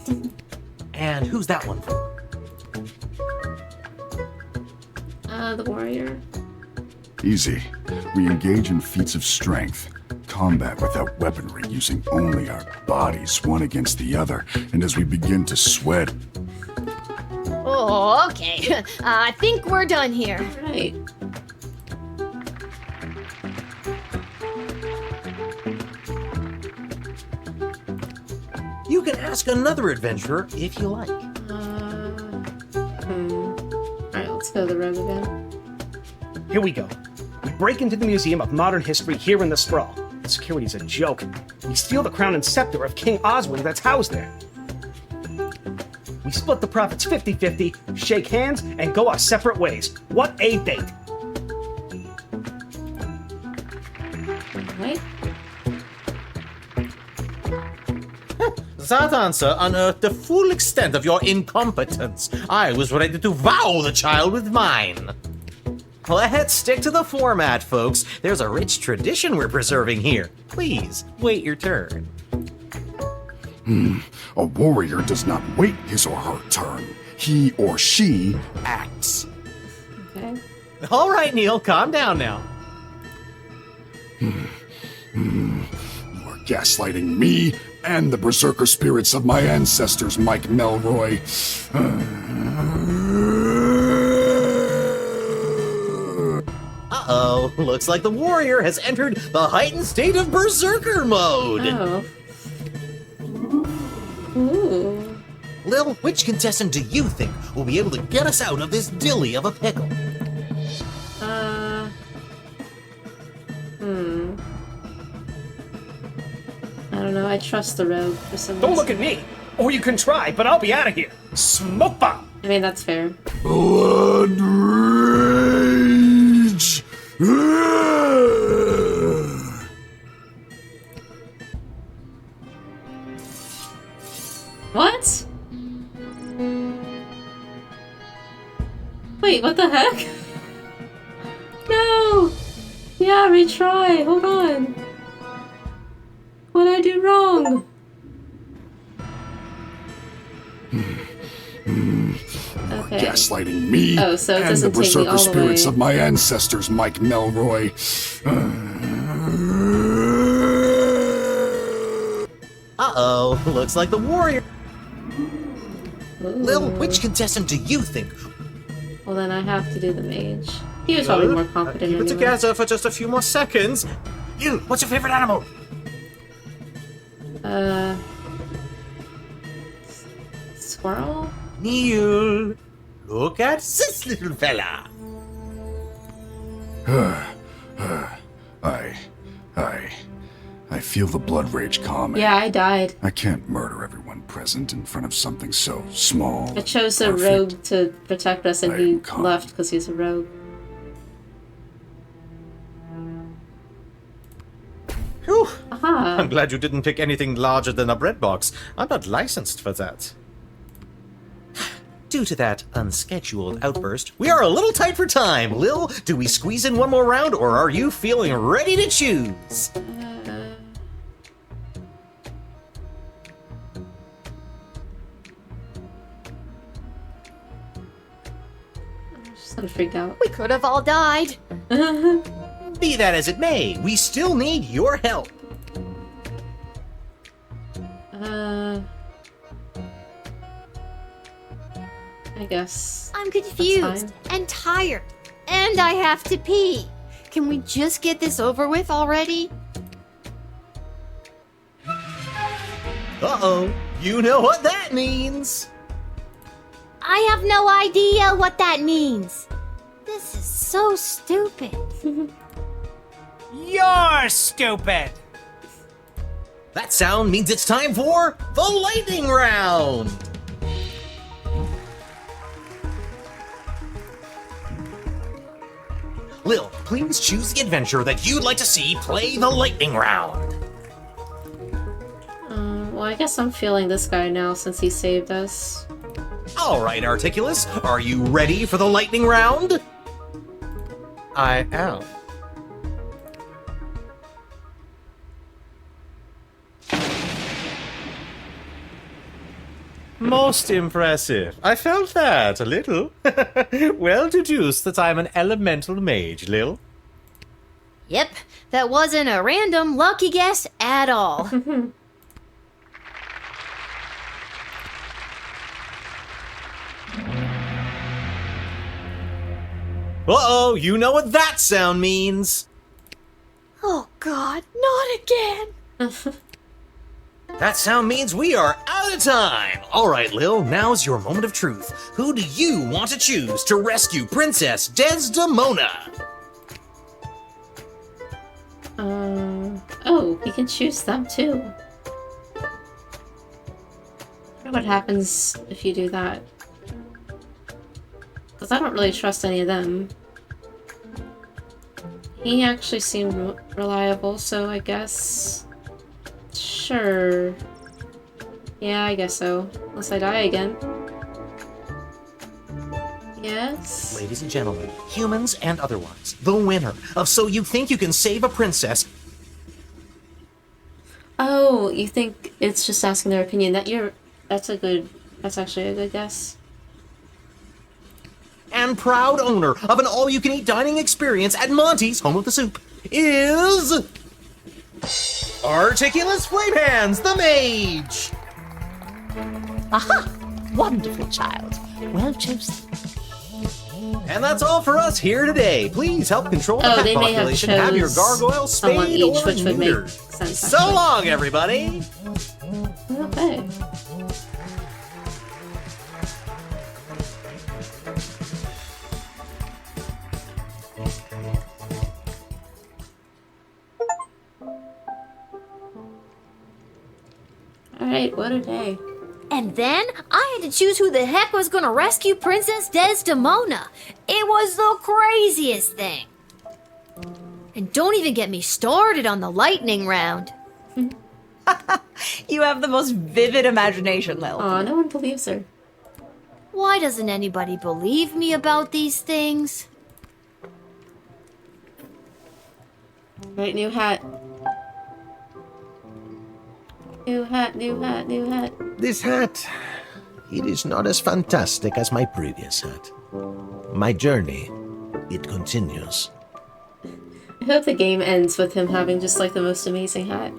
And who's that one for? The warrior. Easy. We engage in feats of strength. Combat without weaponry, using only our bodies, one against the other. And as we begin to sweat... Oh, okay. I think we're done here. Right. You can ask another adventurer if you like. Alright, let's go to the road again. Here we go. We break into the Museum of Modern History here in the Sprawl. Security's a joke. We steal the crown and scepter of King Oswin that's housed there. We split the profits 50-50, shake hands, and go our separate ways. What a date! Right? That answer unearthed the full extent of your incompetence. I was ready to wow the child with mine. Let's stick to the format, folks. There's a rich tradition we're preserving here. Please, wait your turn. A warrior does not wait his or her turn. He or she acts. Okay. All right, Neil, calm down now. You are gaslighting me and the berserker spirits of my ancestors, Mike Melroy. Uh-oh, looks like the warrior has entered the heightened state of berserker mode. Oh. Ooh. Lil, which contestant do you think will be able to get us out of this dilly of a pickle? I don't know, I trust the rogue for some Don't reason. look at me! Or you can try, but I'll be out of here! Smoke bomb! I mean, that's fair. Blood rage! What? Wait, what the heck? No! Yeah, retry. Hold on. What did I do wrong? Okay. Gaslighting me Oh, so it and the doesn't take me berserker all the spirits way. of my ancestors, Mike Melroy. Uh-oh, looks like the warrior. Lil, which contestant do you think? Well, then I have to do the mage. He was probably more confident Keep it anyway. together for just a few more seconds. You, what's your favorite animal? Squirrel? Neil, look at this little fella. I feel the blood rage calming. Yeah, I died. I can't murder everyone present in front of something so small. I chose a rogue to protect us, and he left because he's a rogue. Whew. Aha. I'm glad you didn't pick anything larger than a bread box. I'm not licensed for that. Due to that unscheduled outburst, we are a little tight for time. Lil, do we squeeze in one more round, or are you feeling ready to choose? Just gonna freak out. We could have all died. Be that as it may, we still need your help. I guess. I'm confused and tired, and I have to pee. Can we just get this over with already? Uh-oh, you know what that means. I have no idea what that means. This is so stupid. You're stupid! That sound means it's time for the lightning round. Lil, please choose the adventure that you'd like to see play the lightning round. Well, I guess I'm feeling this guy now since he saved us. All right, Articulus, are you ready for the lightning round? I am. Most impressive. I felt that a little. Well deduced that I'm an elemental mage, Lil. Yep, that wasn't a random lucky guess at all. Uh-oh, you know what that sound means. Oh, God, not again. That sound means we are out of time. All right, Lil, now's your moment of truth. Who do you want to choose to rescue Princess Desdemona? Oh, you can choose them too. I wonder what happens if you do that. Because I don't really trust any of them. He actually seemed reliable, so I guess... Sure. Yeah, I guess so. Unless I die again. Yes? Ladies and gentlemen, humans and otherwise, the winner of So You Think You Can Save a Princess. Oh, you think it's just asking their opinion. That's actually a good guess. And proud owner of an all-you-can-eat dining experience at Monty's Home of the Soup is... Articulous Flamehands, the Mage! Aha! Wonderful child. Well chosen. And that's all for us here today. Please help control the pet they may have population. Have your chose gargoyle someone spayed each, or which would make neutered. sense. So actually. long, everybody! Okay. Alright, what a day. And then I had to choose who the heck was gonna rescue Princess Desdemona. It was the craziest thing. And don't even get me started on the lightning round. You have the most vivid imagination, Lil. Aw, no one believes her. Why doesn't anybody believe me about these things? Right, new hat. New hat, new hat, new hat. This hat, it is not as fantastic as my previous hat. My journey, it continues. I hope the game ends with him having just like the most amazing hat.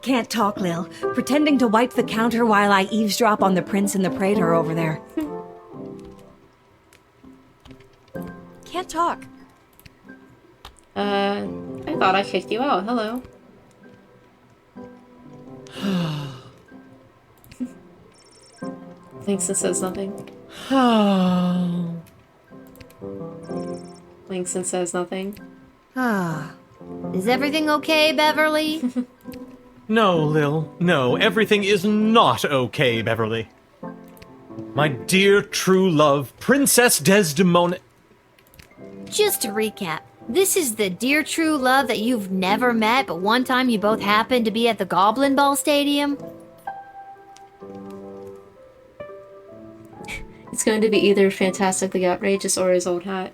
Can't talk, Lil. Pretending to wipe the counter while I eavesdrop on the prince and the praetor over there. Can't talk. I thought I kicked you out. Hello. Thinks and says nothing. Blinks and says nothing. Ah. Is everything okay, Beverly? No, Lil. No, everything is not okay, Beverly. My dear true love, Princess Desdemona... Just to recap, this is the dear true love that you've never met, but one time you both happened to be at the Goblin Ball Stadium? It's going to be either Fantastic the Outrageous or his old hat.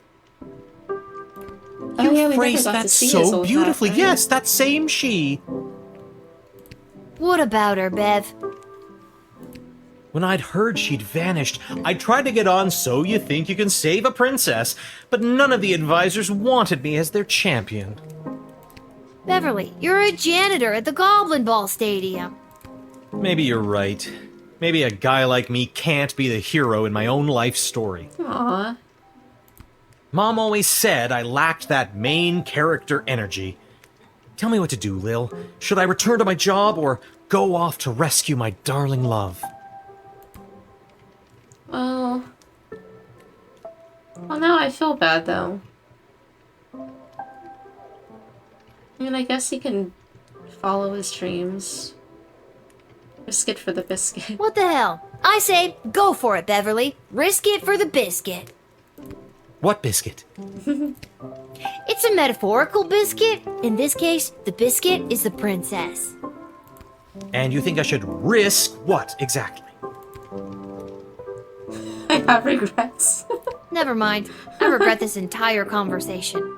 You we never phrased got to that see his so old beautifully. hat, right? Yes, that same she. What about her, Bev? When I'd heard she'd vanished, I tried to get on So You Think You Can Save a Princess, but none of the advisors wanted me as their champion. Beverly, you're a janitor at the Goblin Ball Stadium. Maybe you're right. Maybe a guy like me can't be the hero in my own life story. Aww. Mom always said I lacked that main character energy. Tell me what to do, Lil. Should I return to my job or go off to rescue my darling love? Well, now I feel bad, though. I mean, I guess he can follow his dreams. Risk it for the biscuit. What the hell? I say, go for it, Beverly. Risk it for the biscuit. What biscuit? It's a metaphorical biscuit. In this case, the biscuit is the princess. And you think I should risk what exactly? I have regrets. Never mind. I regret this entire conversation.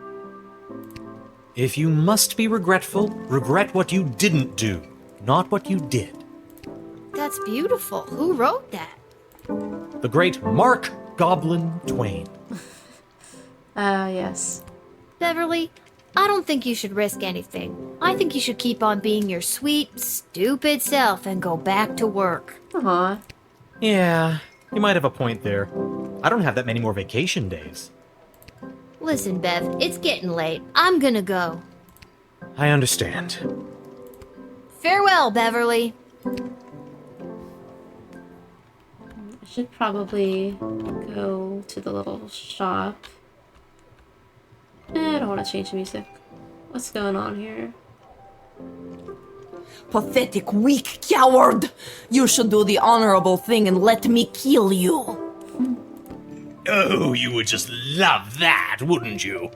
If you must be regretful, regret what you didn't do, not what you did. That's beautiful. Who wrote that? The great Mark Goblin Twain. Yes. Beverly, I don't think you should risk anything. I think you should keep on being your sweet, stupid self and go back to work. Aw. Yeah, You might have a point there. I don't have that many more vacation days. Listen, Bev, it's getting late. I'm gonna go. I understand. Farewell, Beverly. I should probably go to the little shop. I don't want to change the music. What's going on here? Pathetic, weak coward! You should do the honorable thing and let me kill you. Oh, you would just love that, wouldn't you?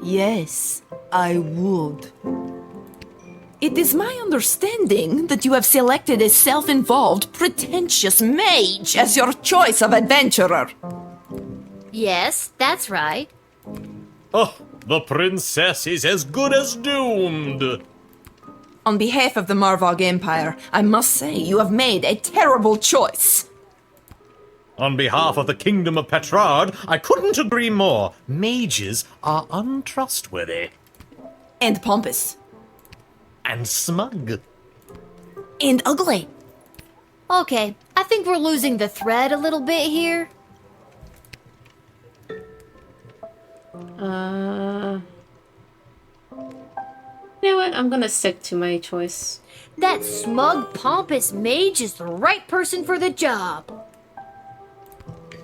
Yes, I would. It is my understanding that you have selected a self-involved, pretentious mage as your choice of adventurer. Yes, that's right. Oh, the princess is as good as doomed. On behalf of the Marvog Empire, I must say you have made a terrible choice. On behalf of the Kingdom of Petrard, I couldn't agree more. Mages are untrustworthy. And pompous. And smug. And ugly. Okay, I think we're losing the thread a little bit here. You know what? I'm gonna stick to my choice. That smug, pompous mage is the right person for the job.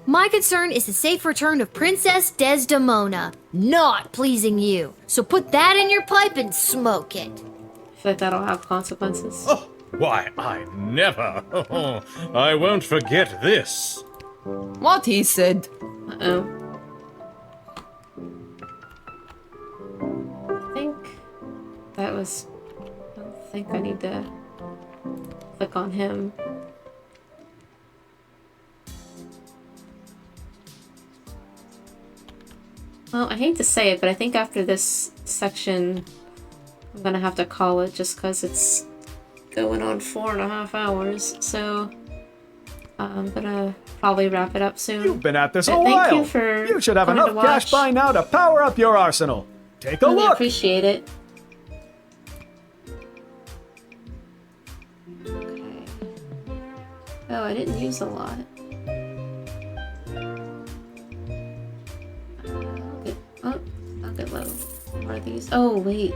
My concern is the safe return of Princess Desdemona, not pleasing you. So put that in your pipe and smoke it. I feel like that'll have consequences. Oh, why, I never. I won't forget this. What he said. Uh-oh. I think that was... I don't think I need to click on him. Well, I hate to say it, but I think after this section, I'm gonna have to call it just because it's going on 4.5 hours. So I'm gonna probably wrap it up soon. You've been at this a But while. Thank you for You should have coming enough to cash watch. by now to power up your arsenal. Take a Really look. appreciate it. Okay. Oh, I didn't use a lot. I'll get low. More of these. Oh, wait.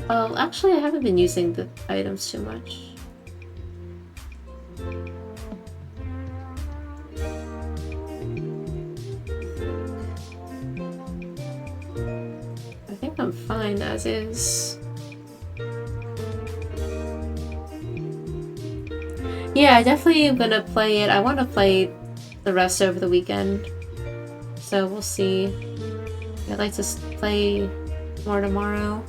Oh, actually, I haven't been using the items too much. I think I'm fine as is. Yeah, I definitely am gonna play it. I want to play the rest over the weekend. So we'll see. I'd like to play more tomorrow.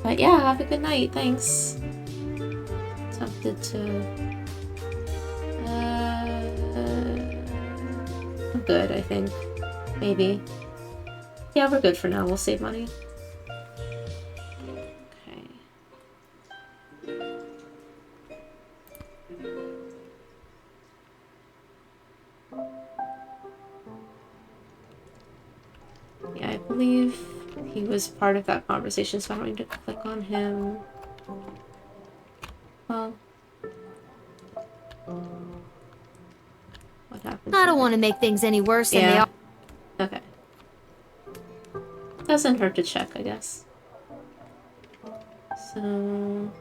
But yeah, have a good night. Thanks. Tempted to... I'm good, I think. Maybe. Yeah, we're good for now. We'll save money. Okay. Yeah, I believe he was part of that conversation, so I don't need to click on him. Well... What happened? I don't want to make things any worse than they Yeah. are. Okay. Doesn't hurt to check, I guess. So...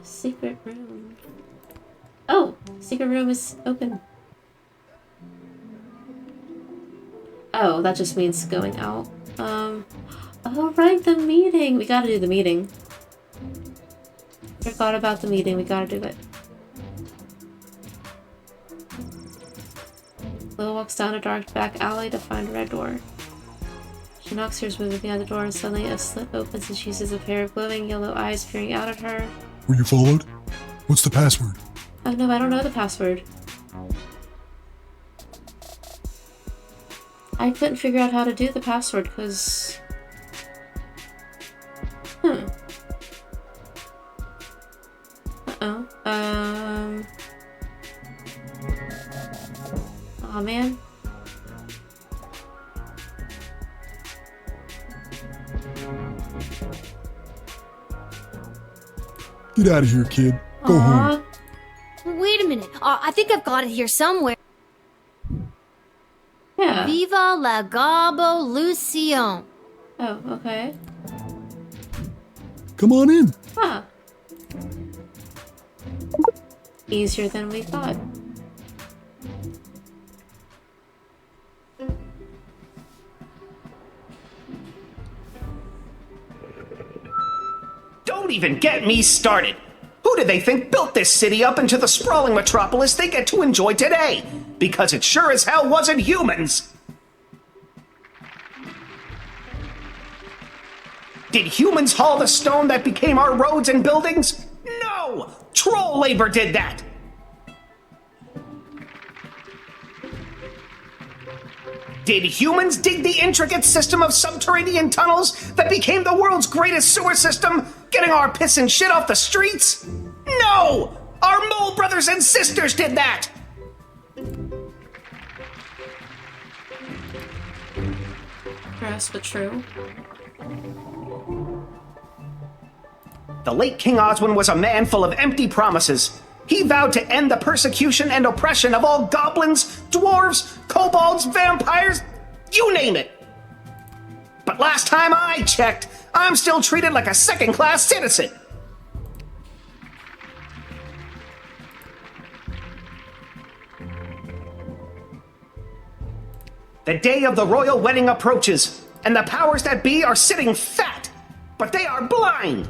Secret room. Oh! Secret room is open. Oh, that just means going out. Oh right, the meeting! We gotta do the meeting. Forgot about the meeting, we gotta do it. Lil walks down a dark back alley to find a red door. She knocks hers moving behind the door and suddenly a slit opens and she sees a pair of glowing yellow eyes peering out at her. Were you followed? What's the password? Oh no, I don't know the password. I couldn't figure out how to do the password because... Uh-oh. Aw, man. Get out of here, kid. Go home. Wait a minute. I think I've got it here somewhere. Yeah. Viva la Gobolution. Oh, okay. Come on in. Huh. Easier than we thought. Don't even get me started. Who do they think built this city up into the sprawling metropolis they get to enjoy today? Because it sure as hell wasn't humans. Did humans haul the stone that became our roads and buildings? No! Troll labor did that! Did humans dig the intricate system of subterranean tunnels that became the world's greatest sewer system, getting our piss and shit off the streets? No! Our mole brothers and sisters did that! Perhaps, but true. The late King Oswin was a man full of empty promises. He vowed to end the persecution and oppression of all goblins, dwarves, kobolds, vampires, you name it. But last time I checked, I'm still treated like a second-class citizen. The day of the royal wedding approaches, and the powers that be are sitting fat, but they are blind.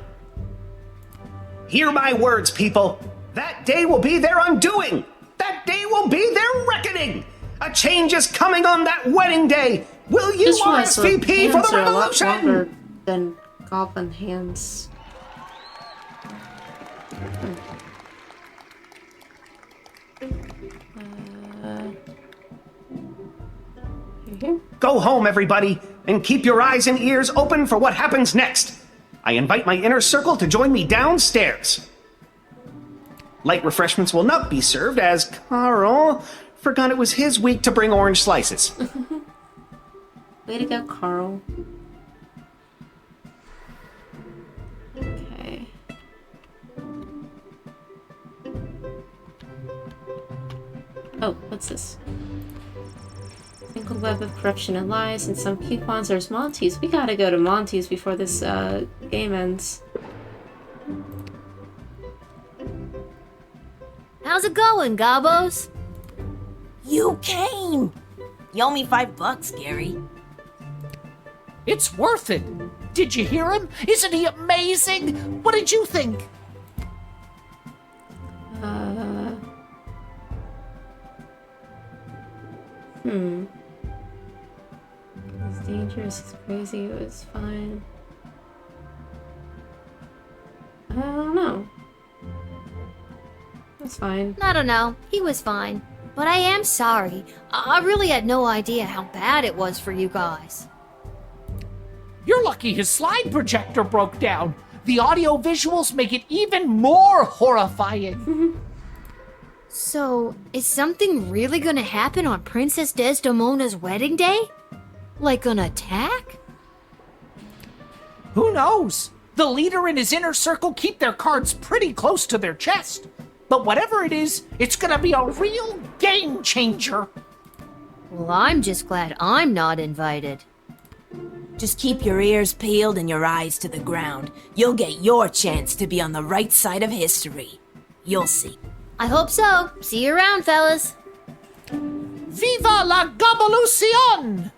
Hear my words, people. That day will be their undoing. That day will be their reckoning. A change is coming on that wedding day. Will you RSVP for the revolution? A lot revolution? longer than goblin hands. Go home, everybody, and keep your eyes and ears open for what happens next. I invite my inner circle to join me downstairs. Light refreshments will not be served, as Carl forgot it was his week to bring orange slices. Way to go, Carl. Okay. Oh, what's this? Single web of corruption and lies, and some coupons. There's Monty's. We gotta go to Monty's before this game ends. How's it going, Gobos? You came! You owe me $5, Gary. It's worth it. Did you hear him? Isn't he amazing? What did you think? It's dangerous, it's crazy, it was fine. I don't know. It's fine. I don't know. He was fine. But I am sorry. I really had no idea how bad it was for you guys. You're lucky his slide projector broke down. The audio visuals make it even more horrifying. So, is something really gonna happen on Princess Desdemona's wedding day? Like an attack? Who knows? The leader and his inner circle keep their cards pretty close to their chest. But whatever it is, it's gonna be a real game changer. Well, I'm just glad I'm not invited. Just keep your ears peeled and your eyes to the ground. You'll get your chance to be on the right side of history. You'll see. I hope so. See you around, fellas. Viva la Gobolution!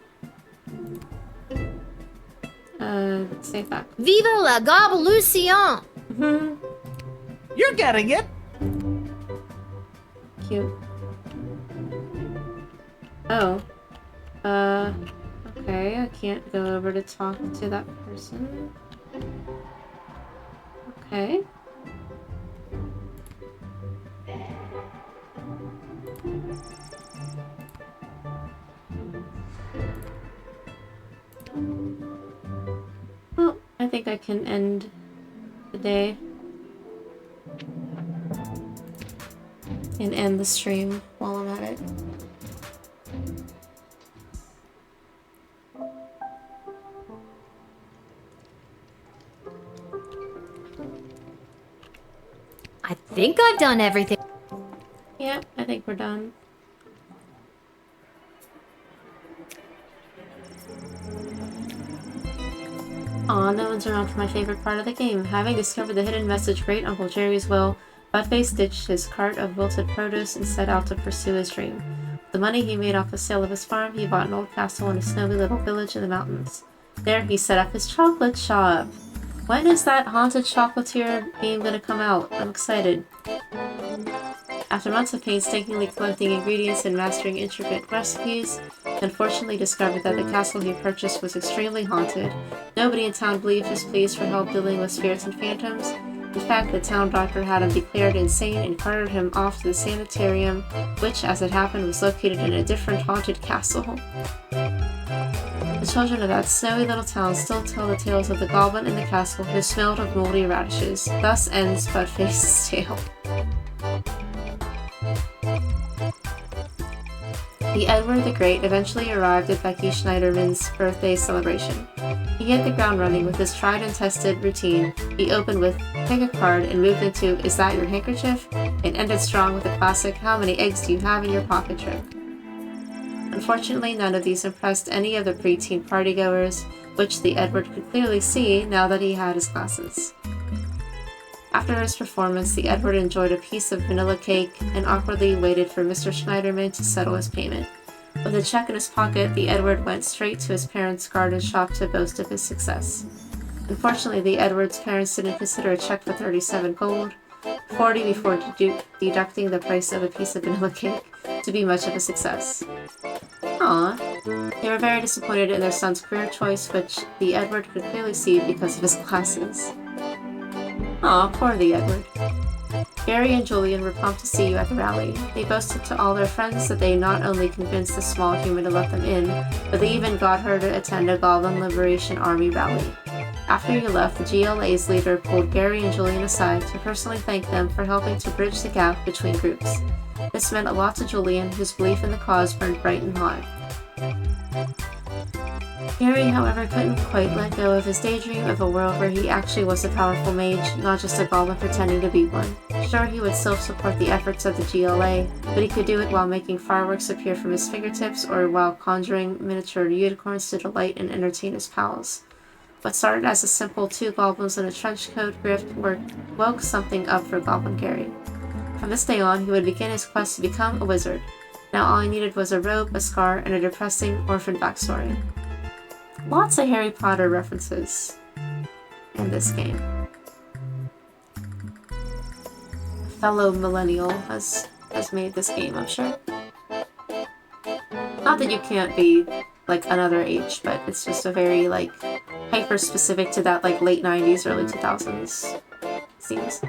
Say that. Viva la Gobolution! You're getting it. Cute. Oh. Okay, I can't go over to talk to that person. Okay. Well, I think I can end the day and end the stream while I'm at it. think I've done everything. Yeah, I think we're done. Aw, no one's around for my favorite part of the game. Having discovered the hidden message Great Uncle Jerry's will, Buttface ditched his cart of wilted produce and set out to pursue his dream. With the money he made off the sale of his farm, he bought an old castle in a snowy little village in the mountains. There he set up his chocolate shop. When is that haunted chocolatier game gonna come out? I'm excited. After months of painstakingly collecting ingredients and mastering intricate recipes, he unfortunately discovered that the castle he purchased was extremely haunted. Nobody in town believed his pleas for help dealing with spirits and phantoms. In fact, the town doctor had him declared insane and carted him off to the sanitarium, which, as it happened, was located in a different haunted castle. The children of that snowy little town still tell the tales of the goblin in the castle who smelled of moldy radishes. Thus ends Buttface's tale. The Edward the Great eventually arrived at Becky Schneiderman's birthday celebration. He hit the ground running with his tried and tested routine. He opened with "pick a card" and moved into "is that your handkerchief?" and ended strong with a classic "how many eggs do you have in your pocket" trick. Unfortunately, none of these impressed any of the preteen partygoers, which the Edward could clearly see now that he had his glasses. After his performance, the Edward enjoyed a piece of vanilla cake and awkwardly waited for Mr. Schneiderman to settle his payment. With a check in his pocket, the Edward went straight to his parents' garden shop to boast of his success. Unfortunately, the Edward's parents didn't consider a check for 37 gold, 40 before deducting the price of a piece of vanilla cake, to be much of a success. Aww. They were very disappointed in their son's career choice, which the Edward could clearly see because of his glasses. Aw, poor the Edward. Gary and Julian were pumped to see you at the rally. They boasted to all their friends that they not only convinced the small human to let them in, but they even got her to attend a Goblin Liberation Army rally. After you left, the GLA's leader pulled Gary and Julian aside to personally thank them for helping to bridge the gap between groups. This meant a lot to Julian, whose belief in the cause burned bright and hot. Gary, however, couldn't quite let go of his daydream of a world where he actually was a powerful mage, not just a goblin pretending to be one. Sure, he would still support the efforts of the GLA, but he could do it while making fireworks appear from his fingertips or while conjuring miniature unicorns to delight and entertain his pals. What started as a simple two goblins in a trench coat grift woke something up for Goblin Gary. From this day on, he would begin his quest to become a wizard. Now all he needed was a robe, a scar, and a depressing orphan backstory. Lots of Harry Potter references in this game. A fellow millennial has made this game, I'm sure. Not that you can't be like another age, but it's just a very like hyper specific to that like late 90s, early 2000s seems.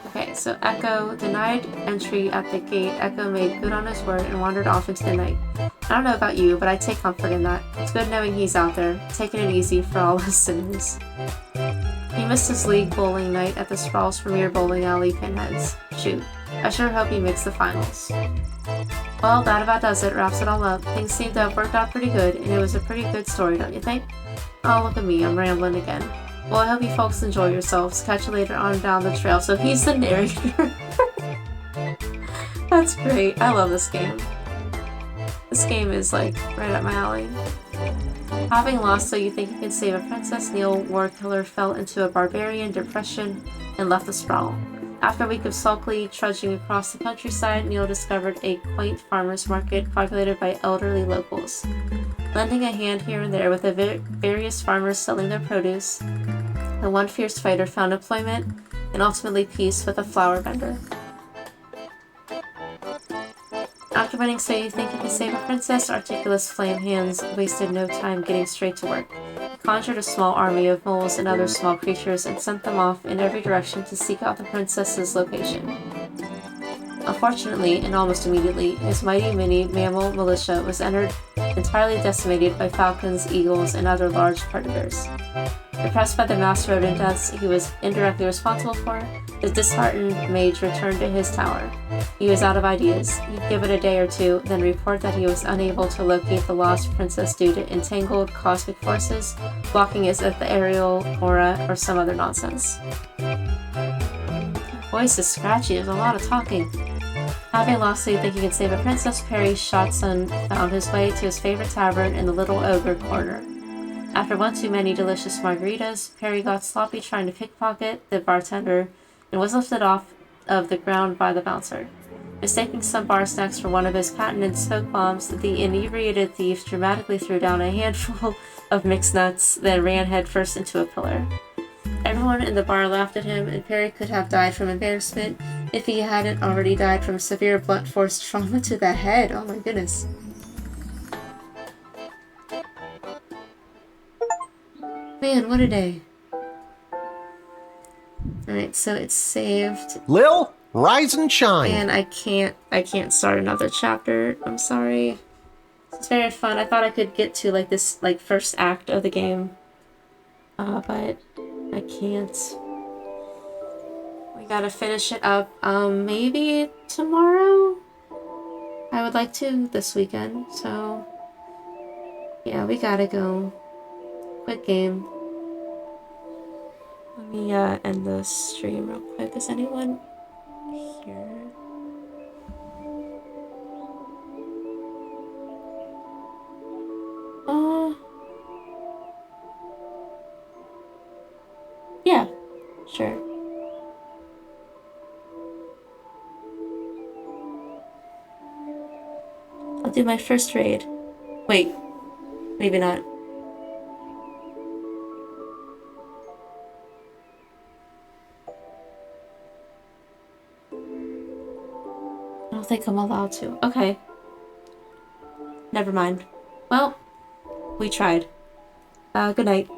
Okay, so Echo denied entry at the gate. Echo made good on his word and wandered off into the night. I don't know about you, but I take comfort in that. It's good knowing he's out there, taking it easy for all us sinners. He missed his league bowling night at the Sprawls Premier Bowling Alley Pinheads. Shoot, I sure hope he makes the finals. Well, that about does it, wraps it all up. Things seem to have worked out pretty good, and it was a pretty good story, don't you think? Oh, look at me, I'm rambling again. Well, I hope you folks enjoy yourselves. Catch you later on down the trail. So he's the narrator. That's great. I love this game. This game is like right up my alley. Having lost So You Think You Can Save a Princess, Neil Warkiller fell into a barbarian depression and left the sprawl. After a week of sulkily trudging across the countryside, Neil discovered a quaint farmer's market populated by elderly locals. Lending a hand here and there with the various farmers selling their produce, the one fierce fighter found employment and ultimately peace with a flower vendor. After winning So You Think You Can Save a Princess, Articulous Flame Hands wasted no time getting straight to work. He conjured a small army of moles and other small creatures and sent them off in every direction to seek out the princess's location. Unfortunately, and almost immediately, his mighty mini mammal militia was entirely decimated by falcons, eagles, and other large predators. Depressed by the mass rodent deaths he was indirectly responsible for, the disheartened mage returned to his tower. He was out of ideas. He'd give it a day or two, then report that he was unable to locate the lost princess due to entangled cosmic forces, blocking his ethereal aura, or some other nonsense. voice is scratchy. There's a lot of talking. Having lost so you think he can save a princess, Perry Shotson found his way to his favorite tavern in the Little Ogre Corner. After one too many delicious margaritas, Perry got sloppy trying to pickpocket the bartender and was lifted off of the ground by the bouncer. Mistaking some bar snacks for one of his patented smoke bombs, the inebriated thief dramatically threw down a handful of mixed nuts, then ran headfirst into a pillar. Everyone in the bar laughed at him, and Perry could have died from embarrassment if he hadn't already died from severe blunt force trauma to the head. Oh my goodness. Man, what a day. Alright, so it's saved. Lil, rise and shine. And I can't start another chapter. I'm sorry. It's very fun. I thought I could get to like this first act of the game. But I can't. We gotta finish it up maybe tomorrow? I would like to this weekend, so yeah, we gotta go. Quick game. Let me end the stream real quick. Is anyone here? Yeah, sure. I'll do my first raid. Wait, maybe not. I don't think I'm allowed to. Okay. Never mind. Well, we tried. Good night.